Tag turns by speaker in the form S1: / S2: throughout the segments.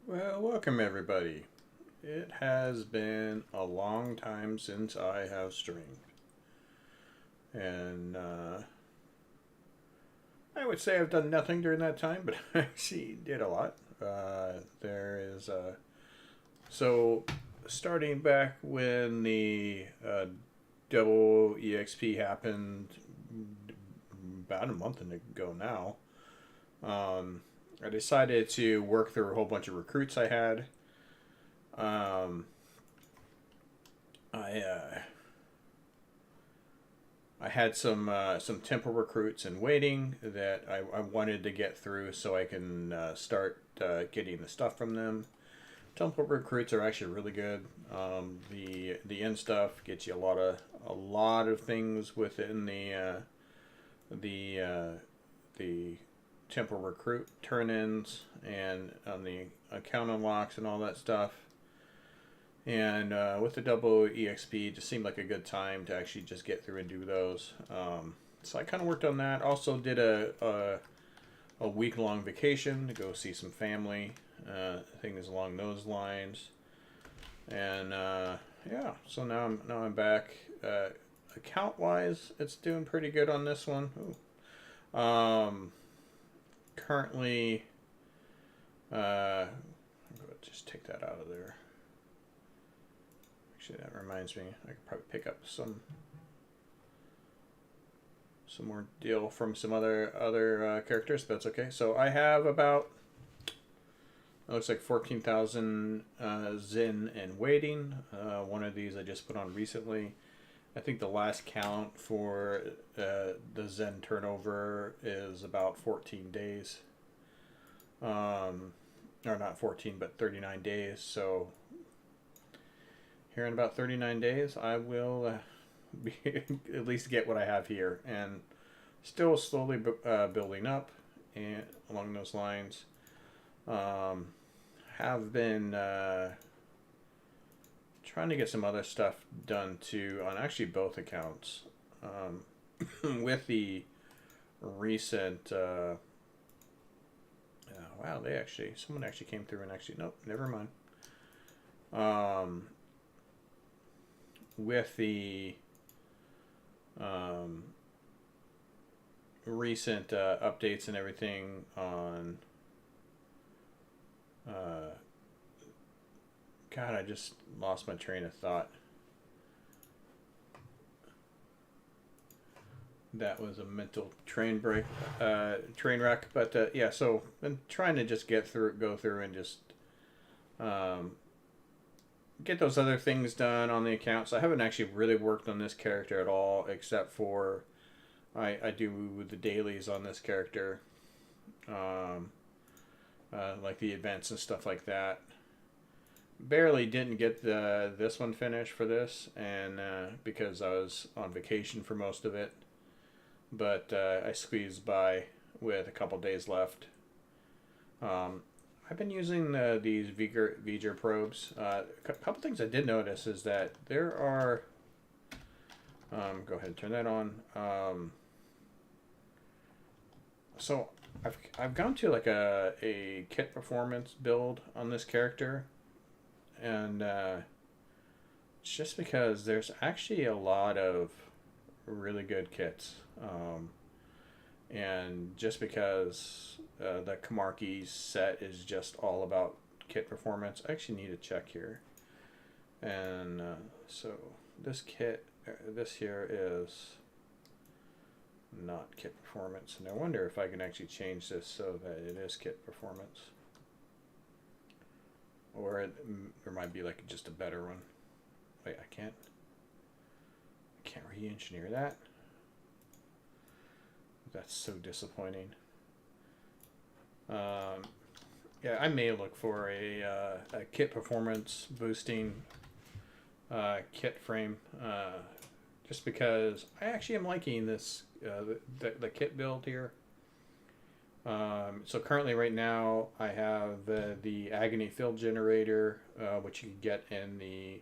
S1: Well, welcome everybody. It has been a long time since I have streamed, and I would say I've done nothing during that time, but I actually did a lot. There is so starting back when the double EXP happened about a month ago now. I decided to work through a whole bunch of recruits I had. Um, I I had some temple recruits in waiting that I wanted to get through so I can start getting the stuff from them. Temple recruits are actually really good. The end stuff gets you a lot of things within the the temple recruit turn-ins and on the account unlocks and all that stuff. And with the double EXP, it just seemed like a good time to actually just get through and do those. So I kind of worked on that. Also did a week long vacation to go see some family, things along those lines. And yeah, so now I'm back. Account wise, it's doing pretty good on this one. Ooh. Currently, I'm going to just take that out of there. Actually, that reminds me, I could probably pick up some more deal from some other characters, but that's okay. So I have about it looks like 14,000 Zen and waiting. One of these I just put on recently. I think the last count for the Zen turnover is about 14 days. Or not 14, but 39 days. So here in about 39 days, I will at least get what I have here, and still slowly building up and along those lines. Um, have been trying to get some other stuff done too on actually both accounts. With the recent wow, someone actually came through and actually nope, never mind. With the um, recent updates and everything on God, I just lost my train of thought. That was a mental train wreck. But yeah, so been trying to just go through, and just um, get those other things done on the account. So I haven't actually really worked on this character at all, except for I do the dailies on this character, um, like the events and stuff like that. Barely didn't get this one finished for this, and because I was on vacation for most of it, but I squeezed by with a couple days left. Um, I've been using these V'ger probes. A couple things I did notice is that there are. Go ahead and turn that on. So I've gone to like a kit performance build on this character, and it's just because there's actually a lot of really good kits. And just because the Kamarki set is just all about kit performance, I actually need to check here. And so this here is not kit performance, and I wonder if I can actually change this so that it is kit performance, or there might be like just a better one. Wait, I can't re-engineer that. That's so disappointing. Yeah, I may look for a kit performance boosting kit frame, just because I actually am liking this the kit build here. So currently, right now, I have the Agony Field Generator, which you can get in the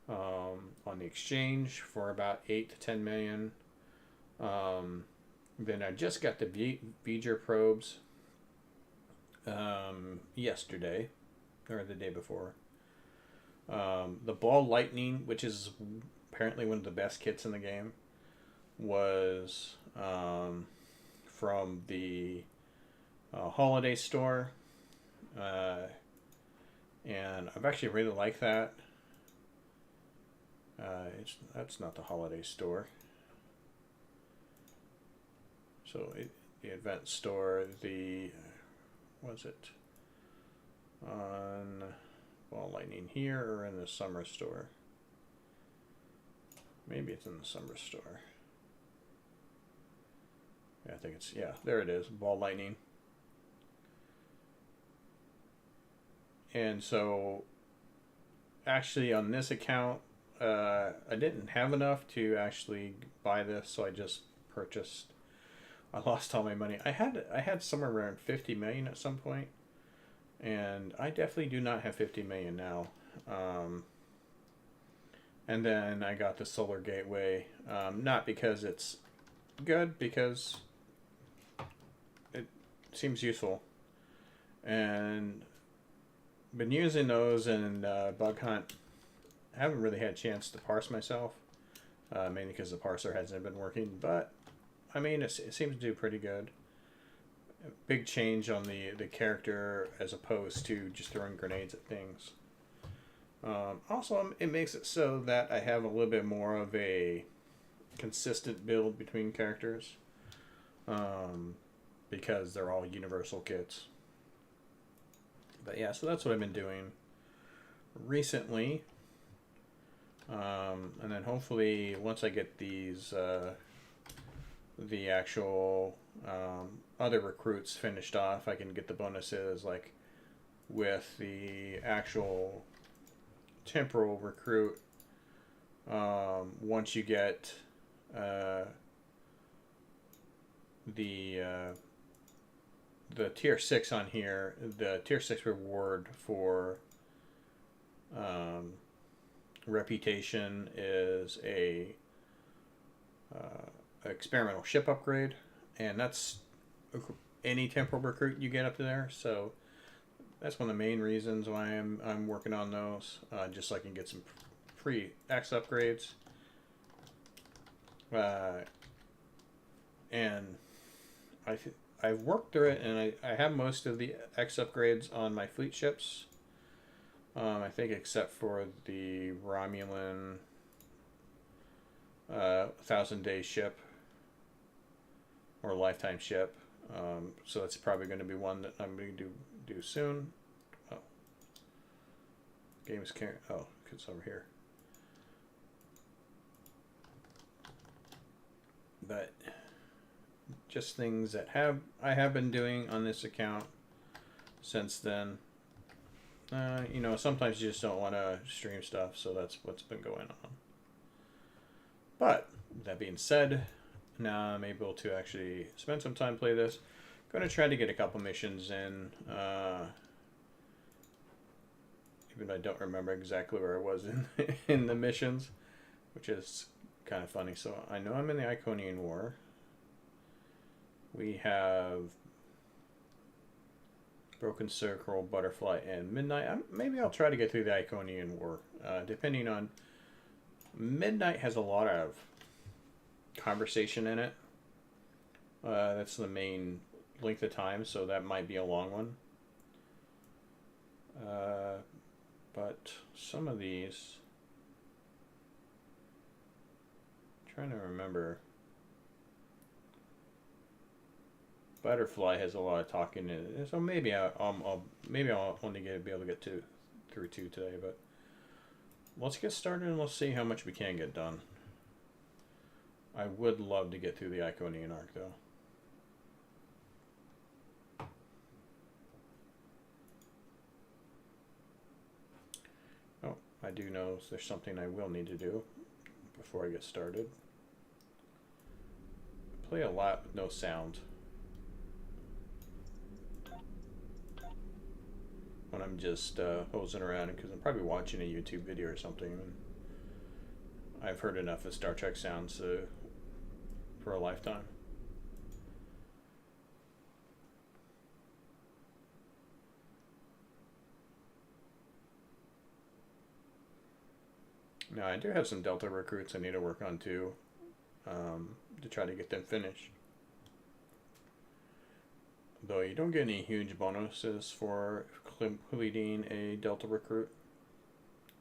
S1: on the exchange for about 8 to 10 million. Then I just got the V'ger probes yesterday. or the day before. The Ball Lightning, which is apparently one of the best kits in the game, was from the holiday store, and I've actually really liked that. That's not the holiday store. So the event store, was it on Ball Lightning here or in the summer store? Maybe it's in the summer store. Yeah, I think there it is, Ball Lightning. And so, actually on this account, I didn't have enough to actually buy this, so I just purchased. I lost all my money. I had somewhere around 50 million at some point, and I definitely do not have 50 million now. And then I got the Solar Gateway, not because it's good, because it seems useful, and been using those in Bug Hunt. I haven't really had a chance to parse myself, mainly because the parser hasn't been working, but I mean, it seems to do pretty good. Big change on the character as opposed to just throwing grenades at things. Also, it makes it so that I have a little bit more of a consistent build between characters, because they're all universal kits. But yeah, so that's what I've been doing recently. And then hopefully once I get these the actual other recruits finished off, I can get the bonuses, like with the actual Temporal recruit. Once you get the tier 6 on here, the tier 6 reward for reputation is a experimental ship upgrade, and that's any Temporal recruit you get up to there. So that's one of the main reasons why I'm working on those, just so I can get some free X upgrades. And I've worked through it, and I have most of the X upgrades on my fleet ships. I think except for the Romulan 1,000-day ship or lifetime ship. So that's probably going to be one that I'm going to do soon. Oh, game is carrying. Oh, it's over here. But just things that I have been doing on this account since then. Sometimes you just don't want to stream stuff, so that's what's been going on. But that being said, now I'm able to actually spend some time play this. I'm going to try to get a couple missions in, even though I don't remember exactly where I was in the missions, which is kind of funny. So I know I'm in the Iconian War. We have Broken Circle, Butterfly, and Midnight. Maybe I'll try to get through the Iconian War, depending on... Midnight has a lot of conversation in it. That's the main length of time, so that might be a long one. But some of these... I'm trying to remember... Butterfly has a lot of talking in it, so maybe I'll only be able to get through 2 today. But let's get started and let's see how much we can get done. I would love to get through the Iconian arc, though. Oh, I do know there's something I will need to do before I get started. I play a lot with no sound when I'm just hosing around, because I'm probably watching a YouTube video or something, and I've heard enough of Star Trek sounds for a lifetime. Now, I do have some Delta recruits I need to work on too, to try to get them finished. Though you don't get any huge bonuses for completing a Delta recruit,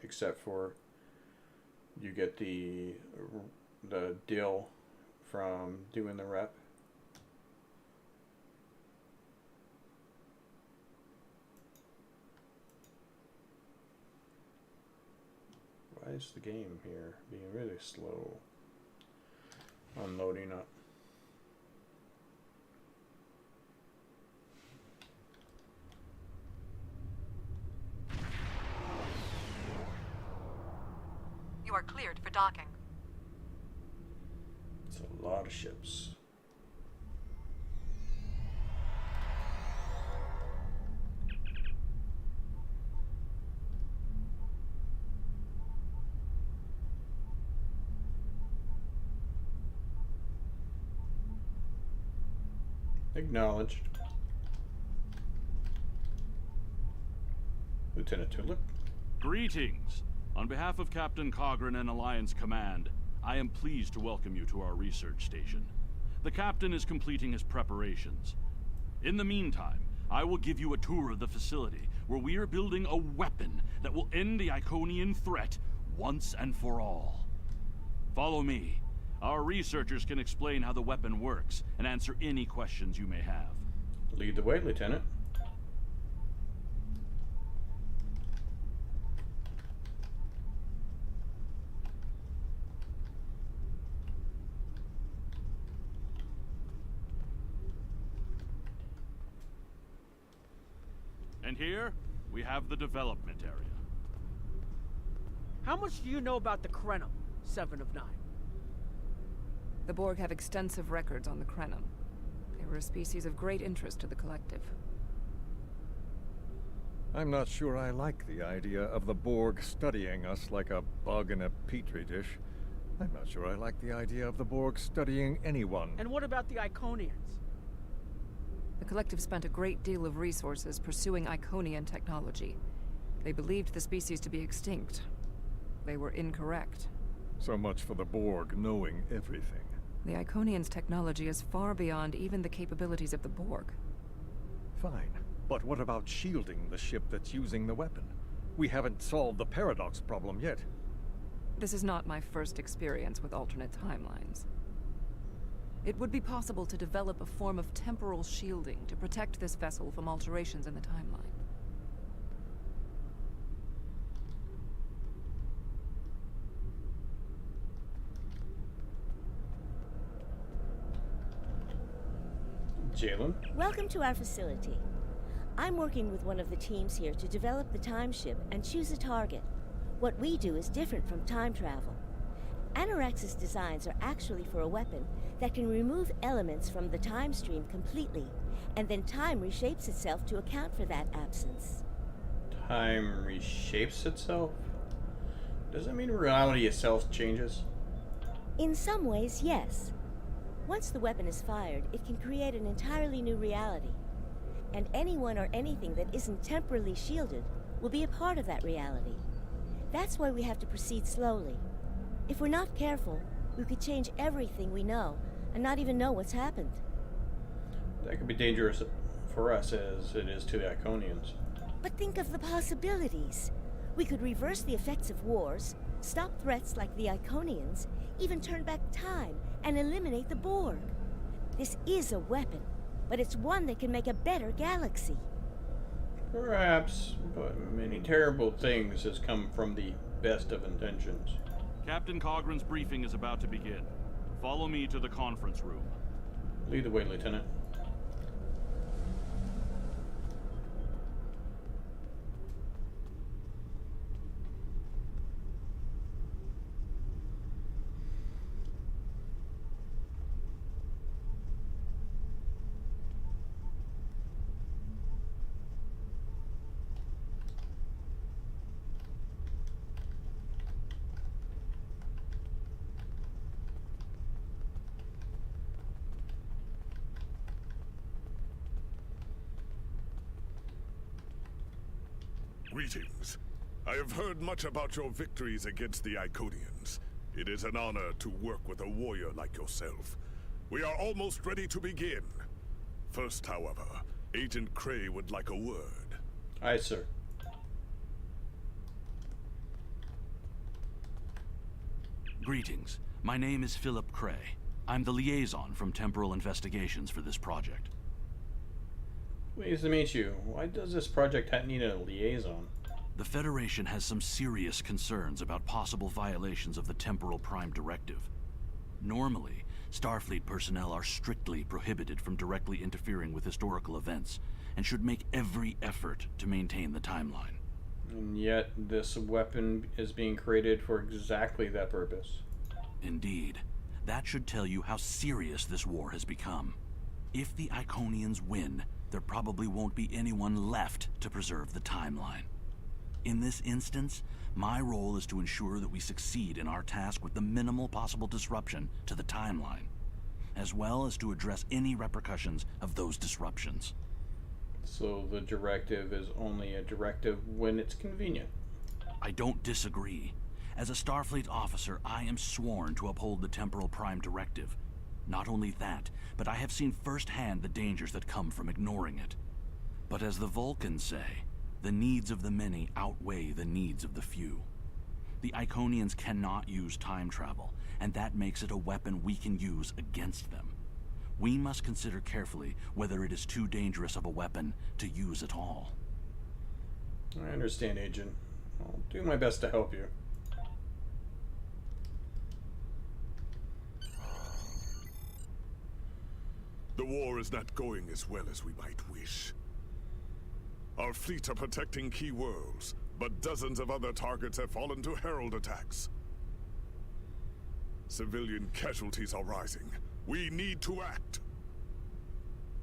S1: except for you get the deal from doing the rep. Why is the game here being really slow on loading up?
S2: You are cleared for docking.
S1: It's a lot of ships. Acknowledged. Lieutenant Tulip.
S3: Greetings. On behalf of Captain Cogran and Alliance Command, I am pleased to welcome you to our research station. The Captain is completing his preparations. In the meantime, I will give you a tour of the facility, where we are building a weapon that will end the Iconian threat once and for all. Follow me. Our researchers can explain how the weapon works and answer any questions you may have.
S1: Lead the way, Lieutenant.
S3: And here, we have the development area.
S4: How much do you know about the Krenim, 7 of 9?
S2: The Borg have extensive records on the Krenim. They were a species of great interest to the Collective.
S5: I'm not sure I like the idea of the Borg studying us like a bug in a petri dish. I'm not sure I like the idea of the Borg studying anyone.
S4: And what about the Iconians?
S2: The Collective spent a great deal of resources pursuing Iconian technology. They believed the species to be extinct. They were incorrect.
S5: So much for the Borg knowing everything.
S2: The Iconians' technology is far beyond even the capabilities of the Borg.
S5: Fine. But what about shielding the ship that's using the weapon? We haven't solved the paradox problem yet.
S2: This is not my first experience with alternate timelines. It would be possible to develop a form of temporal shielding to protect this vessel from alterations in the timeline.
S1: Jalen.
S6: Welcome to our facility. I'm working with one of the teams here to develop the time ship and choose a target. What we do is different from time travel. Anorax's designs are actually for a weapon that can remove elements from the time stream completely, and then time reshapes itself to account for that absence.
S1: Time reshapes itself? Does that mean reality itself changes?
S6: In some ways, yes. Once the weapon is fired, it can create an entirely new reality. And anyone or anything that isn't temporally shielded will be a part of that reality. That's why we have to proceed slowly. If we're not careful, we could change everything we know and not even know what's happened.
S1: That could be dangerous for us as it is to the Iconians.
S6: But think of the possibilities. We could reverse the effects of wars, stop threats like the Iconians, even turn back time and eliminate the Borg. This is a weapon, but it's one that can make a better galaxy.
S1: Perhaps, but many terrible things has come from the best of intentions.
S3: Captain Cogran's briefing is about to begin. Follow me to the conference room.
S1: Lead the way, Lieutenant.
S7: Greetings. I have heard much about your victories against the Iconians. It is an honor to work with a warrior like yourself. We are almost ready to begin. First, however, Agent Cray would like a word.
S1: Aye, sir.
S3: Greetings. My name is Philip Cray. I'm the liaison from Temporal Investigations for this project.
S1: Pleased to meet you. Why does this project need a liaison?
S3: The Federation has some serious concerns about possible violations of the Temporal Prime Directive. Normally, Starfleet personnel are strictly prohibited from directly interfering with historical events, and should make every effort to maintain the timeline.
S1: And yet, this weapon is being created for exactly that purpose.
S3: Indeed. That should tell you how serious this war has become. If the Iconians win, there probably won't be anyone left to preserve the timeline. In this instance, my role is to ensure that we succeed in our task with the minimal possible disruption to the timeline, as well as to address any repercussions of those disruptions.
S1: So the directive is only a directive when it's convenient.
S3: I don't disagree. As a Starfleet officer, I am sworn to uphold the Temporal Prime Directive. Not only that, but I have seen firsthand the dangers that come from ignoring it. But as the Vulcans say, the needs of the many outweigh the needs of the few. The Iconians cannot use time travel, and that makes it a weapon we can use against them. We must consider carefully whether it is too dangerous of a weapon to use at all.
S1: I understand, Agent. I'll do my best to help you.
S7: The war is not going as well as we might wish. Our fleet are protecting key worlds, but dozens of other targets have fallen to Herald attacks. Civilian casualties are rising. We need to act.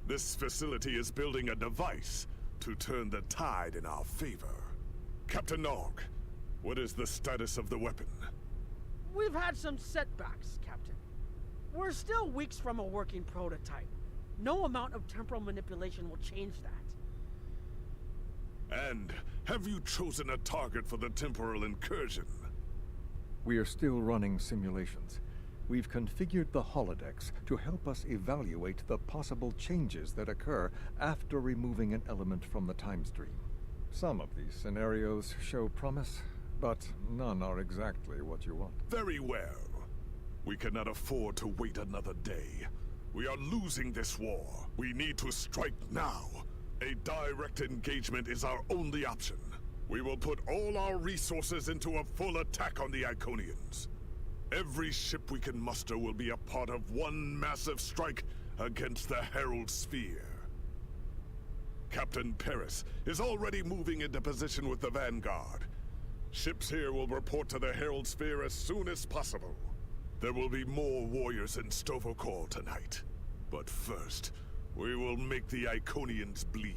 S7: This facility is building a device to turn the tide in our favor. Captain Nog, what is the status of the weapon?
S4: We've had some setbacks, Captain. We're still weeks from a working prototype. No amount of temporal manipulation will change that.
S7: And have you chosen a target for the temporal incursion?
S5: We are still running simulations. We've configured the holodecks to help us evaluate the possible changes that occur after removing an element from the time stream. Some of these scenarios show promise, but none are exactly what you want.
S7: Very well. We cannot afford to wait another day. We are losing this war. We need to strike now. A direct engagement is our only option. We will put all our resources into a full attack on the Iconians. Every ship we can muster will be a part of one massive strike against the Herald Sphere. Captain Paris is already moving into position with the Vanguard. Ships here will report to the Herald Sphere as soon as possible. There will be more warriors in Stovokor tonight. But first, we will make the Iconians bleed.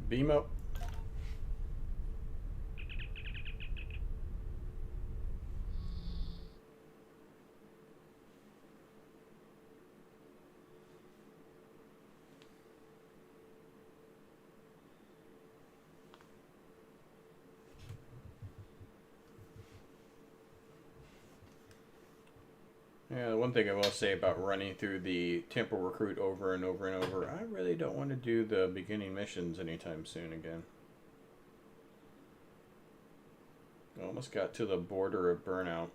S1: Beam up. Yeah, the one thing I will say about running through the Temporal Recruit over and over and over, I really don't want to do the beginning missions anytime soon again. I almost got to the border of burnout.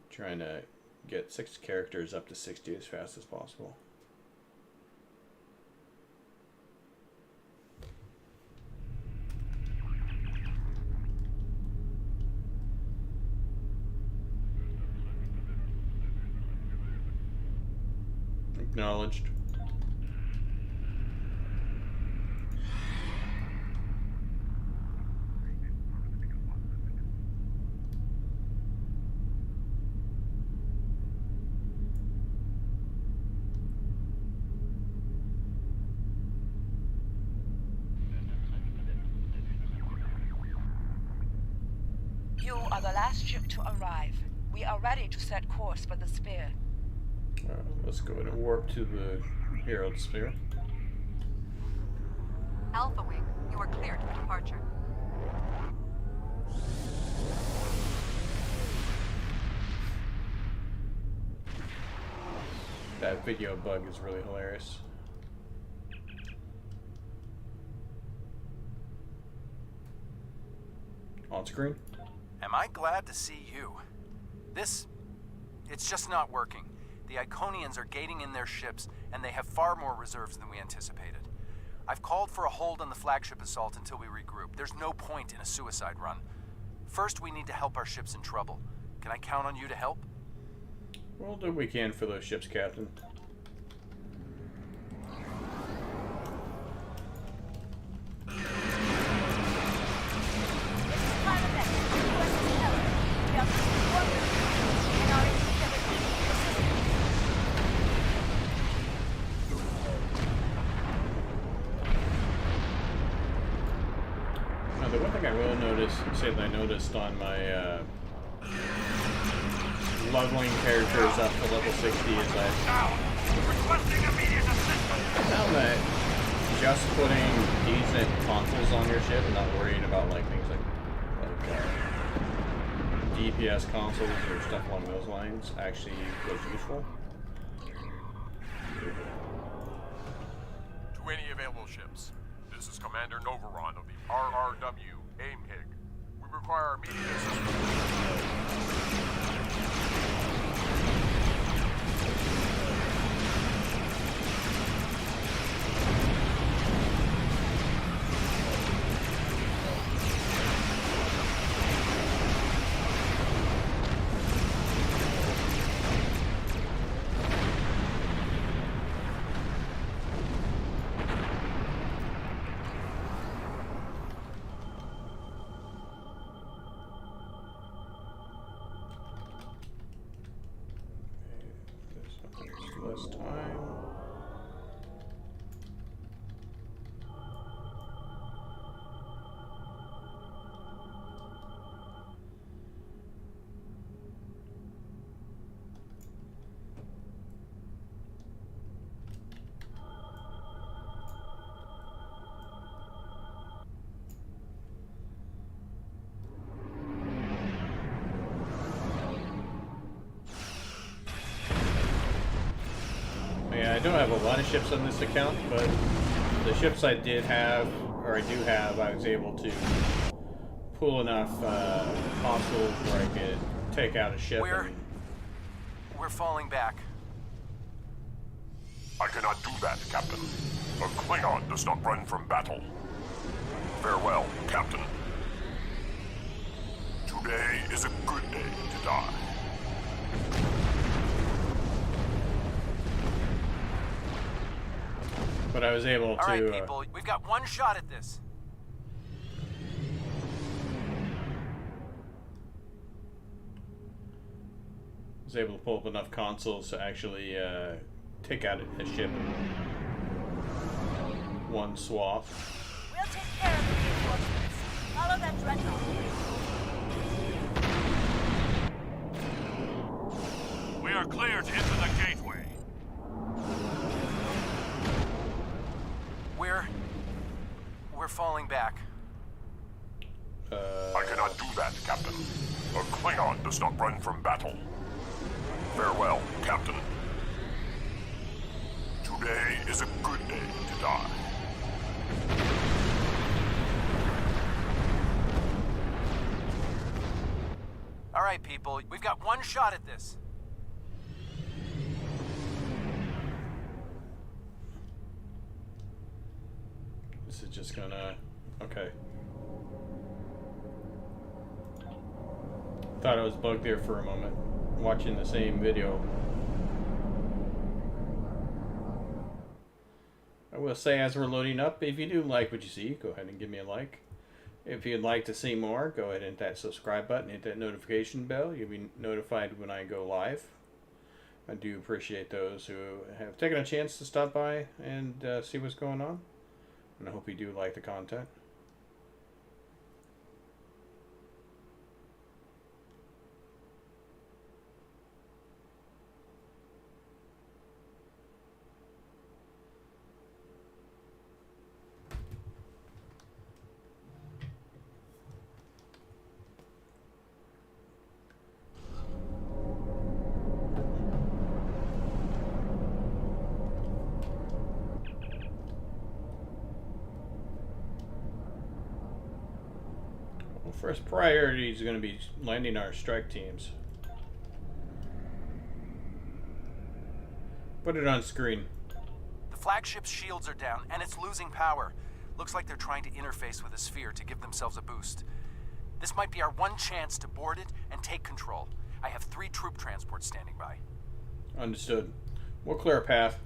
S1: Trying to get 6 characters up to 60 as fast as possible. Acknowledged.
S8: You are the last ship to arrive. We are ready to set course for the sphere.
S1: Let's go ahead and warp to the Herald Sphere.
S8: Alpha Wing, you are cleared for departure.
S1: That video bug is really hilarious. On screen?
S9: Am I glad to see you? It's just not working. The Iconians are gating in their ships, and they have far more reserves than we anticipated. I've called for a hold on the flagship assault until we regroup. There's no point in a suicide run. First, we need to help our ships in trouble. Can I count on you to help?
S1: We'll do what we can for those ships, Captain. The one thing I will I noticed on my leveling characters up to level 60 is I found that just putting decent consoles on your ship and not worrying about like things like DPS consoles or stuff along those lines actually was useful.
S10: To any available ships, this is Commander Novaron of the RRW AIMHIG. We require immediate assistance.
S1: Less time. Yeah, I don't have a lot of ships on this account, but the ships I did have, or I do have, I was able to pull enough consoles where I could take out a ship.
S9: We're falling back.
S10: I cannot do that, Captain. A Klingon does not run from battle. Farewell, Captain. Today is a good day to die.
S1: But I was able to...
S9: All right, people, we've got one shot at this.
S1: was able to pull up enough consoles to actually take out a ship in one swath.
S6: We'll take care of the reinforcements. Follow that dreadnought.
S3: We are cleared into the gateway.
S9: We're falling back.
S10: I cannot do that, Captain. A Klingon does not run from battle. Farewell, Captain. Today is a good day to die.
S9: All right, people, we've got one shot at this.
S1: This is just gonna... Okay. Thought I was bugged there for a moment, watching the same video. I will say, as we're loading up, if you do like what you see, go ahead and give me a like. If you'd like to see more, go ahead and hit that subscribe button, hit that notification bell. You'll be notified when I go live. I do appreciate those who have taken a chance to stop by and see what's going on. And I hope you do like the content. First priority is going to be landing our strike teams. Put it on screen.
S9: The flagship's shields are down, and it's losing power. Looks like they're trying to interface with a sphere to give themselves a boost. This might be our one chance to board it and take control. I have 3 troop transports standing by.
S1: Understood. We'll clear a path.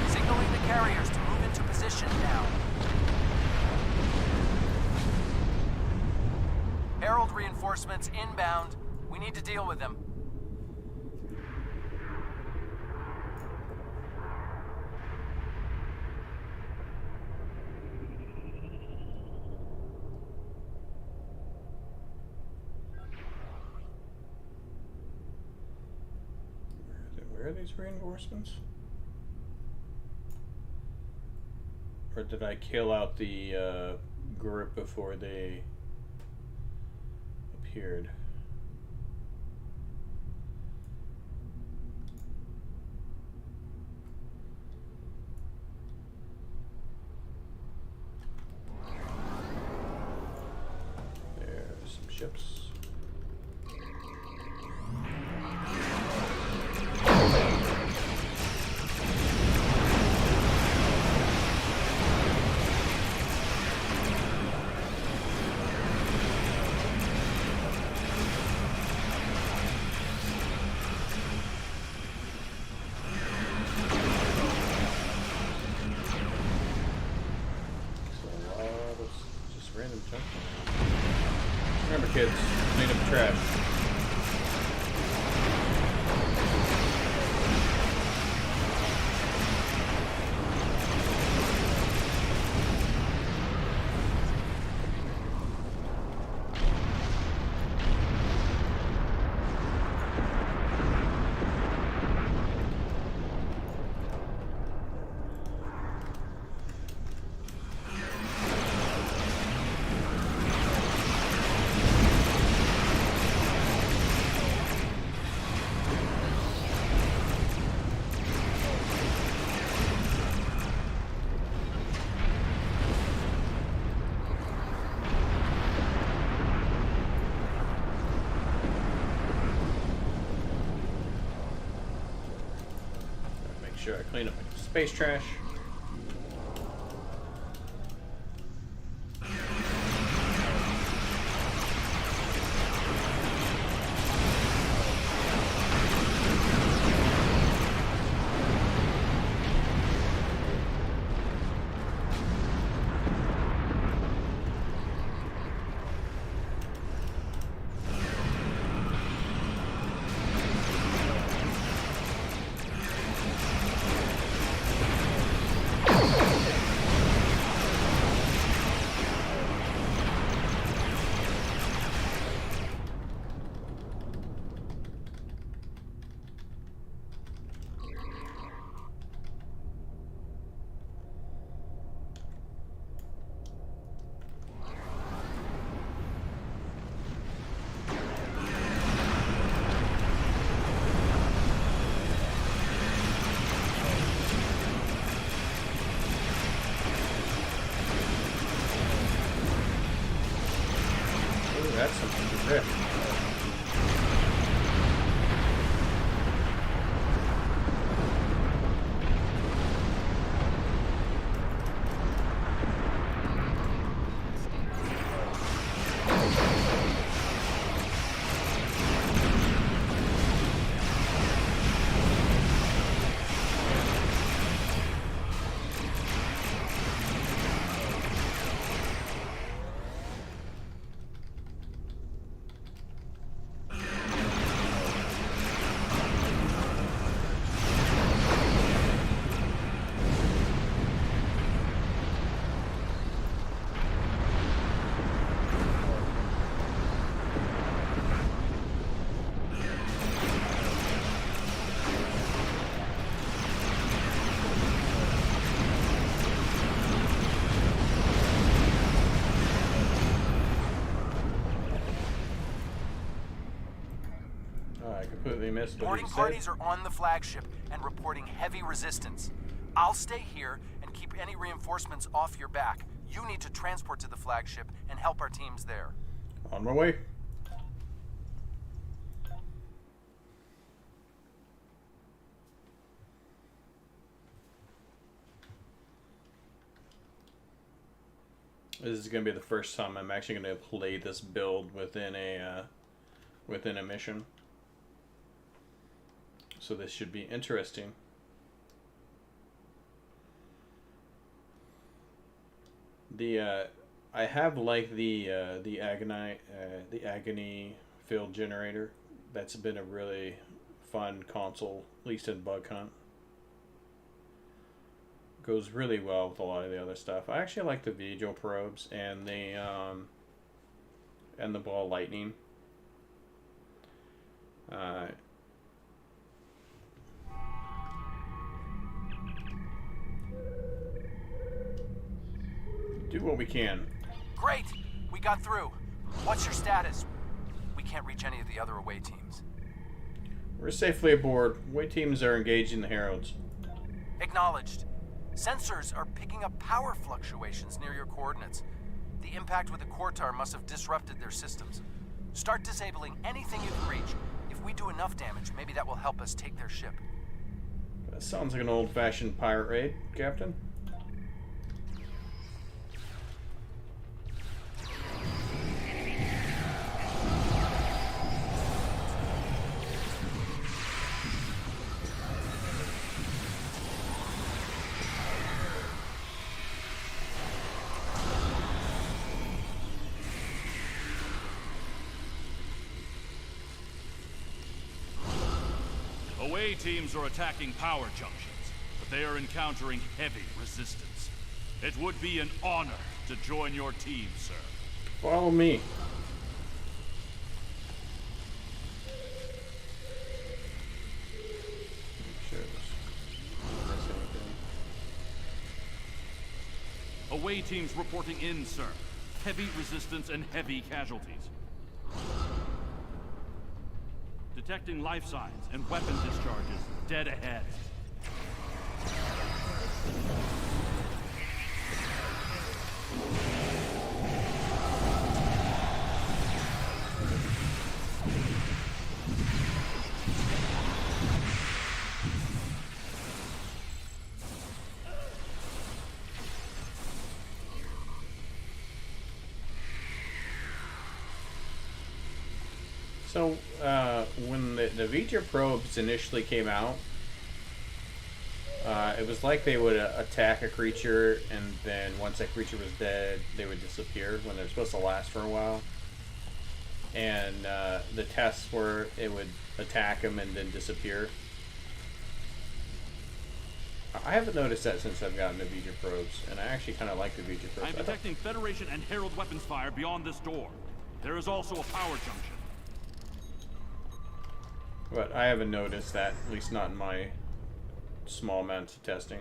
S9: Signaling the carriers to move into position now. Herald reinforcements inbound. We need to deal with them.
S1: Where are these reinforcements? Or did I kill out the group before they appeared? There's some ships. Random junk. Remember, kids, clean up trash. Sure, I clean up my space trash. That's something to rip. Oh, I completely missed what
S9: Boarding
S1: he
S9: parties
S1: said.
S9: are on the flagship and reporting heavy resistance. I'll stay here and keep any reinforcements off your back. You need to transport to the flagship and help our teams there.
S1: On my way. This is going to be the first time I'm actually going to play this build within a mission. So this should be interesting. I have liked the agony field generator. That's been a really fun console, at least in Bug Hunt. Goes really well with a lot of the other stuff. I actually like the Vigil probes and the ball lightning. Do what we can.
S9: Great! We got through. What's your status? We can't reach any of the other away teams.
S1: We're safely aboard. Away teams are engaging the Heralds.
S9: Acknowledged. Sensors are picking up power fluctuations near your coordinates. The impact with the Quartar must have disrupted their systems. Start disabling anything you can reach. If we do enough damage, maybe that will help us take their ship.
S1: That sounds like an old-fashioned pirate raid, Captain.
S3: Away teams are attacking power junctions, but they are encountering heavy resistance. It would be an honor to join your team, sir.
S1: Follow me.
S3: Away teams reporting in, sir. Heavy resistance and heavy casualties. Detecting life signs and weapon discharges dead ahead.
S1: So, when the Vita probes initially came out, it was like they would attack a creature, and then once that creature was dead, they would disappear when they're supposed to last for a while. And the tests were it would attack them and then disappear. I haven't noticed that since I've gotten the Vita probes, and I actually kind of like the Vita probes.
S3: I'm detecting Federation and Herald weapons fire beyond this door. There is also a power junction.
S1: But I haven't noticed that, at least not in my small amounts of testing.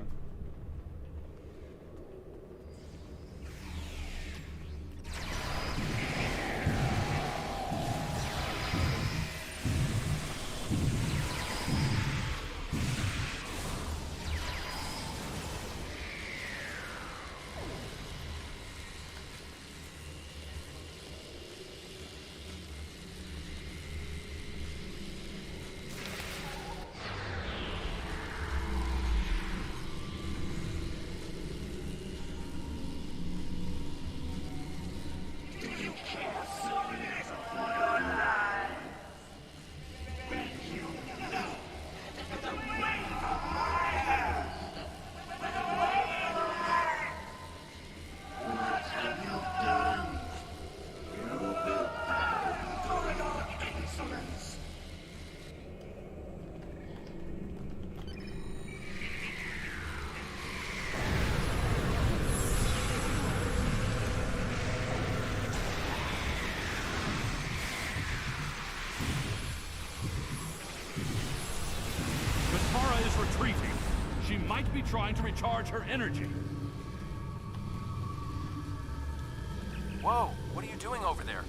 S3: Retreating. She might be trying to recharge her energy.
S9: Whoa, what are you doing over there?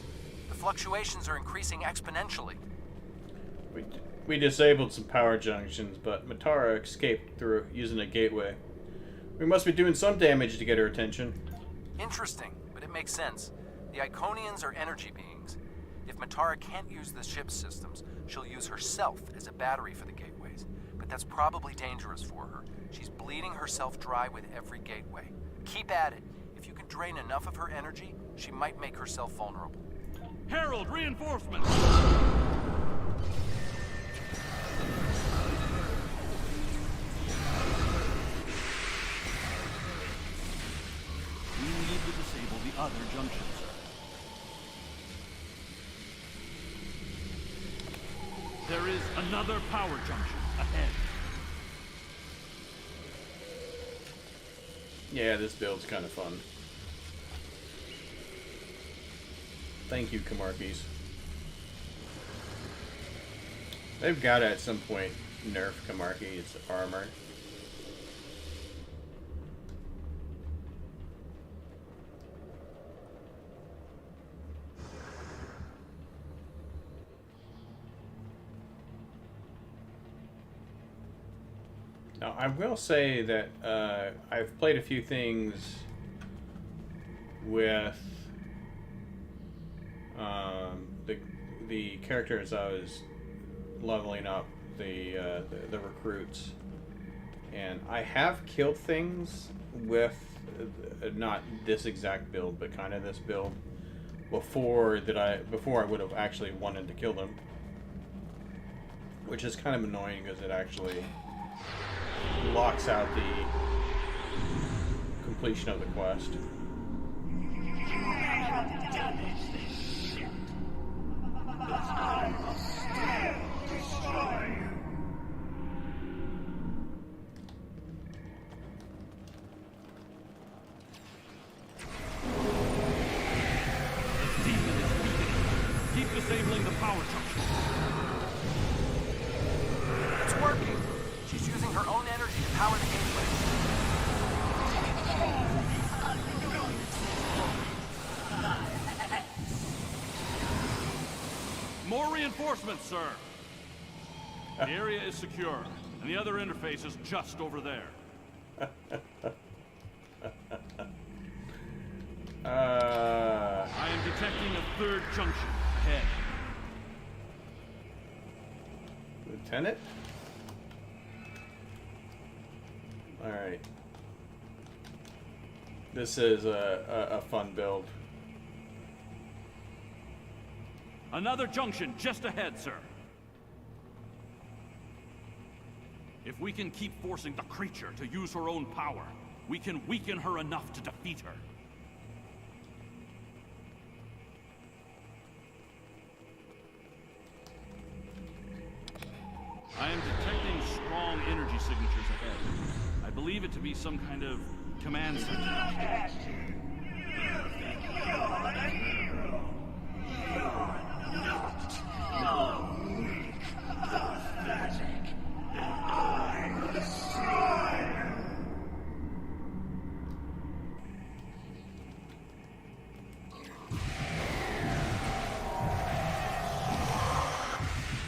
S9: The fluctuations are increasing exponentially.
S1: We disabled some power junctions, but Matara escaped through using a gateway. We must be doing some damage to get her attention.
S9: Interesting, but it makes sense. The Iconians are energy beings. If Matara can't use the ship's systems, she'll use herself as a battery for the gateways. But that's probably dangerous for her. She's bleeding herself dry with every gateway. Keep at it. If you can drain enough of her energy, she might make herself vulnerable.
S3: Herald, reinforcements! We need to disable the other junctions. There is another power junction ahead.
S1: Yeah, this build's kind of fun. Thank you, Kamarkis. They've got to at some point nerf Kamarki's armor. Now, I will say that I've played a few things with the characters I was leveling up, the recruits, and I have killed things with not this exact build, but kind of this build before I would have actually wanted to kill them, which is kind of annoying because it actually locks out the completion of the quest.
S3: Keep disabling the power junction.
S9: It's working. She's using her own energy to power the gateway.
S3: More reinforcements, sir. The area is secure, and the other interface is just over there. I am detecting a third junction ahead.
S1: Lieutenant? Alright. This is a fun build.
S3: Another junction just ahead, sir. If we can keep forcing the creature to use her own power, we can weaken her enough to defeat her. I am detecting strong energy signatures ahead. I believe it to be some kind of command center.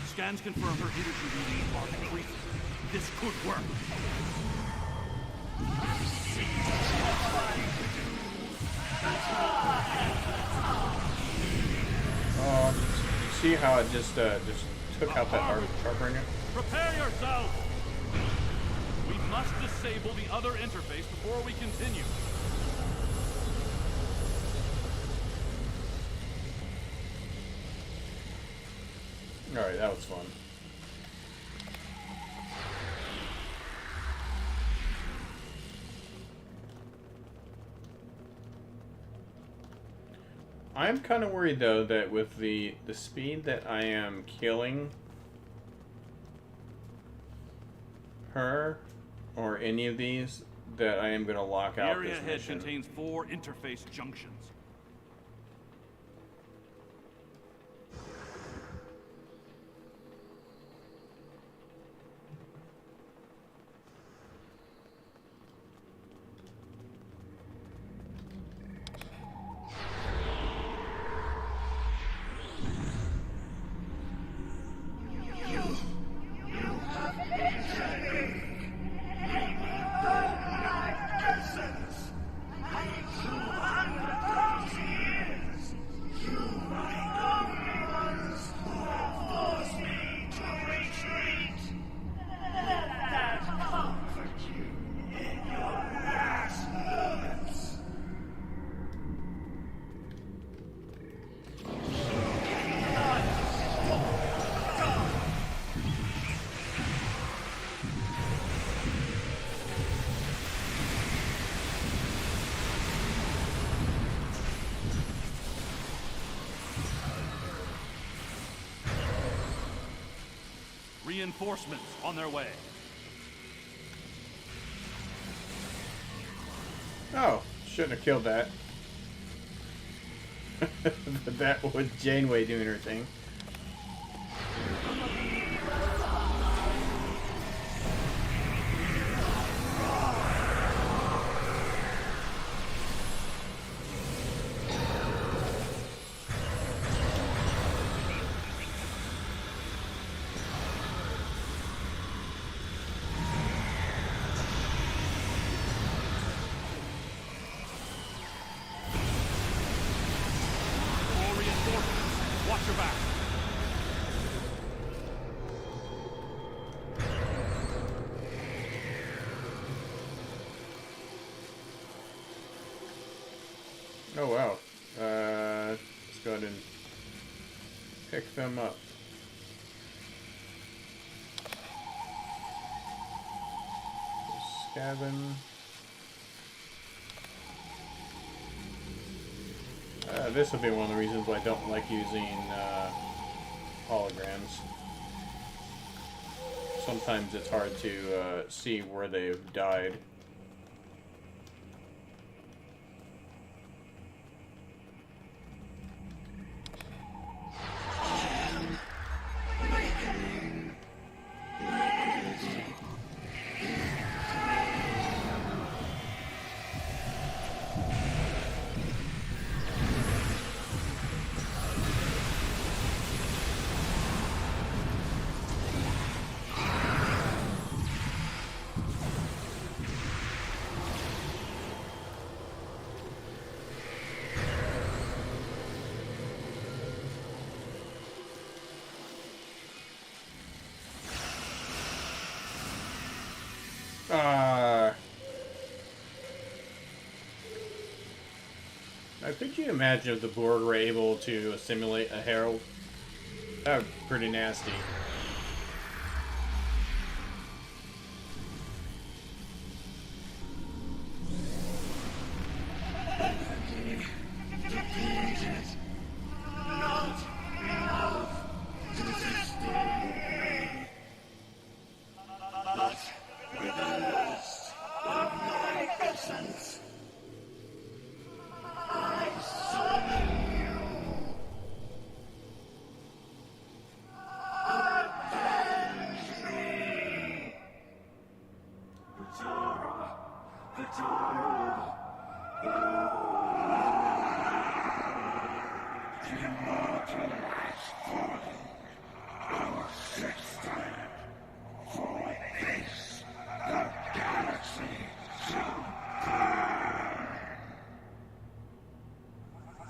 S3: Scans confirm her energy readings are increasing. This could work.
S1: Oh, you see how it just took out that Harbinger?
S3: Prepare yourself! We must disable the other interface before we continue.
S1: Alright, that was fun. I'm kind of worried though that with the speed that I am killing her or any of these, that I am going to lock out
S3: The area
S1: this
S3: ahead
S1: mission.
S3: contains 4 interface junctions. Reinforcements on their way.
S1: Oh, shouldn't have killed that. That was Janeway doing her thing.
S3: More reinforcements. Watch your back.
S1: Oh wow. Let's go ahead and pick them up. Scavin. This will be one of the reasons why I don't like using holograms. Sometimes it's hard to see where they've died. Now, could you imagine if the Borg were able to assimilate a Herald? That would be pretty nasty.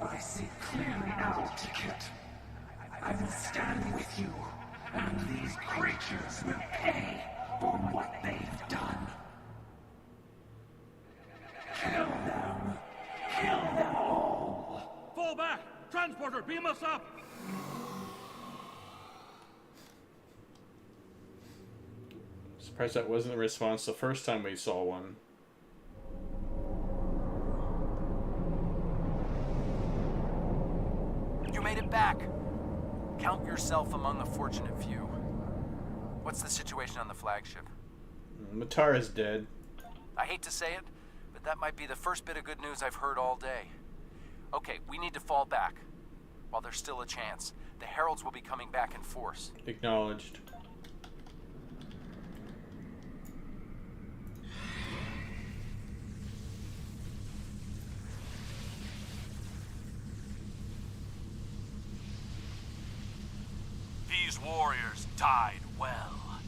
S11: I see clearly now, Ticket. I will stand with you, and these creatures will pay for what they've done. Kill them. Kill them all.
S3: Fall back! Transporter, beam us up!
S1: Surprised that wasn't the response the first time we saw one.
S9: You made it back. Count yourself among the fortunate few. What's the situation on the flagship?
S1: Matara's dead.
S9: I hate to say it, but that might be the first bit of good news I've heard all day. Okay, we need to fall back. While there's still a chance, the Heralds will be coming back in force.
S1: Acknowledged.
S3: These warriors died well,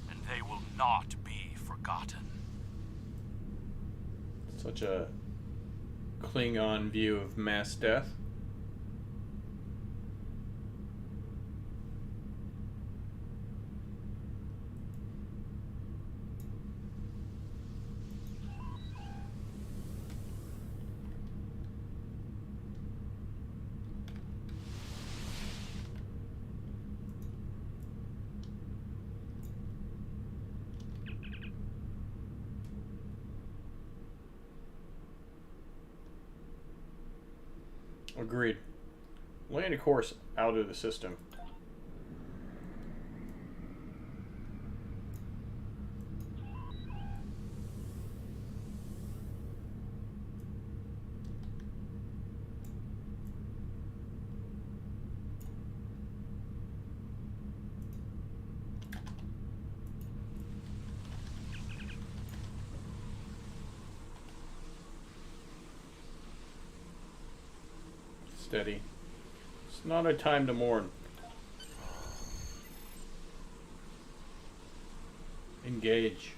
S3: and they will not be forgotten.
S1: Such a Klingon view of mass death. Agreed. Land a course out of the system. steady. It's not a time to mourn. Engage.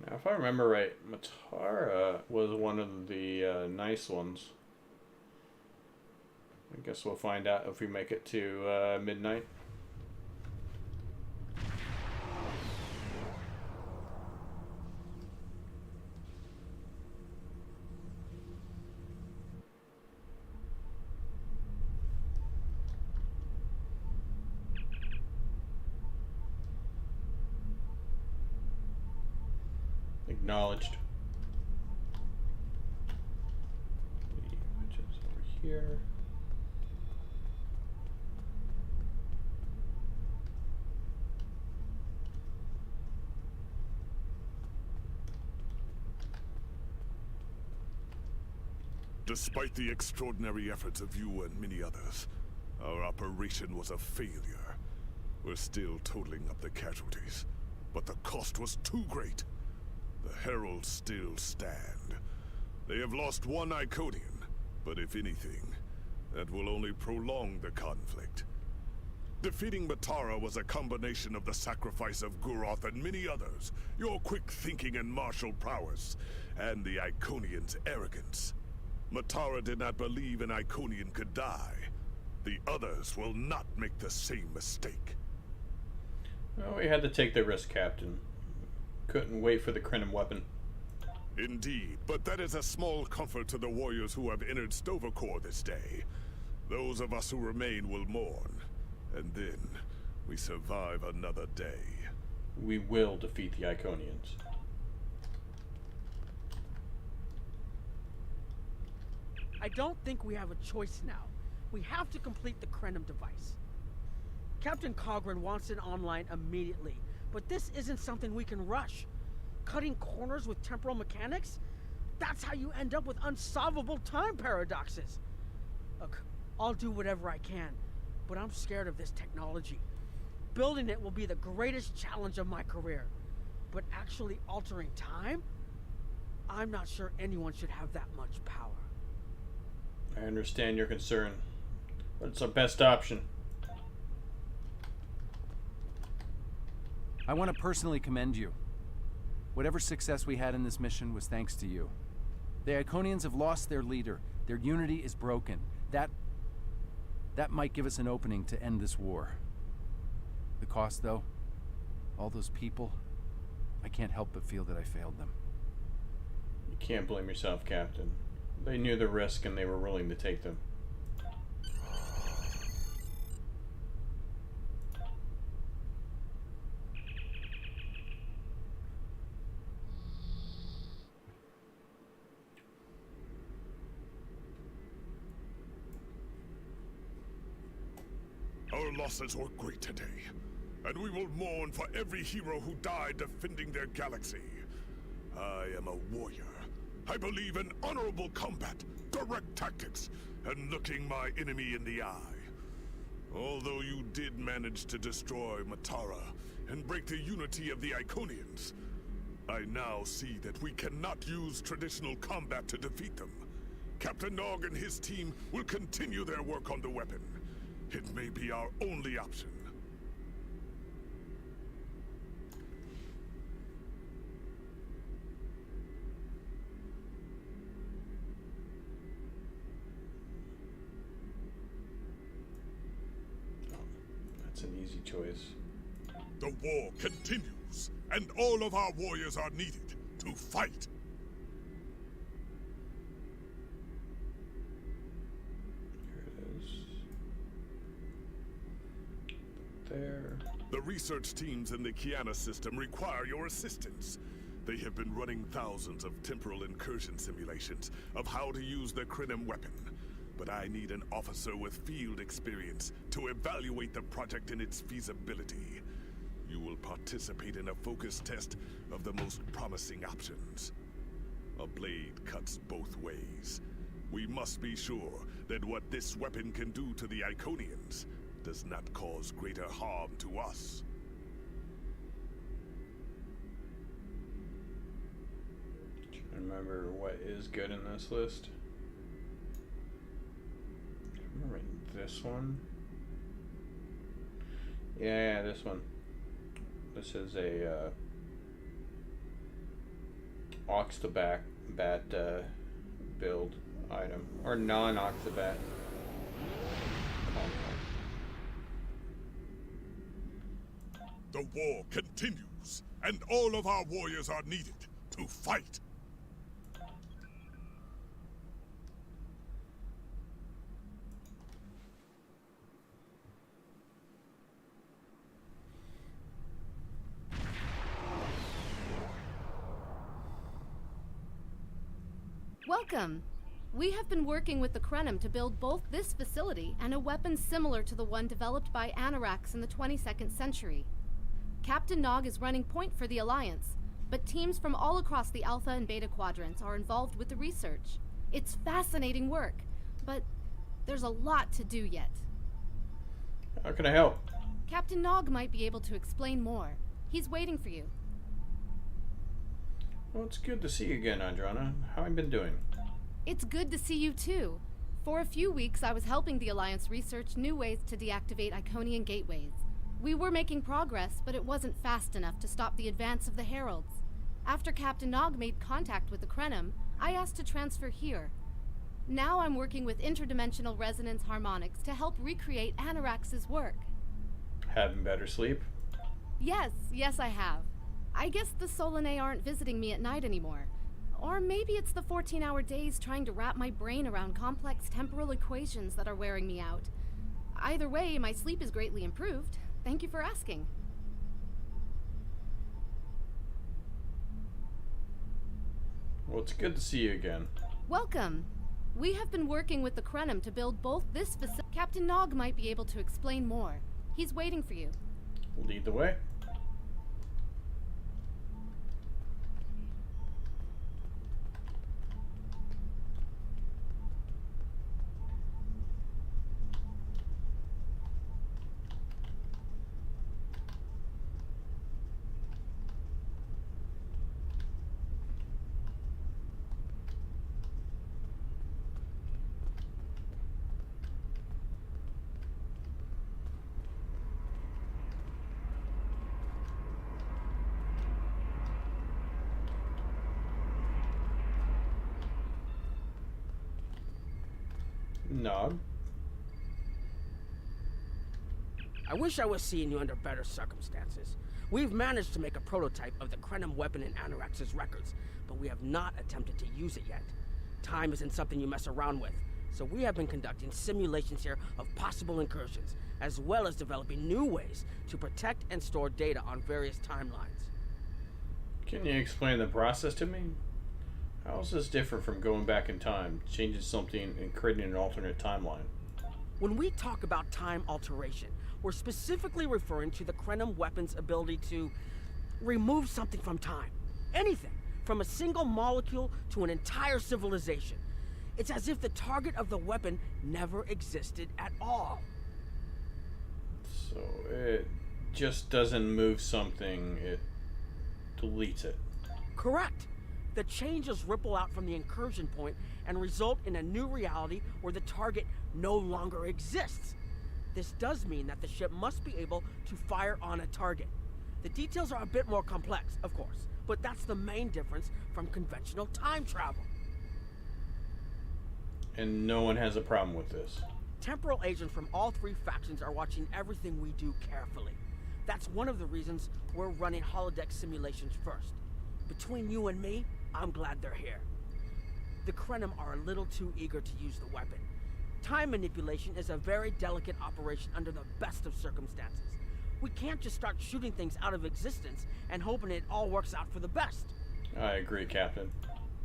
S1: Now, if I remember right, Matara was one of the nice ones. I guess we'll find out if we make it to midnight. Acknowledged. Which is over here.
S7: Despite the extraordinary efforts of you and many others, our operation was a failure. We're still totaling up the casualties, but the cost was too great. The Heralds still stand. They have lost one Iconian, but if anything, that will only prolong the conflict. Defeating Matara was a combination of the sacrifice of Guroth and many others, your quick thinking and martial prowess, and the Iconians' arrogance. Matara did not believe an Iconian could die. The others will not make the same mistake.
S1: Well, we had to take the risk, Captain. Couldn't wait for the Krenim weapon.
S7: Indeed, but that is a small comfort to the warriors who have entered Stovercore this day. Those of us who remain will mourn, and then we survive another day.
S1: We will defeat the Iconians.
S4: I don't think we have a choice now. We have to complete the Krenim device. Captain Cogran wants it online immediately, but this isn't something we can rush. Cutting corners with temporal mechanics? That's how you end up with unsolvable time paradoxes. Look, I'll do whatever I can, but I'm scared of this technology. Building it will be the greatest challenge of my career. But actually altering time? I'm not sure anyone should have that much power.
S1: I understand your concern, but it's our best option.
S9: I want to personally commend you. Whatever success we had in this mission was thanks to you. The Iconians have lost their leader. Their unity is broken. That might give us an opening to end this war. The cost, though, all those people, I can't help but feel that I failed them.
S1: You can't blame yourself, Captain. They knew the risk and they were willing to take them.
S7: Our losses were great today, and we will mourn for every hero who died defending their galaxy. I am a warrior. I believe in honorable combat, direct tactics, and looking my enemy in the eye. Although you did manage to destroy Matara and break the unity of the Iconians, I now see that we cannot use traditional combat to defeat them. Captain Nog and his team will continue their work on the weapon. It may be our only option.
S1: That's an easy choice.
S7: The war continues, and all of our warriors are needed to fight.
S1: Here it is. There.
S7: The research teams in the Kiana system require your assistance. They have been running thousands of temporal incursion simulations of how to use the Krenim weapon. But I need an officer with field experience to evaluate the project and its feasibility. You will participate in a focus test of the most promising options. A blade cuts both ways. We must be sure that what this weapon can do to the Iconians does not cause greater harm to us.
S1: Remember what is good in this list? Remember this one? Yeah, this one. This is a Oxtabat build item, or non-Oxtabat.
S7: The war continues, and all of our warriors are needed to fight.
S12: Welcome. We have been working with the Krenim to build both this facility and a weapon similar to the one developed by Anorax in the 22nd century. Captain Nog is running point for the Alliance, but teams from all across the Alpha and Beta quadrants are involved with the research. It's fascinating work, but there's a lot to do yet.
S1: How can I help?
S12: Captain Nog might be able to explain more. He's waiting for you.
S1: Well, it's good to see you again, Andrana. How have you been doing?
S12: It's good to see you too. For a few weeks, I was helping the Alliance research new ways to deactivate Iconian gateways. We were making progress, but it wasn't fast enough to stop the advance of the Heralds. After Captain Nog made contact with the Krenim, I asked to transfer here. Now I'm working with interdimensional resonance harmonics to help recreate Anorax's work.
S1: Having better sleep?
S12: Yes, I have. I guess the Solanae aren't visiting me at night anymore. Or maybe it's the 14-hour days trying to wrap my brain around complex temporal equations that are wearing me out. Either way, my sleep is greatly improved. Thank you for asking.
S1: Well, it's good to see you again.
S12: Welcome. We have been working with the Krenim to build both this facility. Captain Nog might be able to explain more. He's waiting for you.
S1: Lead the way. Nog.
S4: I wish I was seeing you under better circumstances. We've managed to make a prototype of the Krenim weapon in Anorax's records, but we have not attempted to use it yet. Time isn't something you mess around with, so we have been conducting simulations here of possible incursions, as well as developing new ways to protect and store data on various timelines.
S1: Can you explain the process to me? How is this different from going back in time, changing something, and creating an alternate timeline?
S4: When we talk about time alteration, we're specifically referring to the Krenim weapon's ability to remove something from time. Anything, from a single molecule to an entire civilization. It's as if the target of the weapon never existed at all.
S1: So it just doesn't move something, it deletes it.
S4: Correct. The changes ripple out from the incursion point and result in a new reality where the target no longer exists. This does mean that the ship must be able to fire on a target. The details are a bit more complex, of course, but that's the main difference from conventional time travel.
S1: And no one has a problem with this.
S4: Temporal agents from all three factions are watching everything we do carefully. That's one of the reasons we're running holodeck simulations first. Between you and me, I'm glad they're here. The Krenim are a little too eager to use the weapon. Time manipulation is a very delicate operation under the best of circumstances. We can't just start shooting things out of existence and hoping it all works out for the best.
S1: I agree, Captain.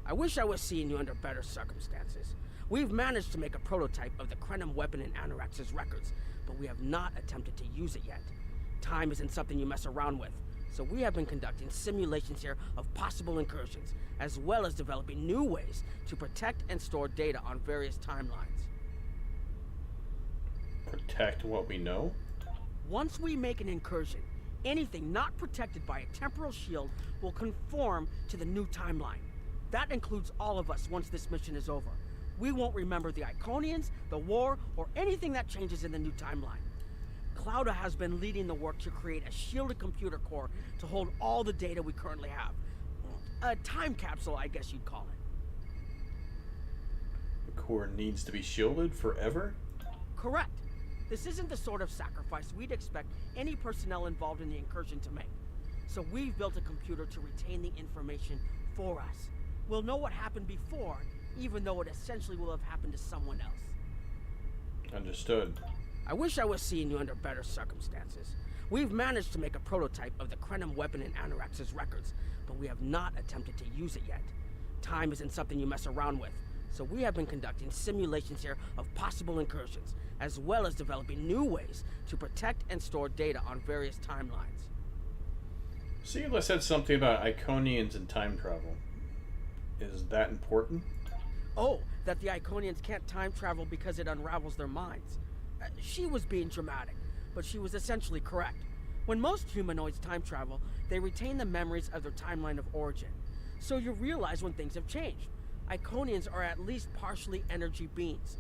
S4: I wish I was seeing you under better circumstances. We've managed to make a prototype of the Krenim weapon in Anorax's records, but we have not attempted to use it yet. Time isn't something you mess around with, so we have been conducting simulations here of possible incursions, as well as developing new ways to protect and store data on various timelines.
S1: Protect what we know?
S4: Once we make an incursion, anything not protected by a temporal shield will conform to the new timeline. That includes all of us once this mission is over. We won't remember the Iconians, the war, or anything that changes in the new timeline. Clouda has been leading the work to create a shielded computer core to hold all the data we currently have. A time capsule, I guess you'd call it.
S1: The core needs to be shielded forever?
S4: Correct. This isn't the sort of sacrifice we'd expect any personnel involved in the incursion to make. So we've built a computer to retain the information for us. We'll know what happened before, even though it essentially will have happened to someone else.
S1: Understood.
S4: I wish I was seeing you under better circumstances. We've managed to make a prototype of the Krenim weapon in Anorax's records, but we have not attempted to use it yet. Time isn't something you mess around with, so we have been conducting simulations here of possible incursions, as well as developing new ways to protect and store data on various timelines.
S1: Seela said something about Iconians and time travel. Is that important?
S4: Oh, that the Iconians can't time travel because it unravels their minds. She was being dramatic, but she was essentially correct. When most humanoids time travel, they retain the memories of their timeline of origin. So you realize when things have changed. Iconians are at least partially energy beings.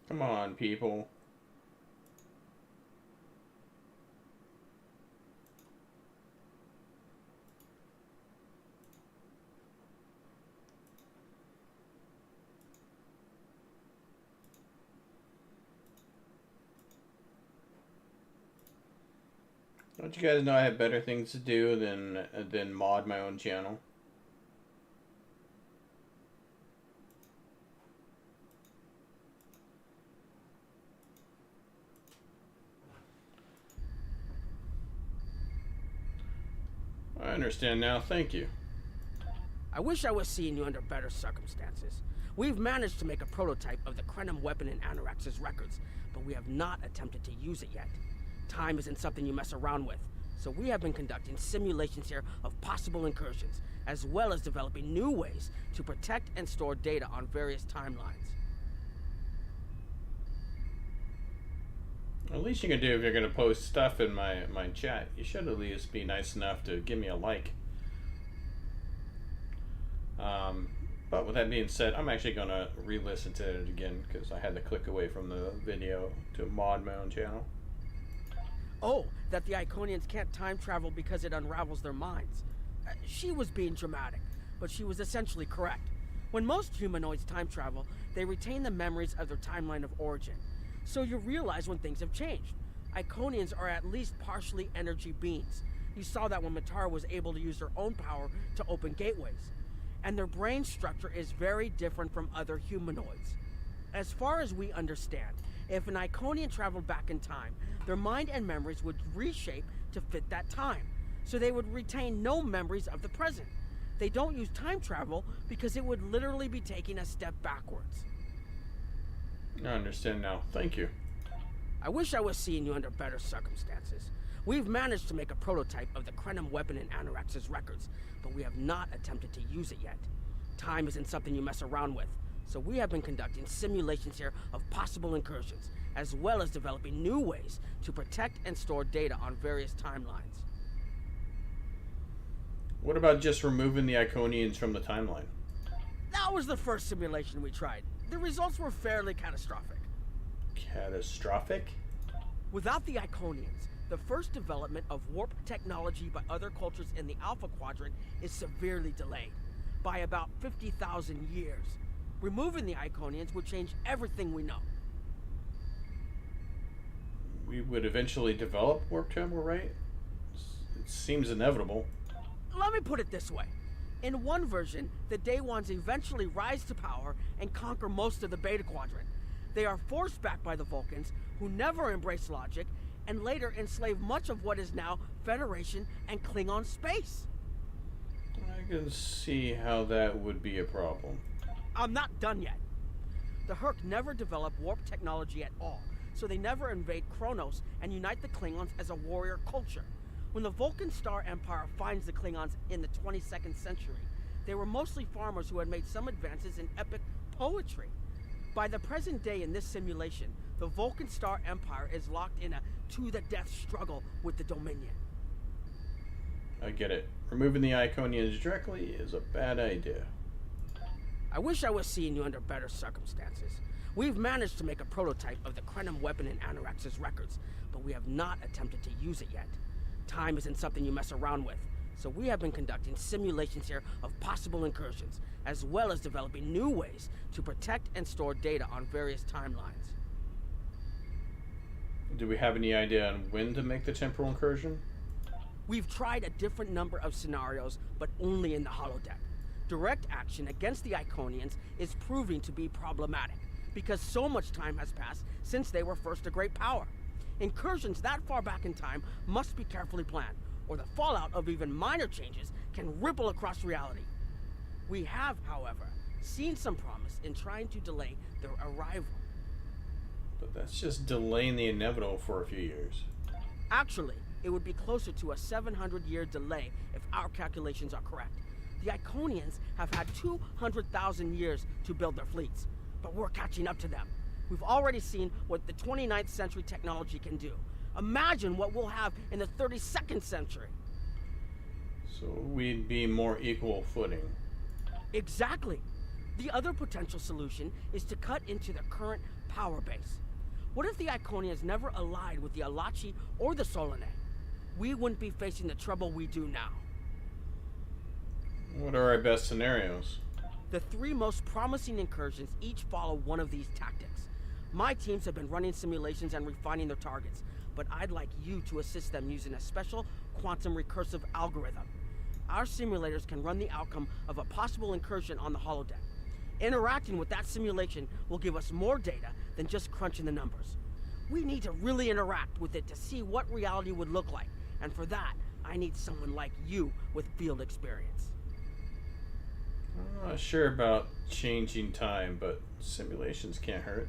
S1: Come on, people. Don't you guys know I have better things to do than mod my own channel? I understand now, thank you.
S4: I wish I was seeing you under better circumstances. We've managed to make a prototype of the Krenim weapon in Anorax's records, but we have not attempted to use it yet. Time isn't something you mess around with, so we have been conducting simulations here of possible incursions, as well as developing new ways to protect and store data on various timelines.
S1: At least you can do if you're going to post stuff in my chat. You should at least be nice enough to give me a like. But with that being said, I'm actually going to re-listen to it again because I had to click away from the video to mod my own channel.
S4: Oh, that the Iconians can't time travel because it unravels their minds. She was being dramatic, but she was essentially correct. When most humanoids time travel, they retain the memories of their timeline of origin. So you realize when things have changed. Iconians are at least partially energy beings. You saw that when Matara was able to use her own power to open gateways. And their brain structure is very different from other humanoids. As far as we understand, if an Iconian traveled back in time, their mind and memories would reshape to fit that time. So they would retain no memories of the present. They don't use time travel because it would literally be taking a step backwards.
S1: I understand now. Thank you.
S4: I wish I was seeing you under better circumstances. We've managed to make a prototype of the Krenim weapon in Anorax's records, but we have not attempted to use it yet. Time isn't something you mess around with, so we have been conducting simulations here of possible incursions, as well as developing new ways to protect and store data on various timelines.
S1: What about just removing the Iconians from the timeline?
S4: That was the first simulation we tried. The results were fairly catastrophic.
S1: Catastrophic?
S4: Without the Iconians, The first development of warp technology by other cultures in the Alpha Quadrant is severely delayed, by about 50,000 years. Removing the Iconians would change everything we know.
S1: We would eventually develop warp temporal, right? It seems inevitable.
S4: Let me put it this way. In one version, the Day Ones eventually rise to power and conquer most of the Beta Quadrant. They are forced back by the Vulcans, who never embrace logic, and later enslave much of what is now Federation and Klingon space.
S1: I can see how that would be a problem.
S4: I'm not done yet. The Herc never developed warp technology at all, so they never invade Kronos and unite the Klingons as a warrior culture. When the Vulcan Star Empire finds the Klingons in the 22nd century, they were mostly farmers who had made some advances in epic poetry. By the present day in this simulation, the Vulcan Star Empire is locked in a to-the-death struggle with the Dominion.
S1: I get it. Removing the Iconians directly is a bad idea.
S4: I wish I was seeing you under better circumstances. We've managed to make a prototype of the Krenim weapon in Anorax's records, but we have not attempted to use it yet. Time isn't something you mess around with, so we have been conducting simulations here of possible incursions, as well as developing new ways to protect and store data on various timelines.
S1: Do we have any idea on when to make the temporal incursion?
S4: We've tried a different number of scenarios, but only in the holodeck. Direct action against the Iconians is proving to be problematic, because so much time has passed since they were first a great power. Incursions that far back in time must be carefully planned, or the fallout of even minor changes can ripple across reality. We have, however, seen some promise in trying to delay their arrival.
S1: But that's just delaying the inevitable for a few years.
S4: Actually, it would be closer to a 700-year delay if our calculations are correct. The Iconians have had 200,000 years to build their fleets, but we're catching up to them. We've already seen what the 29th century technology can do. Imagine what we'll have in the 32nd century.
S1: So we'd be more equal footing.
S4: Exactly. The other potential solution is to cut into their current power base. What if the Iconians never allied with the Alachi or the Solanae? We wouldn't be facing the trouble we do now.
S1: What are our best scenarios?
S4: The three most promising incursions each follow one of these tactics. My teams have been running simulations and refining their targets, but I'd like you to assist them using a special quantum recursive algorithm. Our simulators can run the outcome of a possible incursion on the holodeck. Interacting with that simulation will give us more data than just crunching the numbers. We need to really interact with it to see what reality would look like, and for that, I need someone like you with field experience.
S1: I'm not sure about changing time, but simulations can't hurt.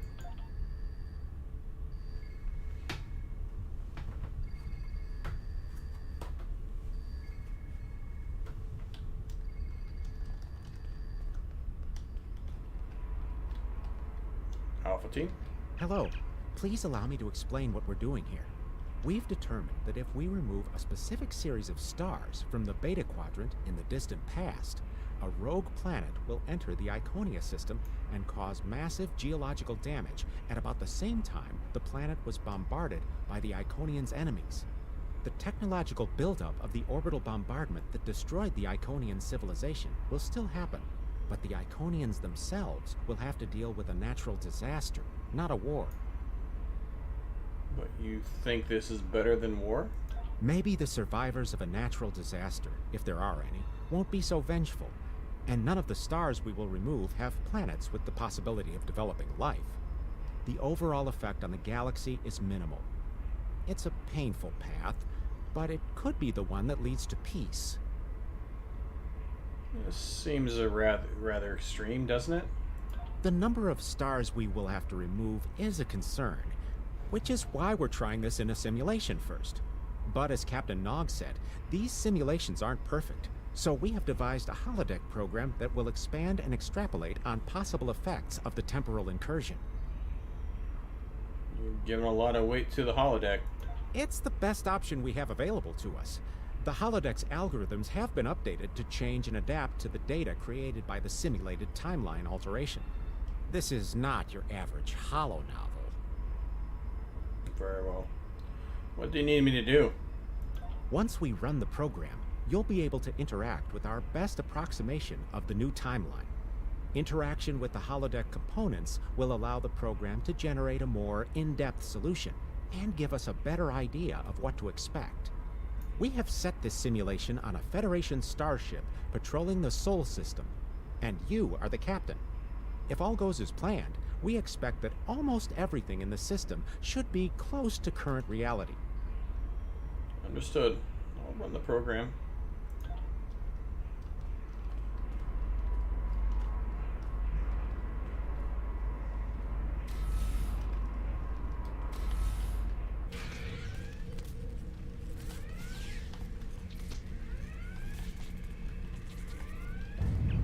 S1: Alpha Team?
S13: Hello. Please allow me to explain what we're doing here. We've determined that if we remove a specific series of stars from the Beta Quadrant in the distant past, a rogue planet will enter the Iconia system and cause massive geological damage at about the same time the planet was bombarded by the Iconians' enemies. The technological buildup of the orbital bombardment that destroyed the Iconian civilization will still happen, but the Iconians themselves will have to deal with a natural disaster, not a war.
S1: But you think this is better than war?
S13: Maybe the survivors of a natural disaster, if there are any, won't be so vengeful, and none of the stars we will remove have planets with the possibility of developing life. The overall effect on the galaxy is minimal. It's a painful path, but it could be the one that leads to peace.
S1: This seems a rather extreme, doesn't it?
S13: The number of stars we will have to remove is a concern, which is why we're trying this in a simulation first. But as Captain Nog said, these simulations aren't perfect, so we have devised a holodeck program that will expand and extrapolate on possible effects of the temporal incursion.
S1: You're giving a lot of weight to the holodeck.
S13: It's the best option we have available to us. The holodeck's algorithms have been updated to change and adapt to the data created by the simulated timeline alteration. This is not your average holo novel.
S1: Very well. What do you need me to do?
S13: Once we run the program, you'll be able to interact with our best approximation of the new timeline. Interaction with the holodeck components will allow the program to generate a more in-depth solution and give us a better idea of what to expect. We have set this simulation on a Federation starship patrolling the Sol system, and you are the captain. If all goes as planned, we expect that almost everything in the system should be close to current reality.
S1: Understood. I'll run the program.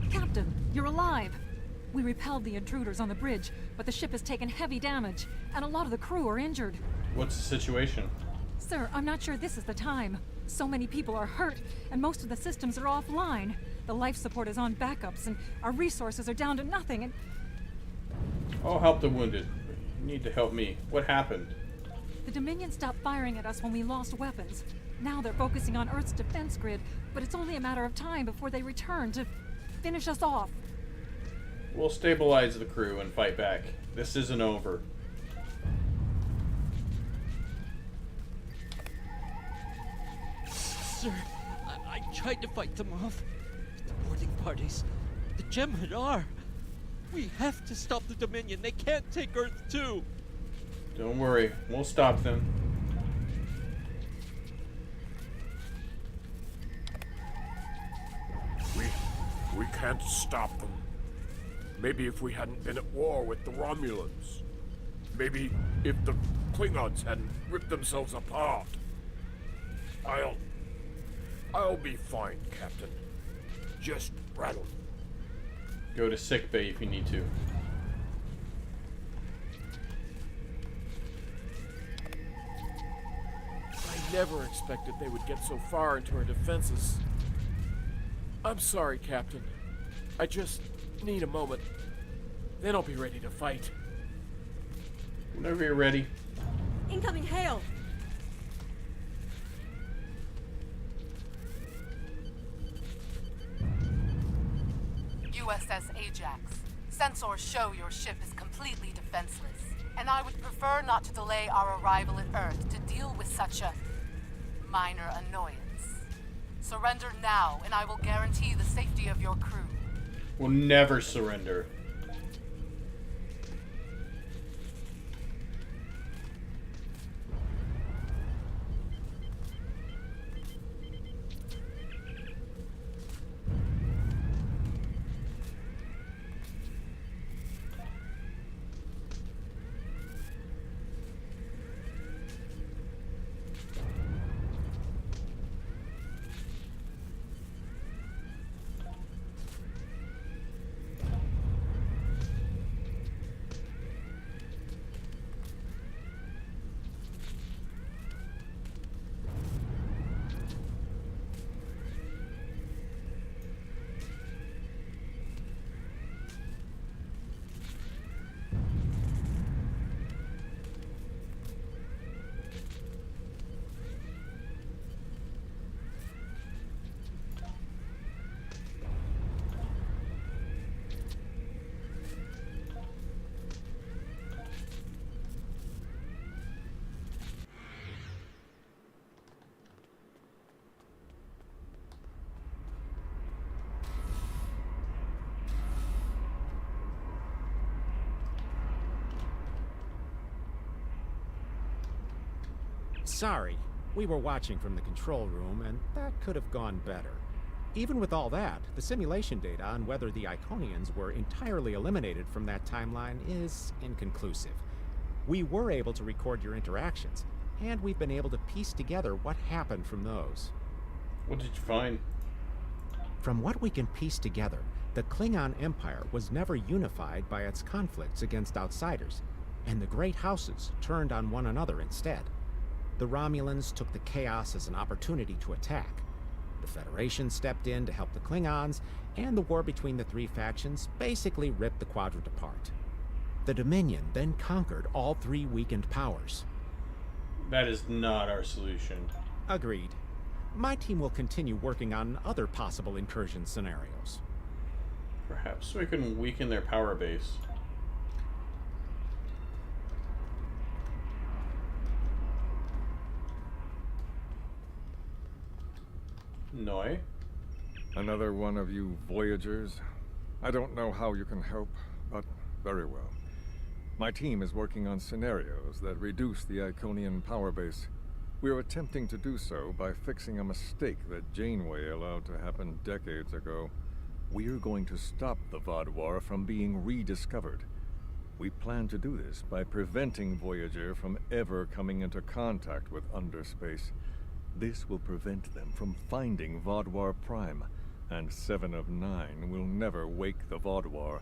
S14: Captain, you're alive! We repelled the intruders on the bridge, but the ship has taken heavy damage, and a lot of the crew are injured.
S1: What's the situation?
S14: Sir, I'm not sure this is the time. So many people are hurt, and most of the systems are offline. The life support is on backups, and our resources are down to nothing, and...
S1: I'll help the wounded. You need to help me. What happened?
S14: The Dominion stopped firing at us when we lost weapons. Now they're focusing on Earth's defense grid, but it's only a matter of time before they return to finish us off.
S1: We'll stabilize the crew and fight back. This isn't over.
S15: Sir, I tried to fight them off. The boarding parties, the Jem'Hadar. We have to stop the Dominion. They can't take Earth too.
S1: Don't worry. We'll stop them.
S10: We can't stop them. Maybe if we hadn't been at war with the Romulans. Maybe if the Klingons hadn't ripped themselves apart. I'll be fine, Captain. Just rattle.
S1: Go to sickbay if you need to.
S15: I never expected they would get so far into our defenses. I'm sorry, Captain. I just need a moment. Then I'll be ready to fight.
S1: Whenever you're ready.
S6: Incoming hail!
S8: USS Ajax. Sensors show your ship is completely defenseless, and I would prefer not to delay our arrival at Earth to deal with such a minor annoyance. Surrender now, and I will guarantee the safety of your crew.
S1: We'll never surrender.
S13: Sorry, we were watching from the control room, and that could have gone better. Even with all that, the simulation data on whether the Iconians were entirely eliminated from that timeline is inconclusive. We were able to record your interactions, and we've been able to piece together what happened from those.
S1: What did you find?
S13: From what we can piece together, the Klingon Empire was never unified by its conflicts against outsiders, and the great houses turned on one another instead. The Romulans took the chaos as an opportunity to attack. The Federation stepped in to help the Klingons, and the war between the three factions basically ripped the quadrant apart. The Dominion then conquered all three weakened powers.
S1: That is not our solution.
S13: Agreed. My team will continue working on other possible incursion scenarios.
S1: Perhaps we can weaken their power base. Noi?
S5: Another one of you Voyagers? I don't know how you can help, but very well. My team is working on scenarios that reduce the Iconian power base. We're attempting to do so by fixing a mistake that Janeway allowed to happen decades ago. We're going to stop the Vaadwaur from being rediscovered. We plan to do this by preventing Voyager from ever coming into contact with Underspace. This will prevent them from finding Vaadwaur Prime, and 7 of 9 will never wake the Vaadwaur.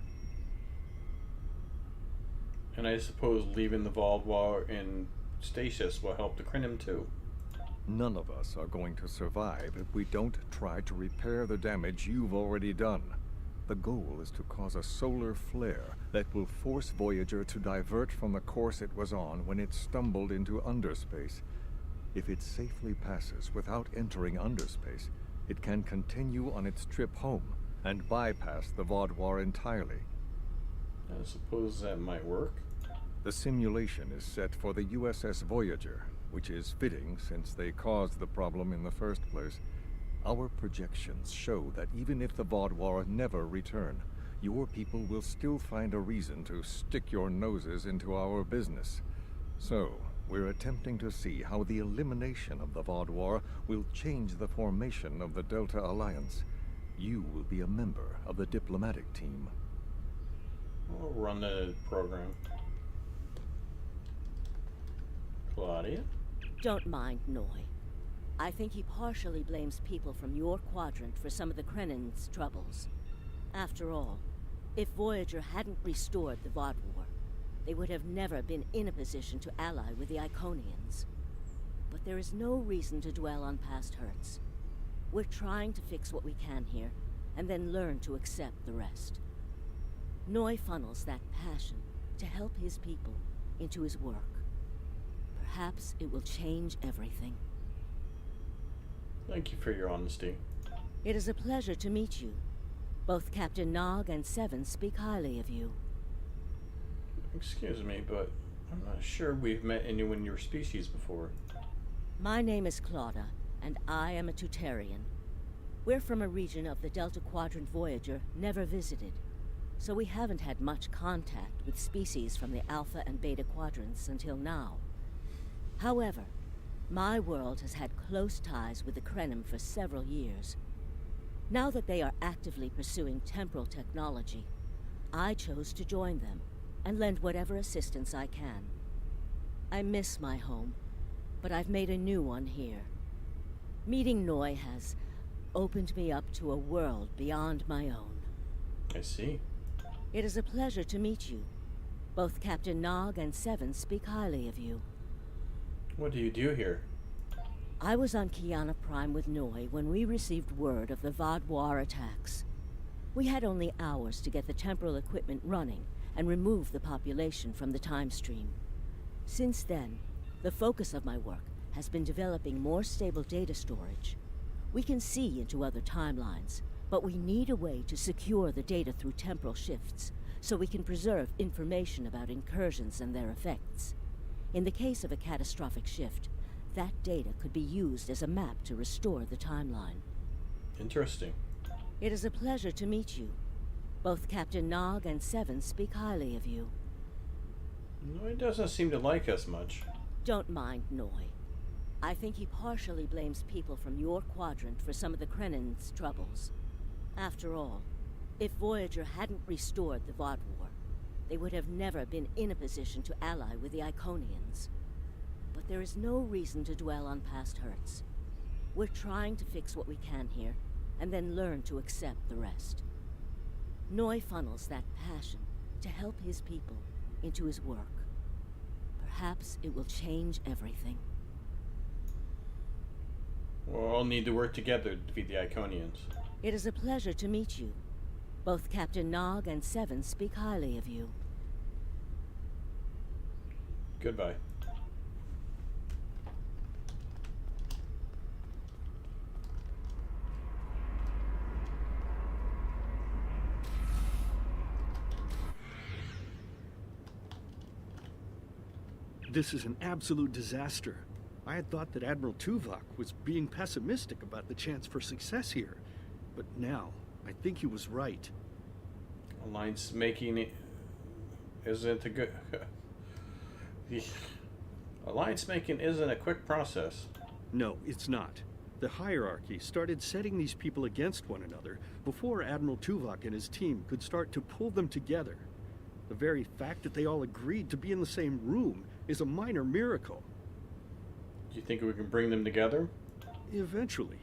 S1: And I suppose leaving the Vaadwaur in stasis will help the Krenim too.
S5: None of us are going to survive if we don't try to repair the damage you've already done. The goal is to cause a solar flare that will force Voyager to divert from the course it was on when it stumbled into Underspace. If it safely passes without entering Underspace, it can continue on its trip home and bypass the Vaadwaur entirely.
S1: I suppose that might work.
S5: The simulation is set for the USS Voyager, which is fitting since they caused the problem in the first place. Our projections show that even if the Vaadwaur never return, your people will still find a reason to stick your noses into our business. So, we're attempting to see how the elimination of the Vaadwaur will change the formation of the Delta Alliance. You will be a member of the diplomatic team.
S1: We'll run the program. Claudia?
S6: Don't mind Noi. I think he partially blames people from your quadrant for some of the Krenin's troubles. After all, if Voyager hadn't restored the Vaadwaur, they would have never been in a position to ally with the Iconians. But there is no reason to dwell on past hurts. We're trying to fix what we can here, and then learn to accept the rest. Noi funnels that passion to help his people into his work. Perhaps it will change everything.
S1: Thank you for your honesty.
S6: It is a pleasure to meet you. Both Captain Nog and Seven speak highly of you.
S1: Excuse me, but I'm not sure we've met anyone in your species before.
S6: My name is Claudia, and I am a Tutarian. We're from a region of the Delta Quadrant Voyager never visited, so we haven't had much contact with species from the Alpha and Beta quadrants until now. However, my world has had close ties with the Krenim for several years. Now that they are actively pursuing temporal technology, I chose to join them and lend whatever assistance I can. I miss my home, but I've made a new one here. Meeting Noi has opened me up to a world beyond my own.
S1: I see.
S6: It is a pleasure to meet you. Both Captain Nog and Seven speak highly of you.
S1: What do you do here?
S6: I was on Kiana Prime with Noi when we received word of the Vaadwaur attacks. We had only hours to get the temporal equipment running and remove the population from the time stream. Since then, the focus of my work has been developing more stable data storage. We can see into other timelines, but we need a way to secure the data through temporal shifts, so we can preserve information about incursions and their effects. In the case of a catastrophic shift, that data could be used as a map to restore the timeline.
S1: Interesting.
S6: It is a pleasure to meet you. Both Captain Nog and Seven speak highly of you.
S1: Noi doesn't seem to like us much.
S6: Don't mind Noi. I think he partially blames people from your quadrant for some of the Krenin's troubles. After all, if Voyager hadn't restored the Vaadwaur, they would have never been in a position to ally with the Iconians. But there is no reason to dwell on past hurts. We're trying to fix what we can here, and then learn to accept the rest. Noi funnels that passion to help his people into his work. Perhaps it will change everything.
S1: We'll all need to work together to defeat the Iconians.
S6: It is a pleasure to meet you. Both Captain Nog and Seven speak highly of you.
S1: Goodbye.
S16: This is an absolute disaster. I had thought that Admiral Tuvok was being pessimistic about the chance for success here. But now, I think he was right.
S1: Alliance making isn't a good... Alliance making isn't a quick process.
S16: No, it's not. The hierarchy started setting these people against one another before Admiral Tuvok and his team could start to pull them together. The very fact that they all agreed to be in the same room is a minor miracle.
S1: Do you think we can bring them together?
S16: Eventually.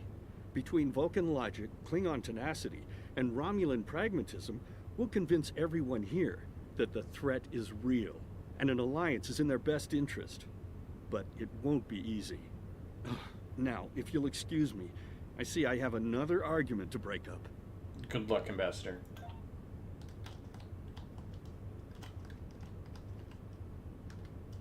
S16: Between Vulcan logic, Klingon tenacity, and Romulan pragmatism, we'll convince everyone here that the threat is real, and an alliance is in their best interest. But it won't be easy. Now, if you'll excuse me, I see I have another argument to break up.
S1: Good luck, Ambassador.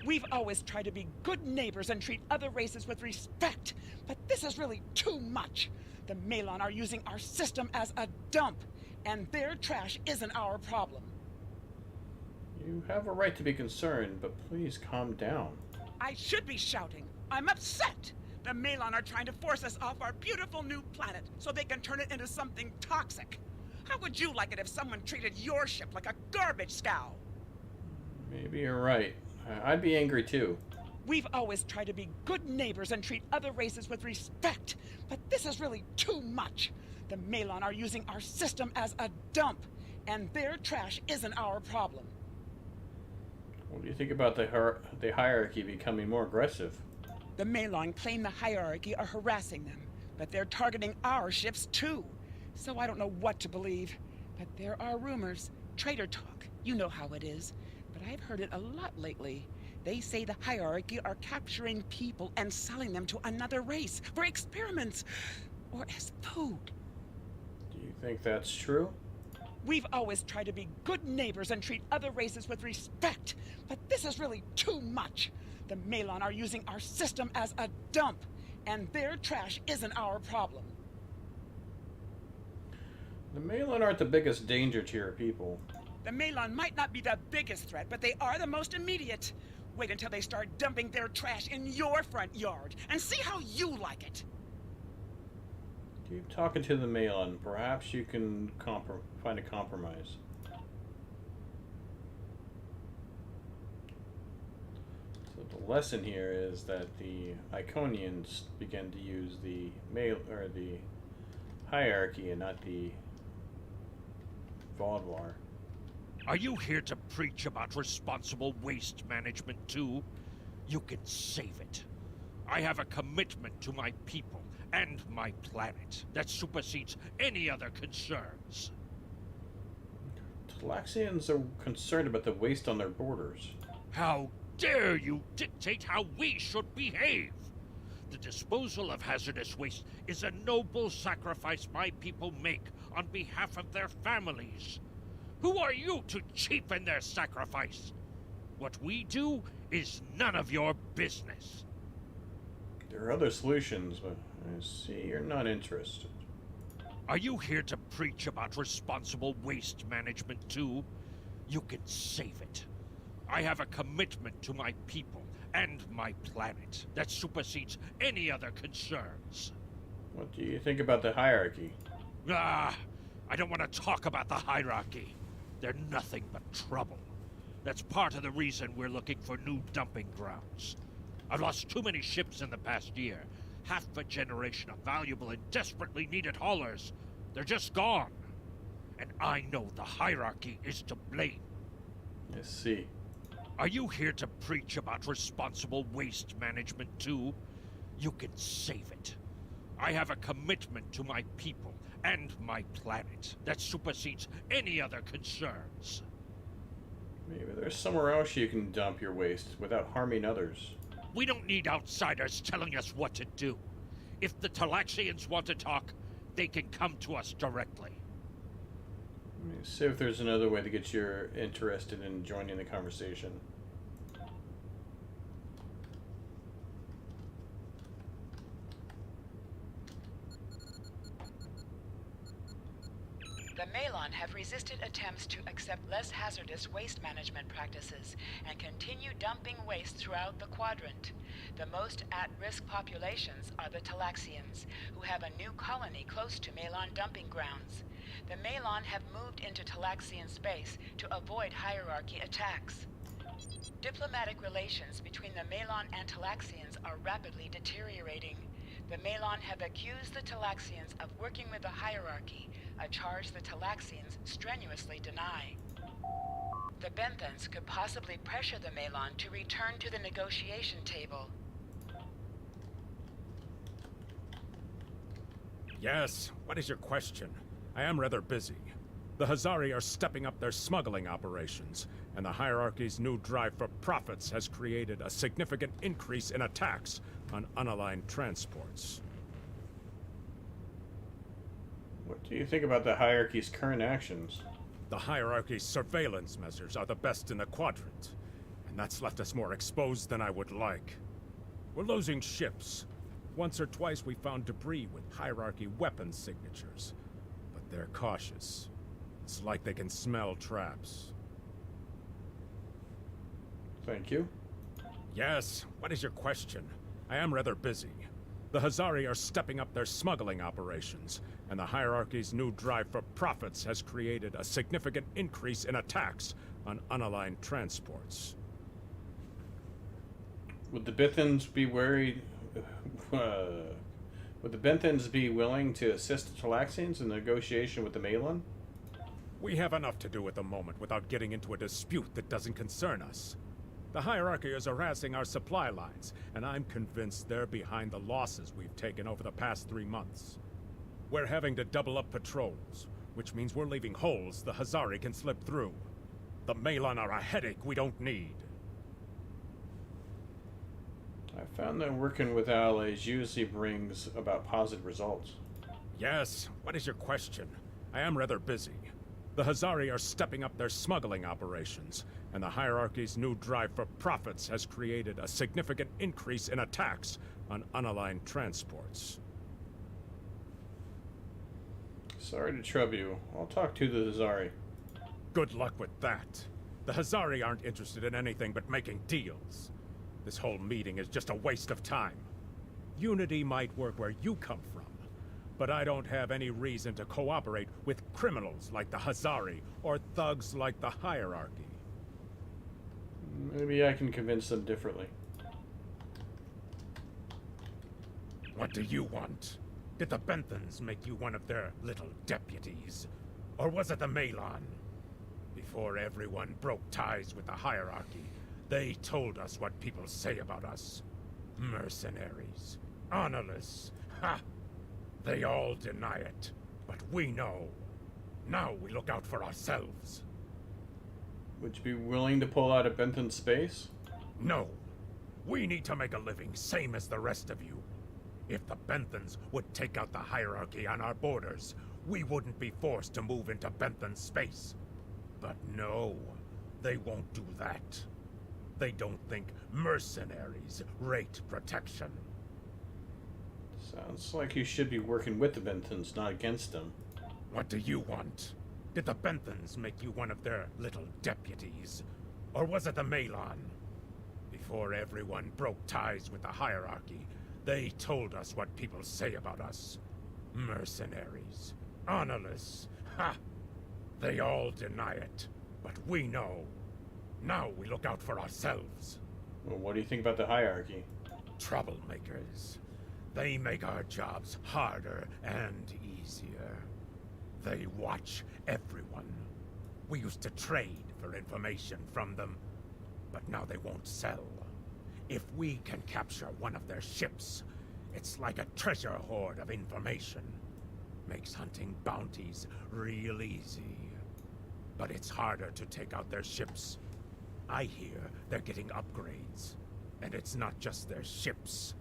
S11: We've always tried to be good neighbors and treat other races with respect, but this is really too much. The Malon are using our system as a dump, and their trash isn't our problem.
S1: You have a right to be concerned, but please calm down.
S11: I should be shouting. I'm upset. The Malon are trying to force us off our beautiful new planet so they can turn it into something toxic. How would you like it if someone treated your ship like a garbage scow?
S1: Maybe you're right. I'd be angry too.
S11: We've always tried to be good neighbors and treat other races with respect, but this is really too much. The Malon are using our system as a dump, and their trash isn't our problem.
S1: What do you think about the hierarchy becoming more aggressive?
S11: The Malon claim the hierarchy are harassing them, but they're targeting our ships too. So I don't know what to believe. But there are rumors, traitor talk, you know how it is. But I've heard it a lot lately. They say the hierarchy are capturing people and selling them to another race for experiments or as food.
S1: Do you think that's true?
S11: We've always tried to be good neighbors and treat other races with respect, but this is really too much. The Malon are using our system as a dump, and their trash isn't our problem.
S1: The Malon aren't the biggest danger to your people.
S11: The Malon might not be the biggest threat, but they are the most immediate. Wait until they start dumping their trash in your front yard, and see how you like it.
S1: Keep talking to the Malon. Perhaps you can find a compromise. So the lesson here is that the Iconians began to use the hierarchy and not the Vaudwar.
S10: Are you here to preach about responsible waste management too? You can save it. I have a commitment to my people and my planet that supersedes any other concerns.
S1: Talaxians are concerned about the waste on their borders.
S10: How dare you dictate how we should behave? The disposal of hazardous waste is a noble sacrifice my people make on behalf of their families. Who are you to cheapen their sacrifice? What we do is none of your business.
S1: There are other solutions, but I see you're not interested.
S10: Are you here to preach about responsible waste management too? You can save it. I have a commitment to my people and my planet that supersedes any other concerns.
S1: What do you think about the hierarchy?
S10: I don't want to talk about the hierarchy. They're nothing but trouble. That's part of the reason we're looking for new dumping grounds. I've lost too many ships in the past year. Half a generation of valuable and desperately needed haulers. They're just gone. And I know the hierarchy is to blame.
S1: I see.
S10: Are you here to preach about responsible waste management too? You can save it. I have a commitment to my people and my planet that supersedes any other concerns.
S1: Maybe there's somewhere else you can dump your waste without harming others.
S10: We don't need outsiders telling us what to do. If the Talaxians want to talk, they can come to us directly.
S1: Let me see if there's another way to get you interested in joining the conversation.
S11: The Malon have resisted attempts to accept less hazardous waste management practices and continue dumping waste throughout the quadrant. The most at-risk populations are the Talaxians, who have a new colony close to Malon dumping grounds. The Malon have moved into Talaxian space to avoid hierarchy attacks. Diplomatic relations between the Malon and Talaxians are rapidly deteriorating. The Malon have accused the Talaxians of working with the hierarchy, a charge the Talaxians strenuously deny. The Benthans could possibly pressure the Malon to return to the negotiation table.
S17: Yes, what is your question? I am rather busy. The Hazari are stepping up their smuggling operations, and the hierarchy's new drive for profits has created a significant increase in attacks on unaligned transports.
S1: What do you think about the hierarchy's current actions?
S17: The hierarchy's surveillance measures are the best in the quadrant, and that's left us more exposed than I would like. We're losing ships. Once or twice we found debris with hierarchy weapon signatures, but they're cautious. It's like they can smell traps.
S1: Thank you.
S17: Yes, what is your question? I am rather busy. The Hazari are stepping up their smuggling operations, and the hierarchy's new drive for profits has created a significant increase in attacks on unaligned transports.
S1: Would the Bithans be worried? Would the Benthans be willing to assist the Talaxians in negotiation with the Malon?
S17: We have enough to do at the moment without getting into a dispute that doesn't concern us. The hierarchy is harassing our supply lines, and I'm convinced they're behind the losses we've taken over the past 3 months. We're having to double up patrols, which means we're leaving holes the Hazari can slip through. The Malon are a headache we don't need.
S1: I found that working with allies usually brings about positive results.
S17: Yes, what is your question? I am rather busy. The Hazari are stepping up their smuggling operations, and the hierarchy's new drive for profits has created a significant increase in attacks on unaligned transports.
S1: Sorry to trouble you. I'll talk to the Hazari.
S17: Good luck with that. The Hazari aren't interested in anything but making deals. This whole meeting is just a waste of time. Unity might work where you come from, but I don't have any reason to cooperate with criminals like the Hazari or thugs like the hierarchy.
S1: Maybe I can convince them differently.
S17: What do you want? Did the Benthans make you one of their little deputies? Or was it the Malon? Before everyone broke ties with the hierarchy, they told us what people say about us. Mercenaries. Honorless. Ha! They all deny it, but we know. Now we look out for ourselves.
S1: Would you be willing to pull out of Bentham space?
S17: No. We need to make a living, same as the rest of you. If the Benthans would take out the hierarchy on our borders, we wouldn't be forced to move into Bentham space. But no, they won't do that. They don't think mercenaries rate protection.
S1: Sounds like you should be working with the Benthans, not against them.
S17: What do you want? Did the Benthans make you one of their little deputies? Or was it the Malon? Before everyone broke ties with the hierarchy, they told us what people say about us. Mercenaries. Honorless. Ha! They all deny it, but we know. Now we look out for ourselves.
S1: Well, what do you think about the hierarchy?
S17: Troublemakers. They make our jobs harder and easier. They watch everyone. We used to trade for information from them, but now they won't sell. If we can capture one of their ships, it's like a treasure hoard of information. Makes hunting bounties real easy. But it's harder to take out their ships. I hear they're getting upgrades. And it's not just their ships.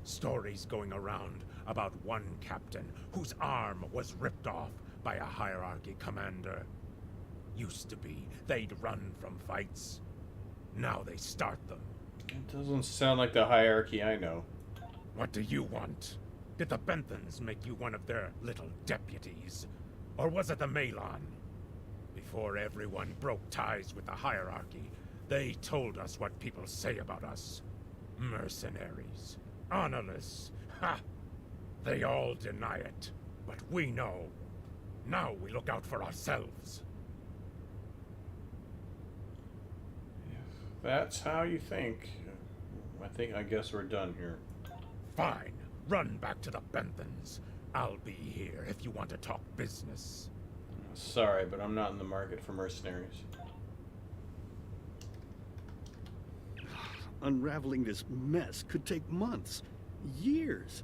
S17: Stories going around about one captain whose arm was ripped off by a hierarchy commander. Used to be they'd run from fights. Now they start them.
S1: It doesn't sound like the hierarchy I know.
S17: What do you want? Did the Benthans make you one of their little deputies? Or was it the Malon? Before everyone broke ties with the hierarchy, they told us what people say about us. Mercenaries. Honorless. Ha! They all deny it. But we know. Now we look out for ourselves.
S1: If that's how you think, I guess we're done here.
S17: Fine. Run back to the Benthans. I'll be here if you want to talk business.
S1: Sorry, but I'm not in the market for mercenaries.
S16: Unraveling this mess could take months, years.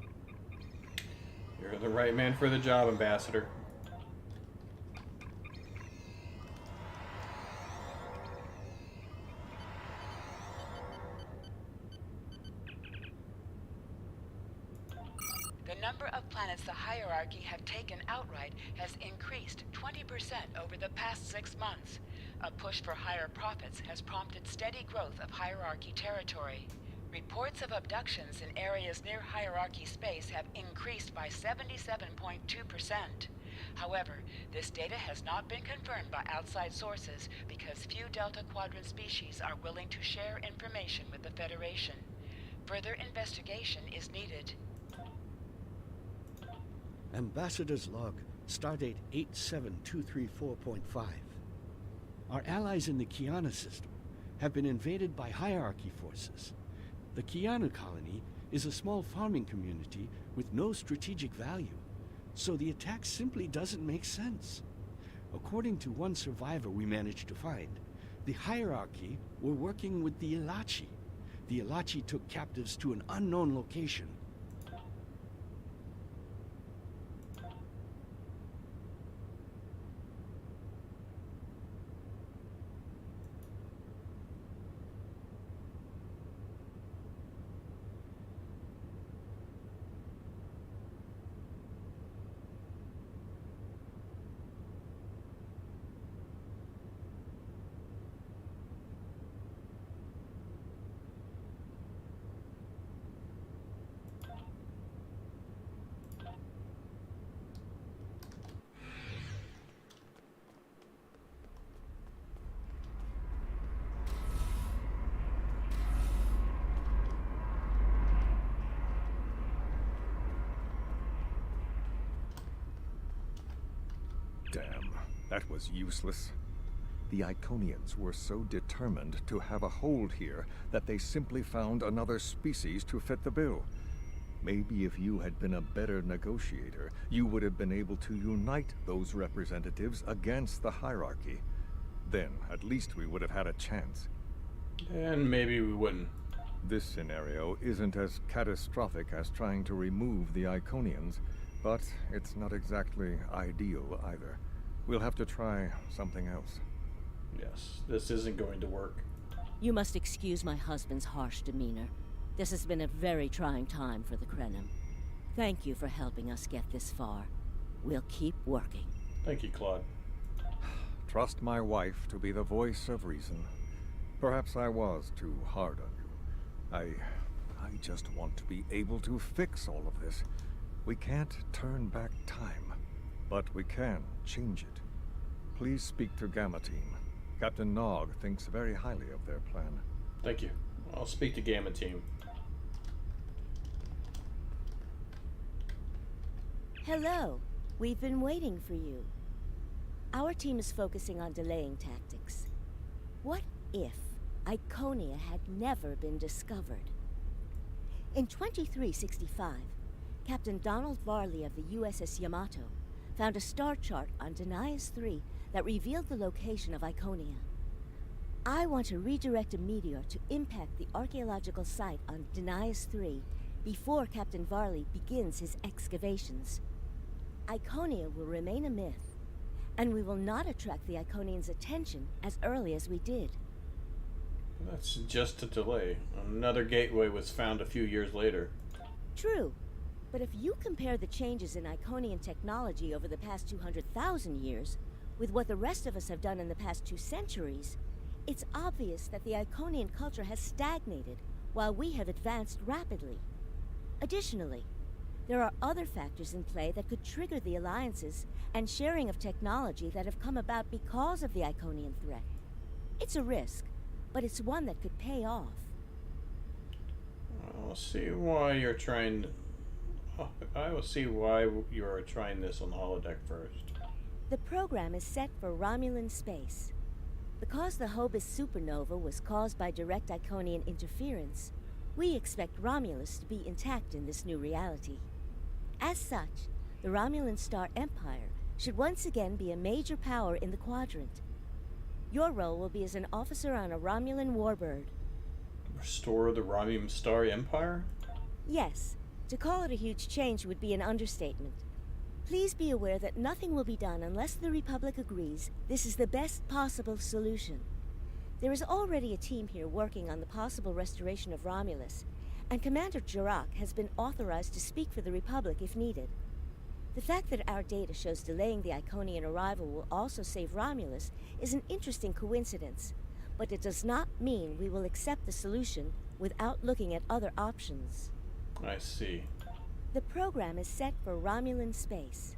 S1: You're the right man for the job, Ambassador.
S11: The number of planets the hierarchy have taken outright has increased 20% over the past 6 months. A push for higher profits has prompted steady growth of hierarchy territory. Reports of abductions in areas near hierarchy space have increased by 77.2%. However, this data has not been confirmed by outside sources because few Delta Quadrant species are willing to share information with the Federation. Further investigation is needed.
S16: Ambassador's log, stardate 87234.5. Our allies in the Kiana system have been invaded by hierarchy forces. The Kiana colony is a small farming community with no strategic value, so the attack simply doesn't make sense. According to one survivor we managed to find, the hierarchy were working with the Ilachi. The Ilachi took captives to an unknown location.
S5: Damn, that was useless. The Iconians were so determined to have a hold here that they simply found another species to fit the bill. Maybe if you had been a better negotiator, you would have been able to unite those representatives against the hierarchy. Then, at least we would have had a chance.
S1: And maybe we wouldn't.
S5: This scenario isn't as catastrophic as trying to remove the Iconians, but it's not exactly ideal either. We'll have to try something else.
S1: Yes, this isn't going to work.
S6: You must excuse my husband's harsh demeanor. This has been a very trying time for the Krenim. Thank you for helping us get this far. We'll keep working.
S1: Thank you, Claude.
S5: Trust my wife to be the voice of reason. Perhaps I was too hard on you. I just want to be able to fix all of this. We can't turn back time, but we can change it. Please speak to Gamma Team. Captain Nog thinks very highly of their plan.
S1: Thank you. I'll speak to Gamma Team.
S6: Hello. We've been waiting for you. Our team is focusing on delaying tactics. What if Iconia had never been discovered? In 2365, Captain Donald Varley of the USS Yamato found a star chart on Denias 3 that revealed the location of Iconia. I want to redirect a meteor to impact the archaeological site on Denias 3 before Captain Varley begins his excavations. Iconia will remain a myth, and we will not attract the Iconians' attention as early as we did.
S1: That's just a delay. Another gateway was found a few years later.
S6: True. But if you compare the changes in Iconian technology over the past 200,000 years with what the rest of us have done in the past 2 centuries, it's obvious that the Iconian culture has stagnated while we have advanced rapidly. Additionally, There are other factors in play that could trigger the alliances and sharing of technology that have come about because of the Iconian threat. It's a risk, but it's one that could pay off.
S1: I'll see why you're trying. I will see why you're trying this on the holodeck first.
S6: The program is set for Romulan space. Because the Hobus supernova was caused by direct Iconian interference, we expect Romulus to be intact in this new reality. As such, the Romulan Star Empire should once again be a major power in the quadrant. Your role will be as an officer on a Romulan warbird.
S1: Restore the Romulan Star Empire?
S6: Yes, to call it a huge change would be an understatement. Please be aware that nothing will be done unless the Republic agrees this is the best possible solution. There is already a team here working on the possible restoration of Romulus, and Commander Jirak has been authorized to speak for the Republic if needed. The fact that our data shows delaying the Iconian arrival will also save Romulus is an interesting coincidence, but it does not mean we will accept the solution without looking at other options.
S1: I see.
S6: The program is set for Romulan space.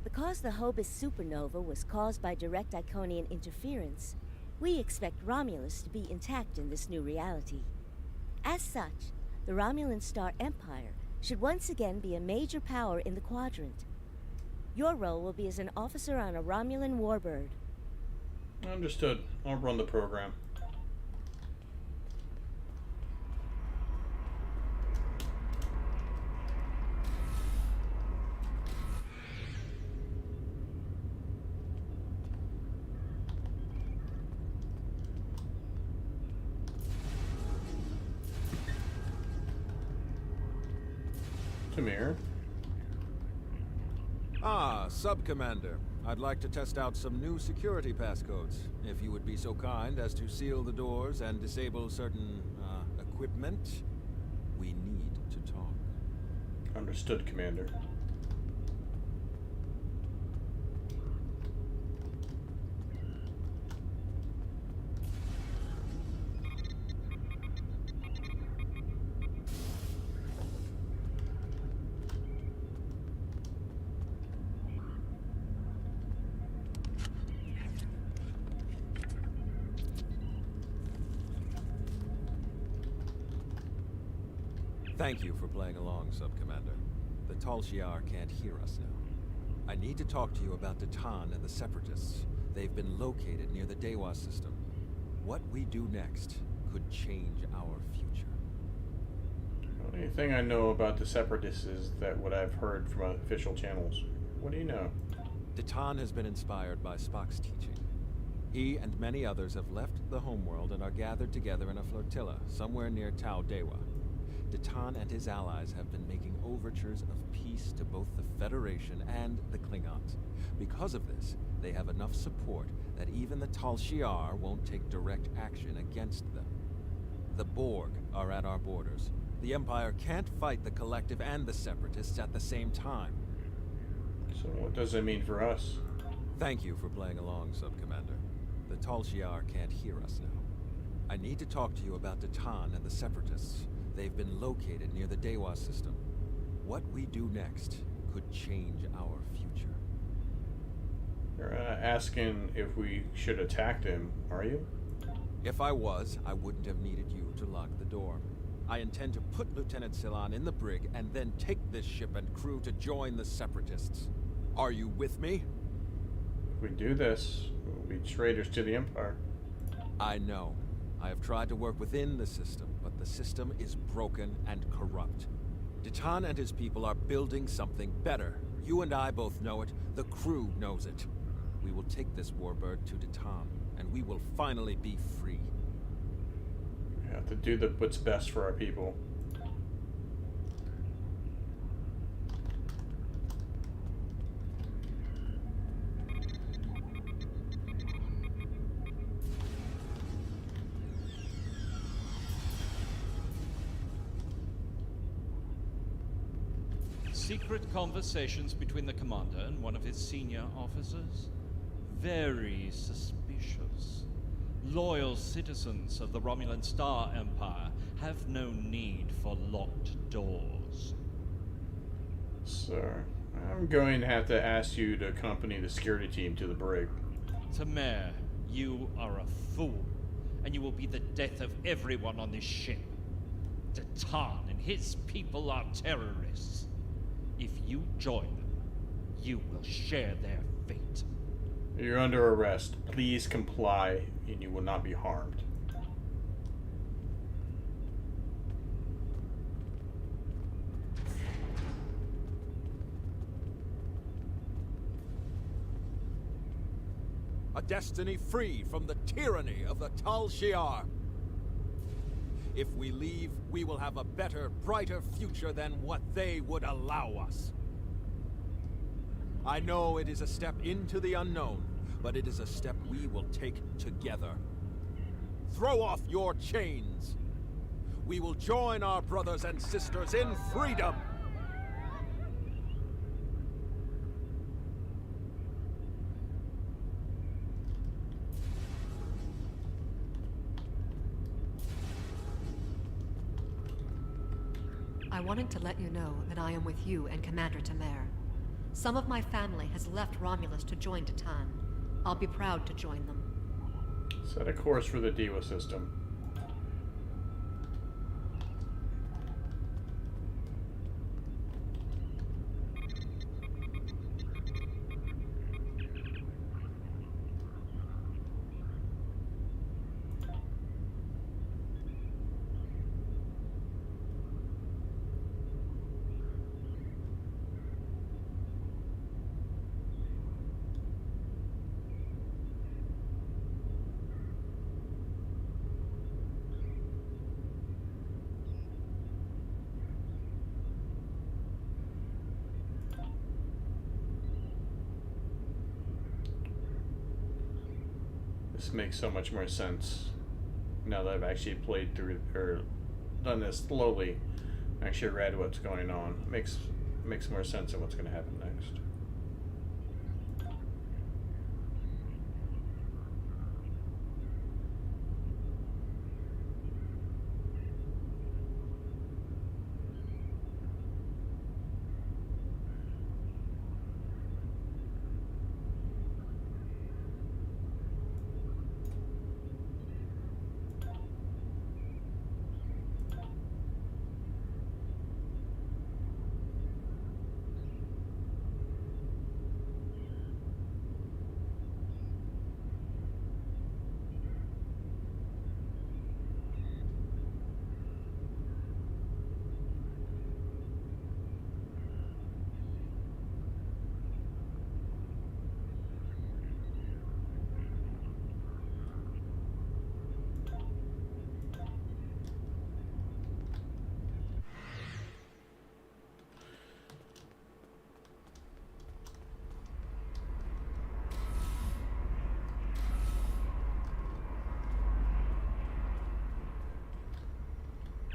S6: Because the Hobus supernova was caused by direct Iconian interference, we expect Romulus to be intact in this new reality. As such, the Romulan Star Empire should once again be a major power in the quadrant. Your role will be as an officer on a Romulan warbird.
S1: Understood. I'll run the program. Tamir.
S18: Ah, Sub-Commander. I'd like to test out some new security passcodes. If you would be so kind as to seal the doors and disable certain, equipment, we need to talk.
S1: Understood, Commander.
S18: Thank you for playing along, Sub-Commander. The Tal Shiar can't hear us now. I need to talk to you about Datan and the Separatists. They've been located near the Dewa system. What we do next could change our future.
S1: The only thing I know about the Separatists is that what I've heard from official channels. What do you know?
S18: Datan has been inspired by Spock's teaching. He and many others have left the homeworld and are gathered together in a flotilla somewhere near Tau Dewa. Datan and his allies have been making overtures of peace to both the Federation and the Klingons. Because of this, they have enough support that even the Tal Shiar won't take direct action against them. The Borg are at our borders. The Empire can't fight the Collective and the Separatists at the same time.
S1: So what does that mean for us?
S18: Thank you for playing along, Sub-Commander. The Tal Shiar can't hear us now. I need to talk to you about Datan and the Separatists. They've been located near the Dewa system. What we do next could change our future.
S1: You're asking if we should attack them, are you?
S18: If I was, I wouldn't have needed you to lock the door. I intend to put Lieutenant Silan in the brig and then take this ship and crew to join the Separatists. Are you with me?
S1: If we do this, we'll be traitors to the Empire.
S18: I know. I have tried to work within the system, but the system is broken and corrupt. Datan and his people are building something better. You and I both know it. The crew knows it. We will take this warbird to Datan, and we will finally be free.
S1: We have to do what's best for our people.
S19: Secret conversations between the commander and one of his senior officers? Very suspicious. Loyal citizens of the Romulan Star Empire have no need for locked doors.
S1: Sir, I'm going to have to ask you to accompany the security team to the brig.
S19: Tamer, you are a fool, and you will be the death of everyone on this ship. Datan and his people are terrorists. If you join them, you will share their fate.
S1: You're under arrest. Please comply, and you will not be harmed.
S18: A destiny free from the tyranny of the Tal Shiar. If we leave, we will have a better, brighter future than what they would allow us. I know it is a step into the unknown, but it is a step we will take together. Throw off your chains. We will join our brothers and sisters in freedom.
S20: I wanted to let you know that I am with you and Commander Tamer. Some of my family has left Romulus to join Datan. I'll be proud to join them.
S1: Set a course for the Dewa system. This makes so much more sense now that I've actually played through or done this slowly. Actually read what's going on. Makes more sense of what's going to happen next.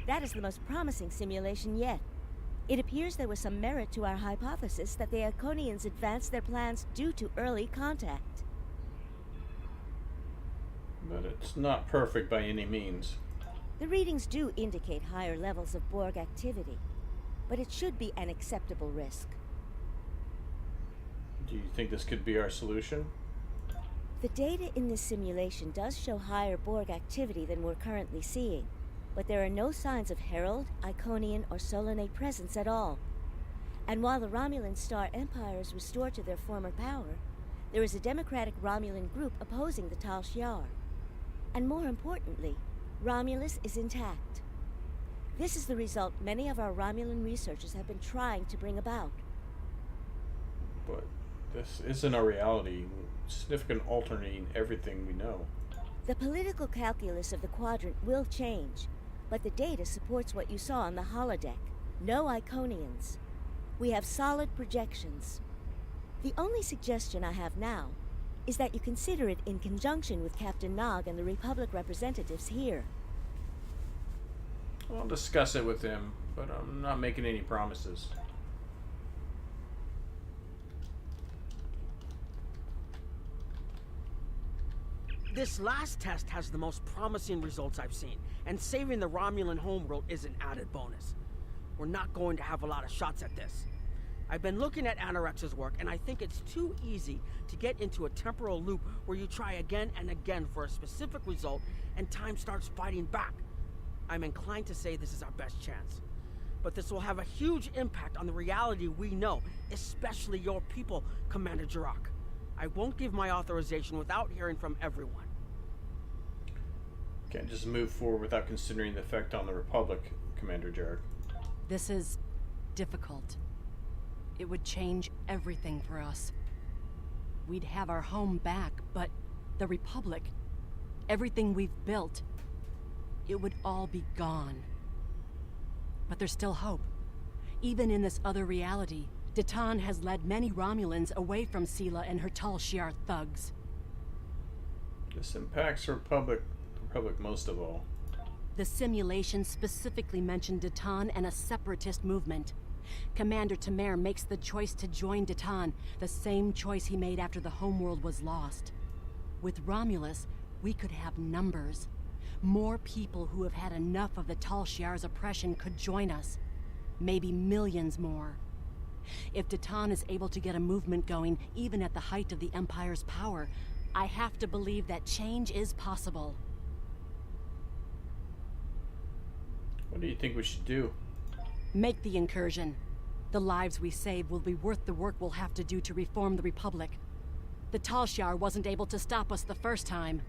S6: That is the most promising simulation yet. It appears there was some merit to our hypothesis that the Iconians advanced their plans due to early contact.
S1: But it's not perfect by any means.
S6: The readings do indicate higher levels of Borg activity, but it should be an acceptable risk.
S1: Do you think this could be our solution?
S6: The data in this simulation does show higher Borg activity than we're currently seeing, but there are no signs of Herald, Iconian, or Solonate presence at all. And while the Romulan Star Empire is restored to their former power, there is a democratic Romulan group opposing the Tal Shiar. And more importantly, Romulus is intact. This is the result many of our Romulan researchers have been trying to bring about.
S1: But this isn't a reality. Significant alternating everything we know.
S6: The political calculus of the quadrant will change, but the data supports what you saw on the holodeck. No Iconians. We have solid projections. The only suggestion I have now is that you consider it in conjunction with Captain Nog and the Republic representatives here.
S1: I'll discuss it with him, but I'm not making any promises.
S4: This last test has the most promising results I've seen, and saving the Romulan homeworld is an added bonus. We're not going to have a lot of shots at this. I've been looking at Anorex's work, and I think it's too easy to get into a temporal loop where you try again and again for a specific result, and time starts fighting back. I'm inclined to say this is our best chance. But this will have a huge impact on the reality we know, especially your people, Commander Jirok. I won't give my authorization without hearing from everyone.
S1: Can't just move forward without considering the effect on the Republic, Commander Jirok.
S21: This is difficult. It would change everything for us. We'd have our home back, but the Republic, everything we've built, it would all be gone. But there's still hope. Even in this other reality, Datan has led many Romulans away from Sela and her Tal Shiar thugs.
S1: This impacts the Republic most of all.
S21: The simulation specifically mentioned Datan and a separatist movement. Commander Tamer makes the choice to join Datan, the same choice he made after the homeworld was lost. With Romulus, we could have numbers. More people who have had enough of the Tal Shiar's oppression could join us. Maybe millions more. If Datan is able to get a movement going, even at the height of the Empire's power, I have to believe that change is possible.
S1: What do you think we should do?
S21: Make the incursion. The lives we save will be worth the work we'll have to do to reform the Republic. The Tal Shiar wasn't able to stop us the first time.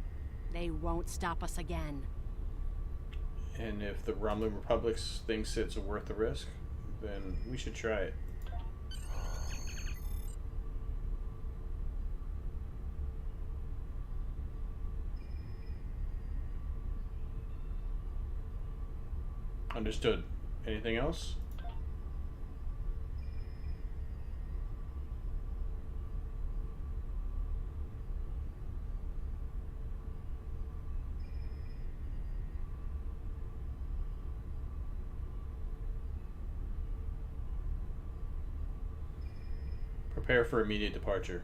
S21: They won't stop us again.
S1: And if the Romulan Republic thinks it's worth the risk, then we should try it. Understood. Anything else? Prepare for immediate departure.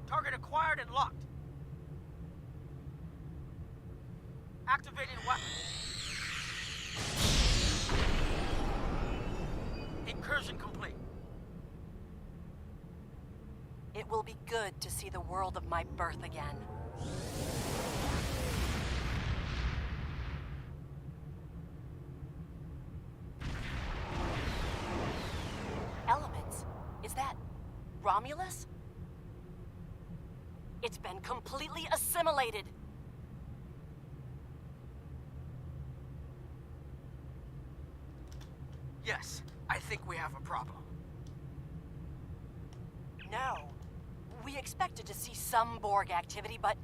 S4: Target acquired and locked. Activating weapon. Incursion complete.
S21: It will be good to see the world of my birth again. Elements? Is that Romulus? It's been completely assimilated.
S4: Yes, I think we have a problem.
S21: No. We expected to see some Borg activity, but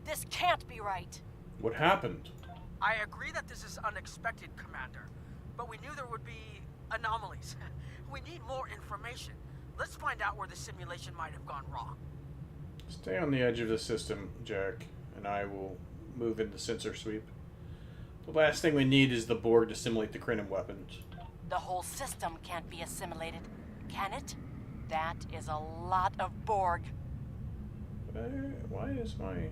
S21: this can't be right.
S1: What happened?
S4: I agree that this is unexpected, Commander, but we knew there would be anomalies. We need more information. Let's find out where the simulation might have gone wrong.
S1: Stay on the edge of the system, Jack, and I will move into sensor sweep. The last thing we need is the Borg to simulate the Krenim weapons.
S21: The whole system can't be assimilated, can it? That is a lot of Borg.
S1: But why is my...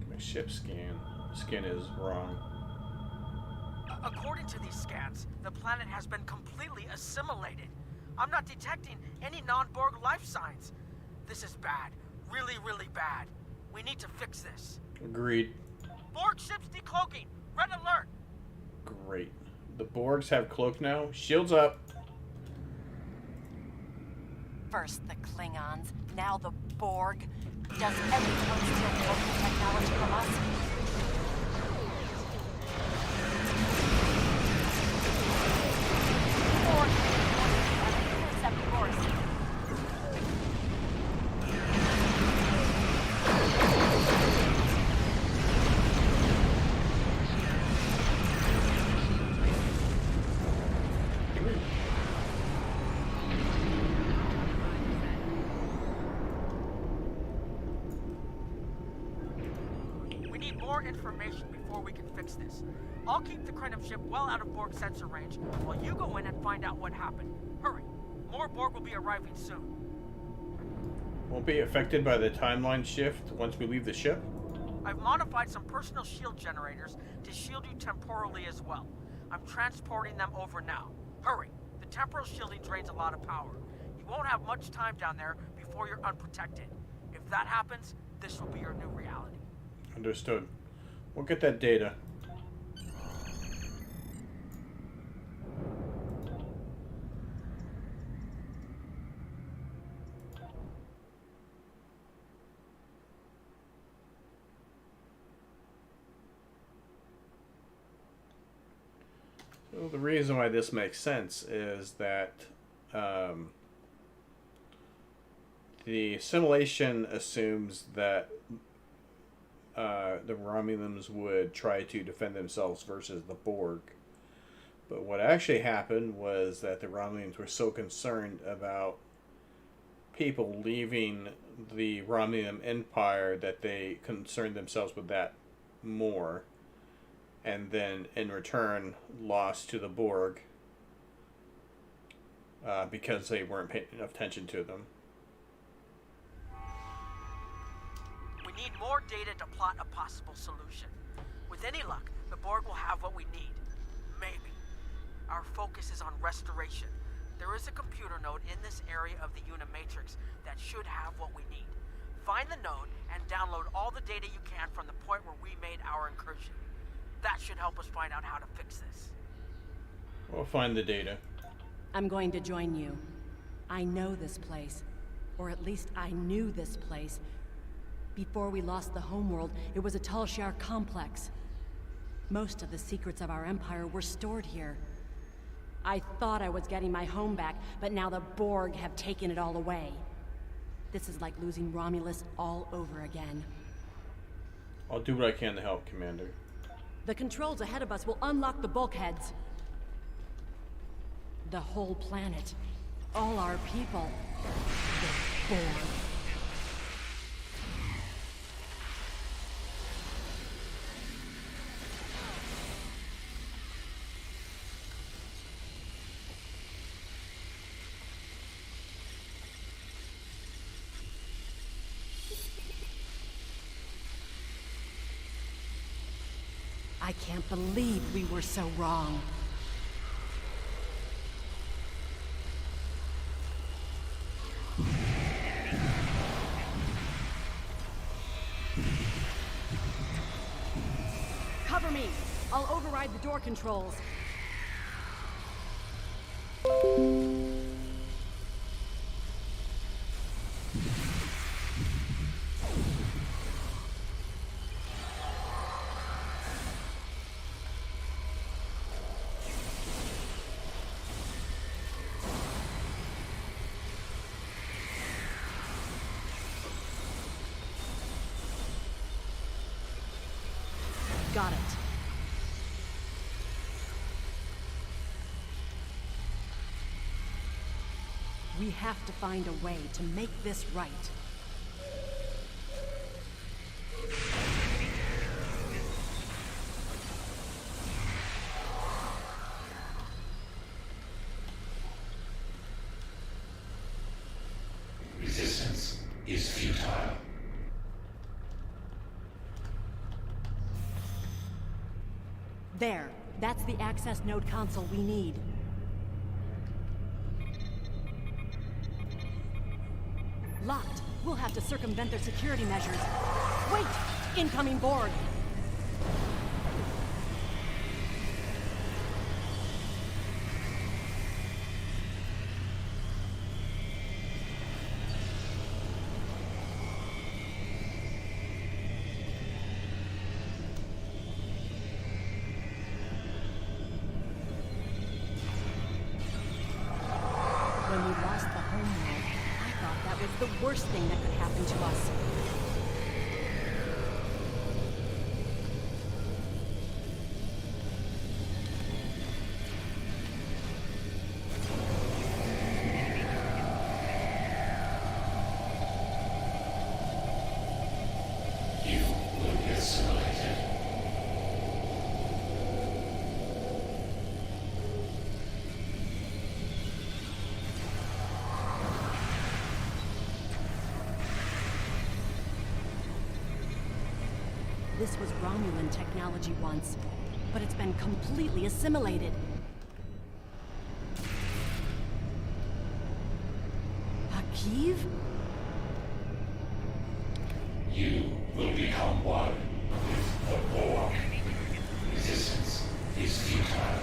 S1: My ship skin is wrong.
S4: According to these scans, the planet has been completely assimilated. I'm not detecting any non-Borg life signs. This is bad. Really, really bad. We need to fix this.
S1: Agreed.
S4: Borg ships decloaking. Red alert.
S1: Great. The Borgs have cloak now. Shields up.
S21: First the Klingons, now the Borg. Does everyone still want the technology from us? Borg, intercept course.
S4: information before we can fix this. I'll keep the Krenim ship well out of Borg sensor range while you go in and find out what happened. Hurry. More Borg will be arriving soon.
S1: Won't be affected by the timeline shift once we leave the ship?
S4: I've modified some personal shield generators to shield you temporally as well. I'm transporting them over now. Hurry. The temporal shielding drains a lot of power. You won't have much time down there before you're unprotected. If that happens, this will be your new reality.
S1: Understood. We'll get that data. So the reason why this makes sense is that the simulation assumes that the Romulans would try to defend themselves versus the Borg. But what actually happened was that the Romulans were so concerned about people leaving the Romulan Empire that they concerned themselves with that more, and then in return lost to the Borg because they weren't paying enough attention to them.
S4: We need more data to plot a possible solution. With any luck, the Borg will have what we need. Maybe. Our focus is on restoration. There is a computer node in this area of the Unimatrix that should have what we need. Find the node and download all the data you can from the point where we made our incursion. That should help us find out how to fix this.
S1: We'll find the data.
S21: I'm going to join you. I know this place. Or at least I knew this place. Before we lost the homeworld, it was a Talshar complex. Most of the secrets of our empire were stored here. I thought I was getting my home back, but now the Borg have taken it all away. This is like losing Romulus all over again.
S1: I'll do what I can to help, Commander.
S21: The controls ahead of us will unlock the bulkheads. The whole planet. All our people. The Borg. I can't believe we were so wrong. Cover me! I'll override the door controls. Got it. We have to find a way to make this right.
S2: Resistance is futile.
S21: There. That's the access node console we need. Locked. We'll have to circumvent their security measures. Wait! Incoming Borg! When we lost the homeworld, I thought that was the worst thing that could happen to us.
S2: You will be assimilated.
S21: this was Romulan technology once, but it's been completely assimilated. Akiv?
S2: You will become one with the Borg. Resistance is futile.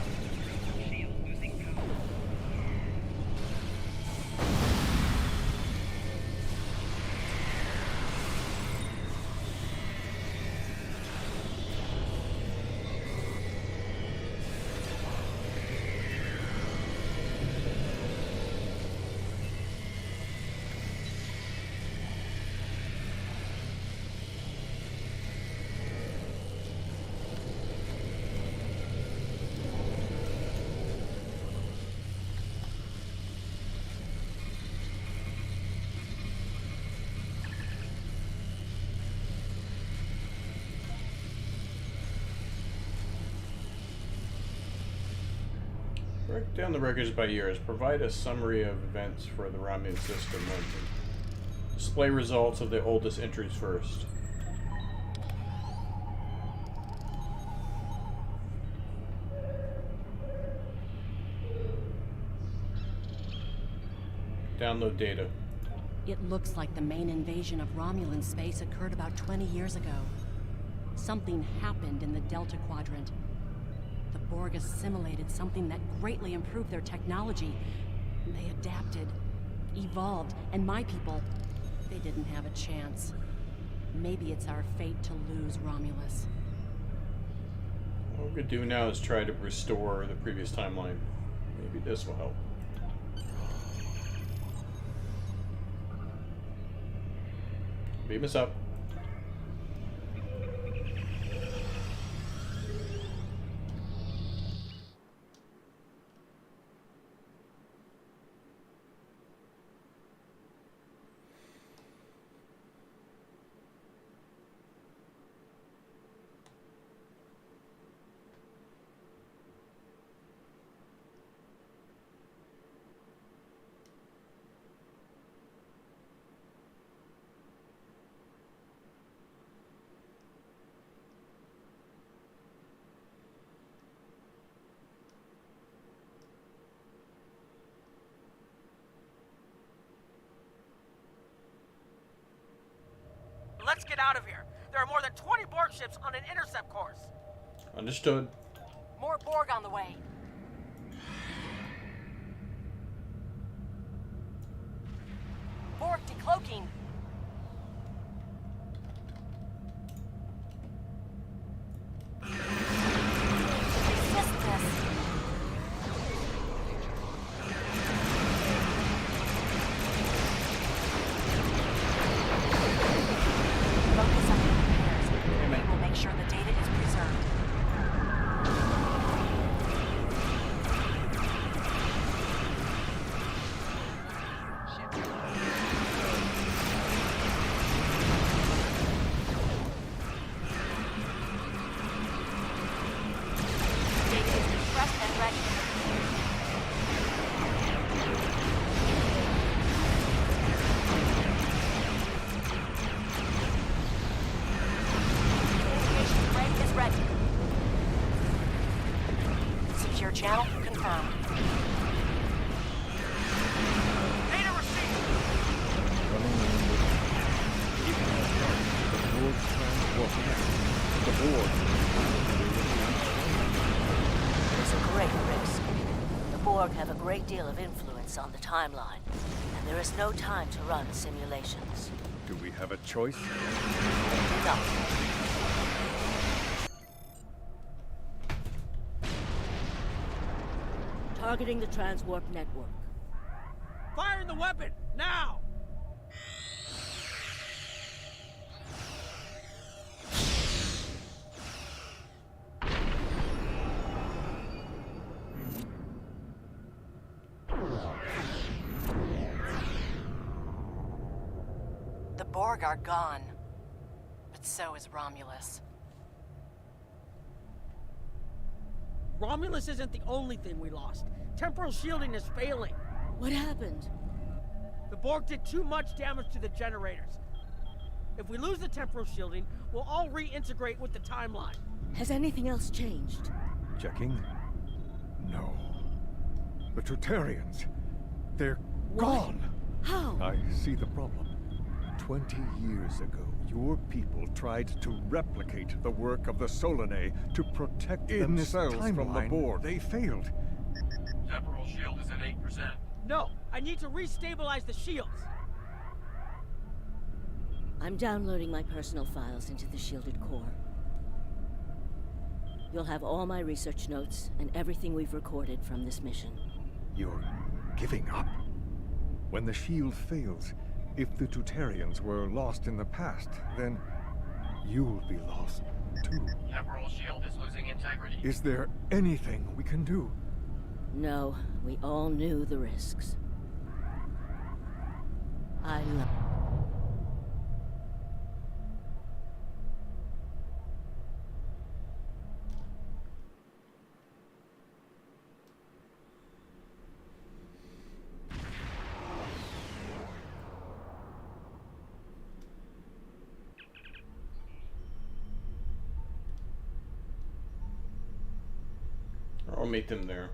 S1: Break down the records by years. Provide a summary of events for the Romulan system. Display results of the oldest entries first. Download data.
S21: It looks like the main invasion of Romulan space occurred about 20 years ago. Something happened in the Delta Quadrant. The Borg assimilated something that greatly improved their technology. They adapted, evolved, and my people, they didn't have a chance. Maybe it's our fate to lose Romulus.
S1: What we could do now is try to restore the previous timeline. Maybe this will help. Beam us up.
S4: Let's get out of here. There are more than 20 Borg ships on an intercept course.
S1: Understood.
S21: More Borg on the way. Borg decloaking. Resist this. Focus on the repairs. They will make sure the data is preserved. Data is refreshed and ready. Communications break is ready. Secure channel confirmed.
S4: Data received.
S6: It's a great risk. The Borg have a great deal of influence on the timeline, and there is no time to run simulations.
S5: Do we have a choice?
S6: No. Targeting the transwarp network.
S4: Firing the weapon, now!
S21: The Borg are gone. But so is Romulus.
S4: Romulus isn't the only thing we lost. Temporal shielding is failing.
S6: What happened?
S4: The Borg did too much damage to the generators. If we lose the temporal shielding, we'll all reintegrate with the timeline.
S6: Has anything else changed?
S5: Checking? No. The Tutarians. They're
S6: What?
S5: gone!
S6: How?
S5: I see the problem. 20 years ago, your people tried to replicate the work of the Solanae to protect themselves from the board. They failed.
S15: Temporal shield is at 8%.
S4: No, I need to restabilize the shields.
S6: I'm downloading my personal files into the shielded core. You'll have all my research notes and everything we've recorded from this mission.
S5: You're giving up? When the shield fails, if the Tutarians were lost in the past, then you'll be lost too.
S15: Temporal shield is losing integrity.
S5: Is there anything we can do?
S6: No, we all knew the risks. I love...
S1: I'll meet them there.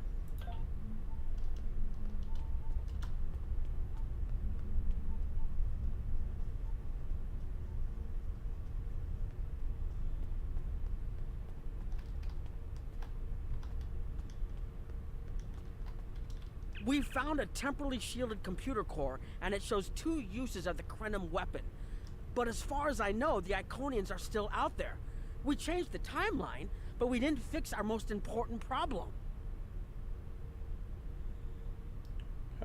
S4: We found a temporally shielded computer core, and it shows 2 uses of the Krenim weapon. But as far as I know, the Iconians are still out there. We changed the timeline, but we didn't fix our most important problem.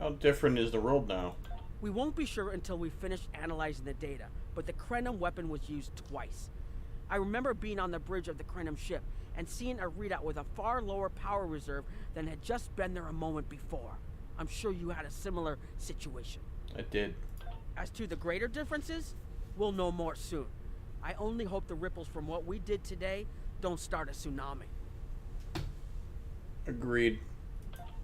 S1: How different is the world now?
S4: We won't be sure until we finish analyzing the data, but the Krenim weapon was used twice. I remember being on the bridge of the Krenim ship and seeing a readout with a far lower power reserve than had just been there a moment before. I'm sure you had a similar situation.
S1: I did.
S4: As to the greater differences, we'll know more soon. I only hope the ripples from what we did today don't start a tsunami.
S1: Agreed.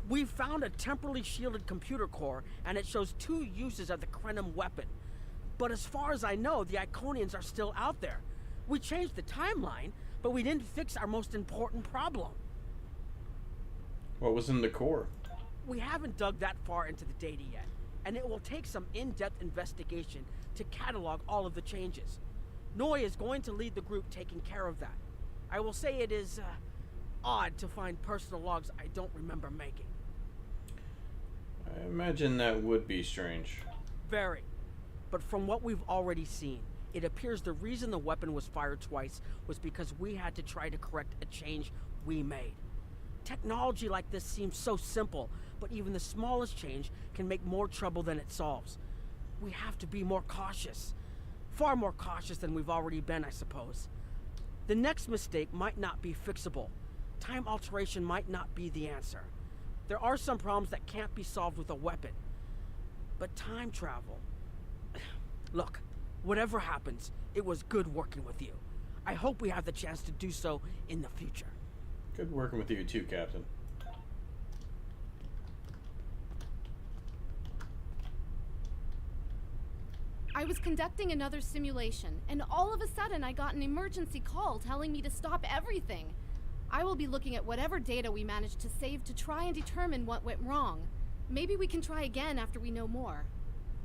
S4: We found a temporally shielded computer core, and it shows 2 uses of the Krenim weapon. But as far as I know, the Iconians are still out there. We changed the timeline, but we didn't fix our most important problem.
S1: What was in the core?
S4: We haven't dug that far into the data yet, and it will take some in-depth investigation to catalog all of the changes. Noi is going to lead the group taking care of that. I will say it is odd to find personal logs I don't remember making.
S1: I imagine that would be strange.
S4: Very. But from what we've already seen, it appears the reason the weapon was fired twice was because we had to try to correct a change we made. Technology like this seems so simple, but even the smallest change can make more trouble than it solves. We have to be more cautious. Far more cautious than we've already been, I suppose. The next mistake might not be fixable. Time alteration might not be the answer. There are some problems that can't be solved with a weapon. But time travel... Look, whatever happens, it was good working with you. I hope we have the chance to do so in the future.
S1: Good working with you too, Captain.
S12: I was conducting another simulation, and all of a sudden I got an emergency call telling me to stop everything. I will be looking at whatever data we managed to save to try and determine what went wrong. Maybe we can try again after we know more.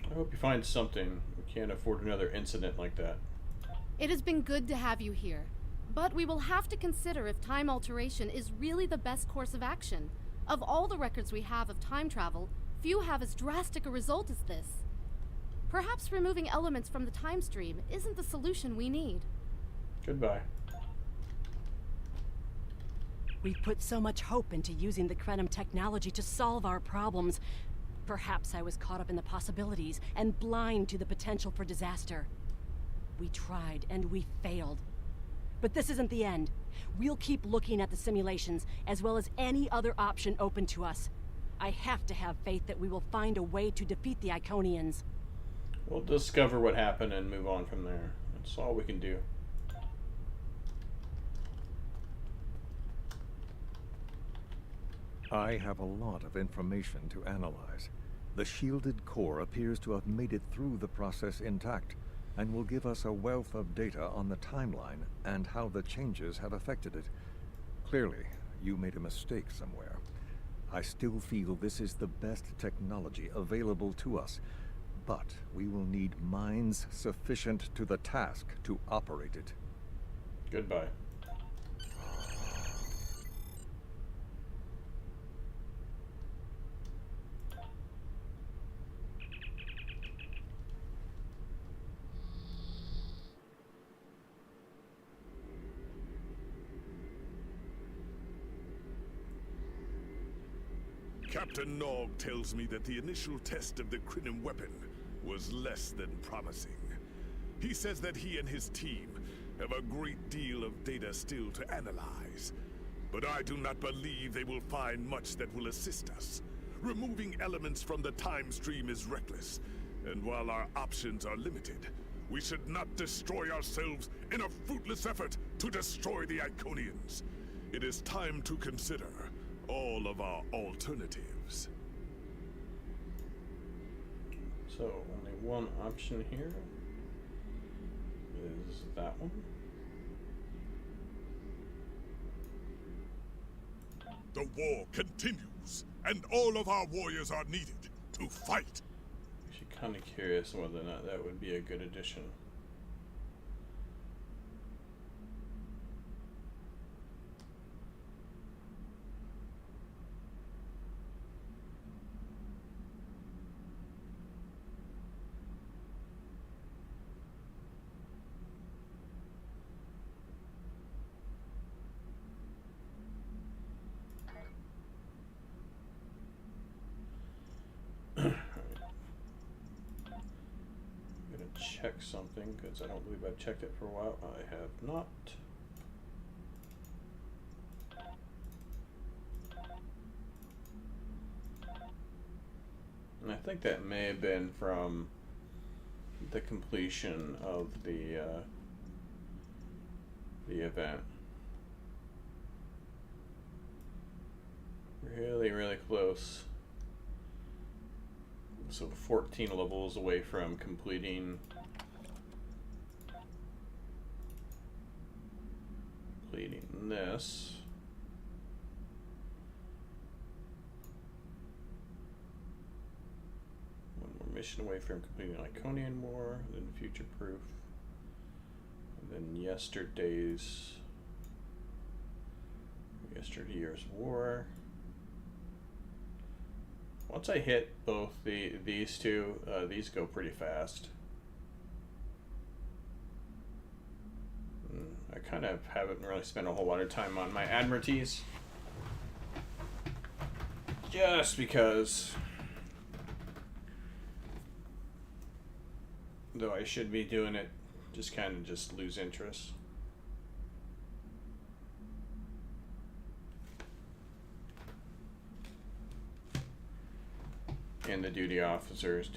S1: I hope you find something. We can't afford another incident like that.
S12: It has been good to have you here, but we will have to consider if time alteration is really the best course of action. Of all the records we have of time travel, few have as drastic a result as this. Perhaps removing elements from the time stream isn't the solution we need.
S1: Goodbye.
S21: We've put so much hope into using the Krenim technology to solve our problems. Perhaps I was caught up in the possibilities and blind to the potential for disaster. We tried and we failed. But this isn't the end. We'll keep looking at the simulations as well as any other option open to us. I have to have faith that we will find a way to defeat the Iconians.
S1: We'll discover what happened and move on from there. That's all we can do.
S5: I have a lot of information to analyze. The shielded core appears to have made it through the process intact. and will give us a wealth of data on the timeline and how the changes have affected it. Clearly, you made a mistake somewhere. I still feel this is the best technology available to us, but we will need minds sufficient to the task to operate it.
S1: Goodbye.
S7: Captain Nog tells me that the initial test of the Crinim weapon was less than promising. He says that he and his team have a great deal of data still to analyze. But I do not believe they will find much that will assist us. Removing elements from the time stream is reckless, and while our options are limited, we should not destroy ourselves in a fruitless effort to destroy the Iconians. It is time to consider all of our alternatives.
S1: So, only one option here is that one.
S7: The war continues, and all of our warriors are needed to fight.
S1: Actually, kind of curious whether or not that would be a good addition. Check something, because I don't believe I've checked it for a while. I have not. And I think that may have been from the completion of the event. Really, really close. So 14 levels away from completing this. One more mission away from completing Iconian War, then Future Proof, and then yesterday's Yesterday's War. Once I hit both these two, these go pretty fast. I kind of haven't really spent a whole lot of time on my Admiralties. Just because, though I should be doing it, just kind of just lose interest. And the duty officers.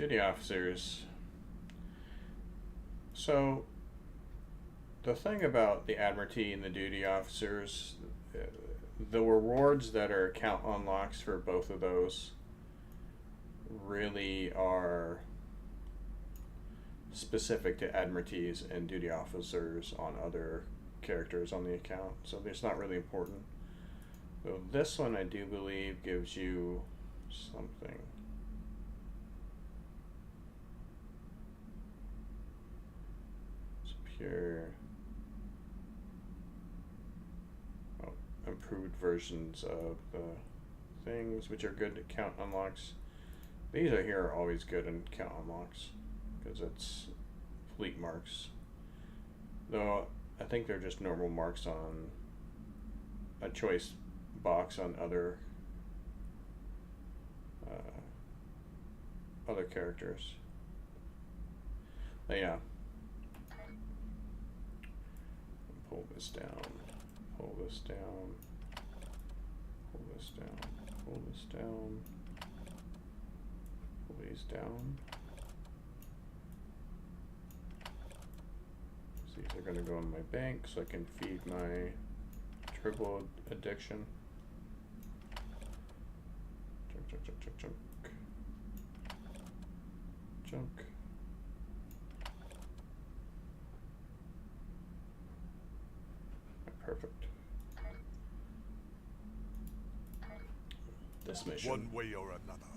S1: So, the thing about the Admiralty and the duty officers, the rewards that are account unlocks for both of those really are specific to Admiralties and duty officers on other characters on the account. So, it's not really important. So, this one I do believe gives you something. Pure improved versions of the things, which are good account unlocks. These are here are always good in account unlocks because it's fleet marks, though I think they're just normal marks on a choice box on other characters. But yeah. Pull this down, pull this down, pull this down, pull this down, pull these down. So these are going to go in my bank so I can feed my triple addiction. Junk, junk, junk, junk, junk. Junk. Perfect. This mission.
S7: One way or another,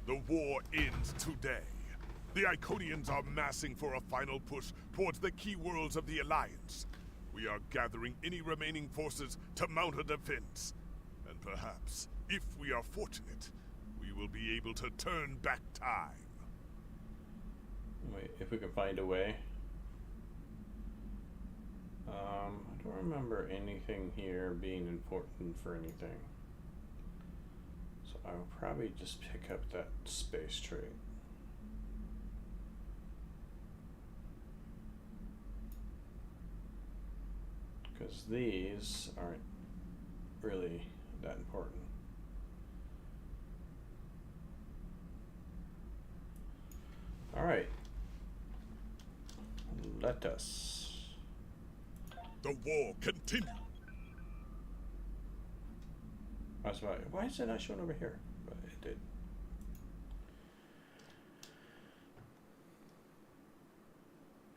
S7: the war ends today. The Iconians are massing for a final push towards the key worlds of the Alliance. We are gathering any remaining forces to mount a defense. And perhaps, if we are fortunate, we will be able to turn back time.
S1: Wait, if we can find a way. I don't remember anything here being important for anything. So I'll probably just pick up that space trait. Because these aren't really that important. Alright. Let us.
S7: The war continues.
S1: Why is it not showing over here? But it did.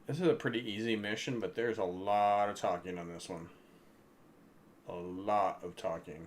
S1: This is a pretty easy mission, but there's a lot of talking on this one. A lot of talking.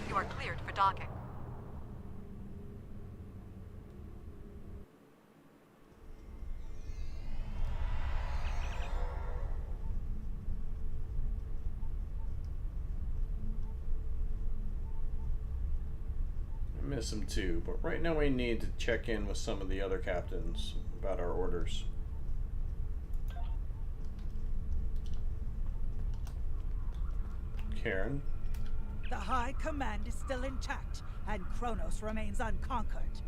S20: You are cleared for docking.
S1: I miss him too, but right now we need to check in with some of the other captains about our orders. Karen.
S3: The High Command is still intact, and Kronos remains unconquered.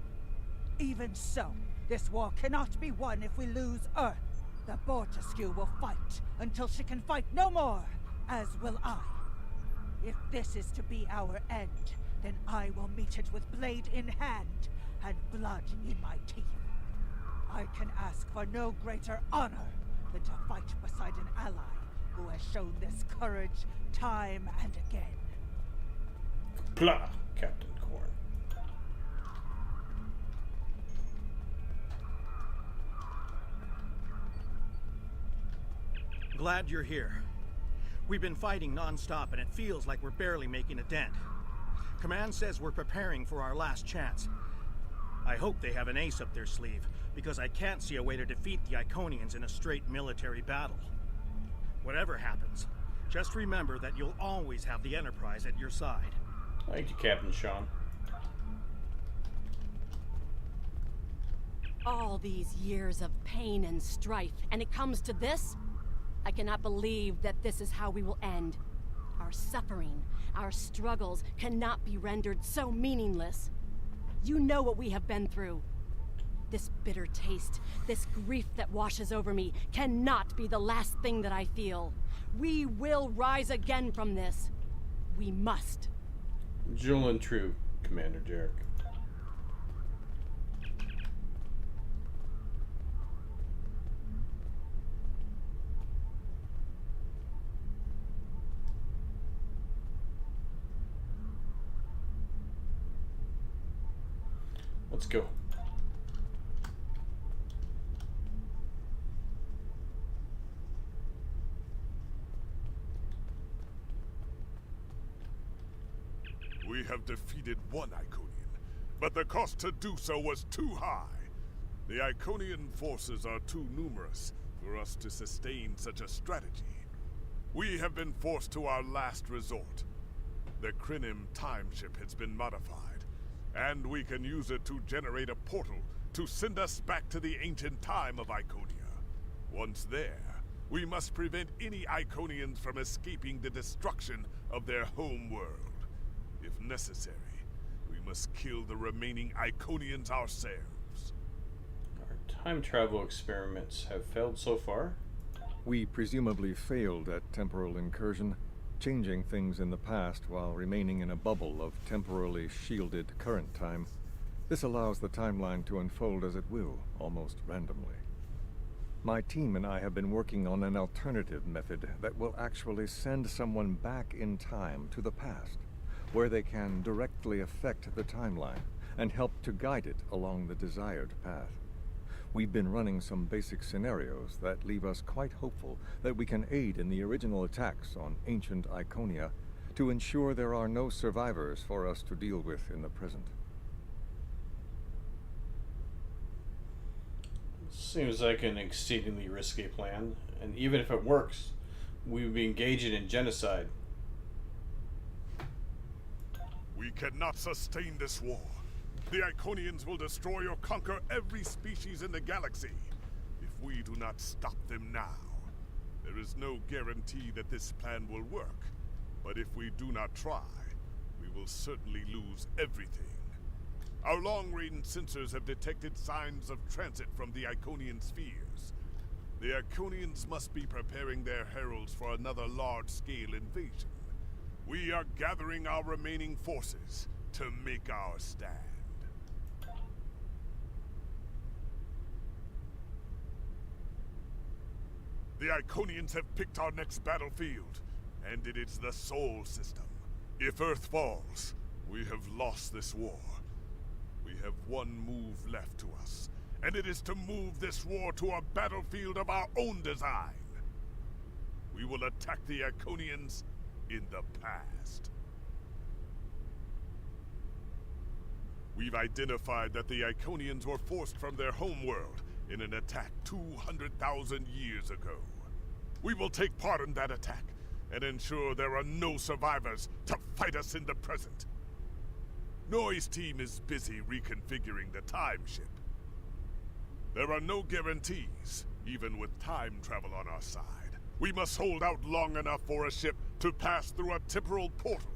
S3: Even so, this war cannot be won if we lose Earth. The Bortesque will fight until she can fight no more, as will I. If this is to be our end, then I will meet it with blade in hand and blood in my teeth. I can ask for no greater honor than to fight beside an ally who has shown this courage time and again.
S1: Blah, Captain Korn.
S22: Glad you're here. We've been fighting non-stop and it feels like we're barely making a dent. Command says we're preparing for our last chance. I hope they have an ace up their sleeve, because I can't see a way to defeat the Iconians in a straight military battle. Whatever happens, just remember that you'll always have the Enterprise at your side.
S1: Thank you, Captain Sean.
S21: All these years of pain and strife, and it comes to this? I cannot believe that this is how we will end. Our suffering, our struggles cannot be rendered so meaningless. You know what we have been through. This bitter taste, this grief that washes over me, cannot be the last thing that I feel. We will rise again from this. We must.
S1: Jewel and true, Commander Jarek. Let's go.
S7: We have defeated one Iconian, but the cost to do so was too high. The Iconian forces are too numerous for us to sustain such a strategy. We have been forced to our last resort. The Krinim time ship has been modified, and we can use it to generate a portal to send us back to the ancient time of Iconia. Once there, We must prevent any Iconians from escaping the destruction of their home world. If necessary, we must kill the remaining Iconians ourselves.
S1: Our time travel experiments have failed so far.
S5: We presumably failed at temporal incursion, changing things in the past while remaining in a bubble of temporally shielded current time. This allows the timeline to unfold as it will, almost randomly. My team and I have been working on an alternative method that will actually send someone back in time to the past, where they can directly affect the timeline and help to guide it along the desired path. We've been running some basic scenarios that leave us quite hopeful that we can aid in the original attacks on ancient Iconia to ensure there are no survivors for us to deal with in the present.
S1: Seems like an exceedingly risky plan, and even if it works, we would be engaging in genocide.
S7: We cannot sustain this war. The Iconians will destroy or conquer every species in the galaxy. If we do not stop them now, there is no guarantee that this plan will work. But if we do not try, we will certainly lose everything. Our long-range sensors have detected signs of transit from the Iconian spheres. The Iconians must be preparing their heralds for another large-scale invasion. We are gathering our remaining forces to make our stand. The Iconians have picked our next battlefield, and it is the Sol system. If Earth falls, we have lost this war. We have one move left to us, and it is to move this war to a battlefield of our own design. We will attack the Iconians in the past. We've identified that the Iconians were forced from their homeworld in an attack 200,000 years ago. We will take part in that attack and ensure there are no survivors to fight us in the present. Noy's team is busy reconfiguring the time ship. There are no guarantees, even with time travel on our side. We must hold out long enough for a ship to pass through a temporal portal.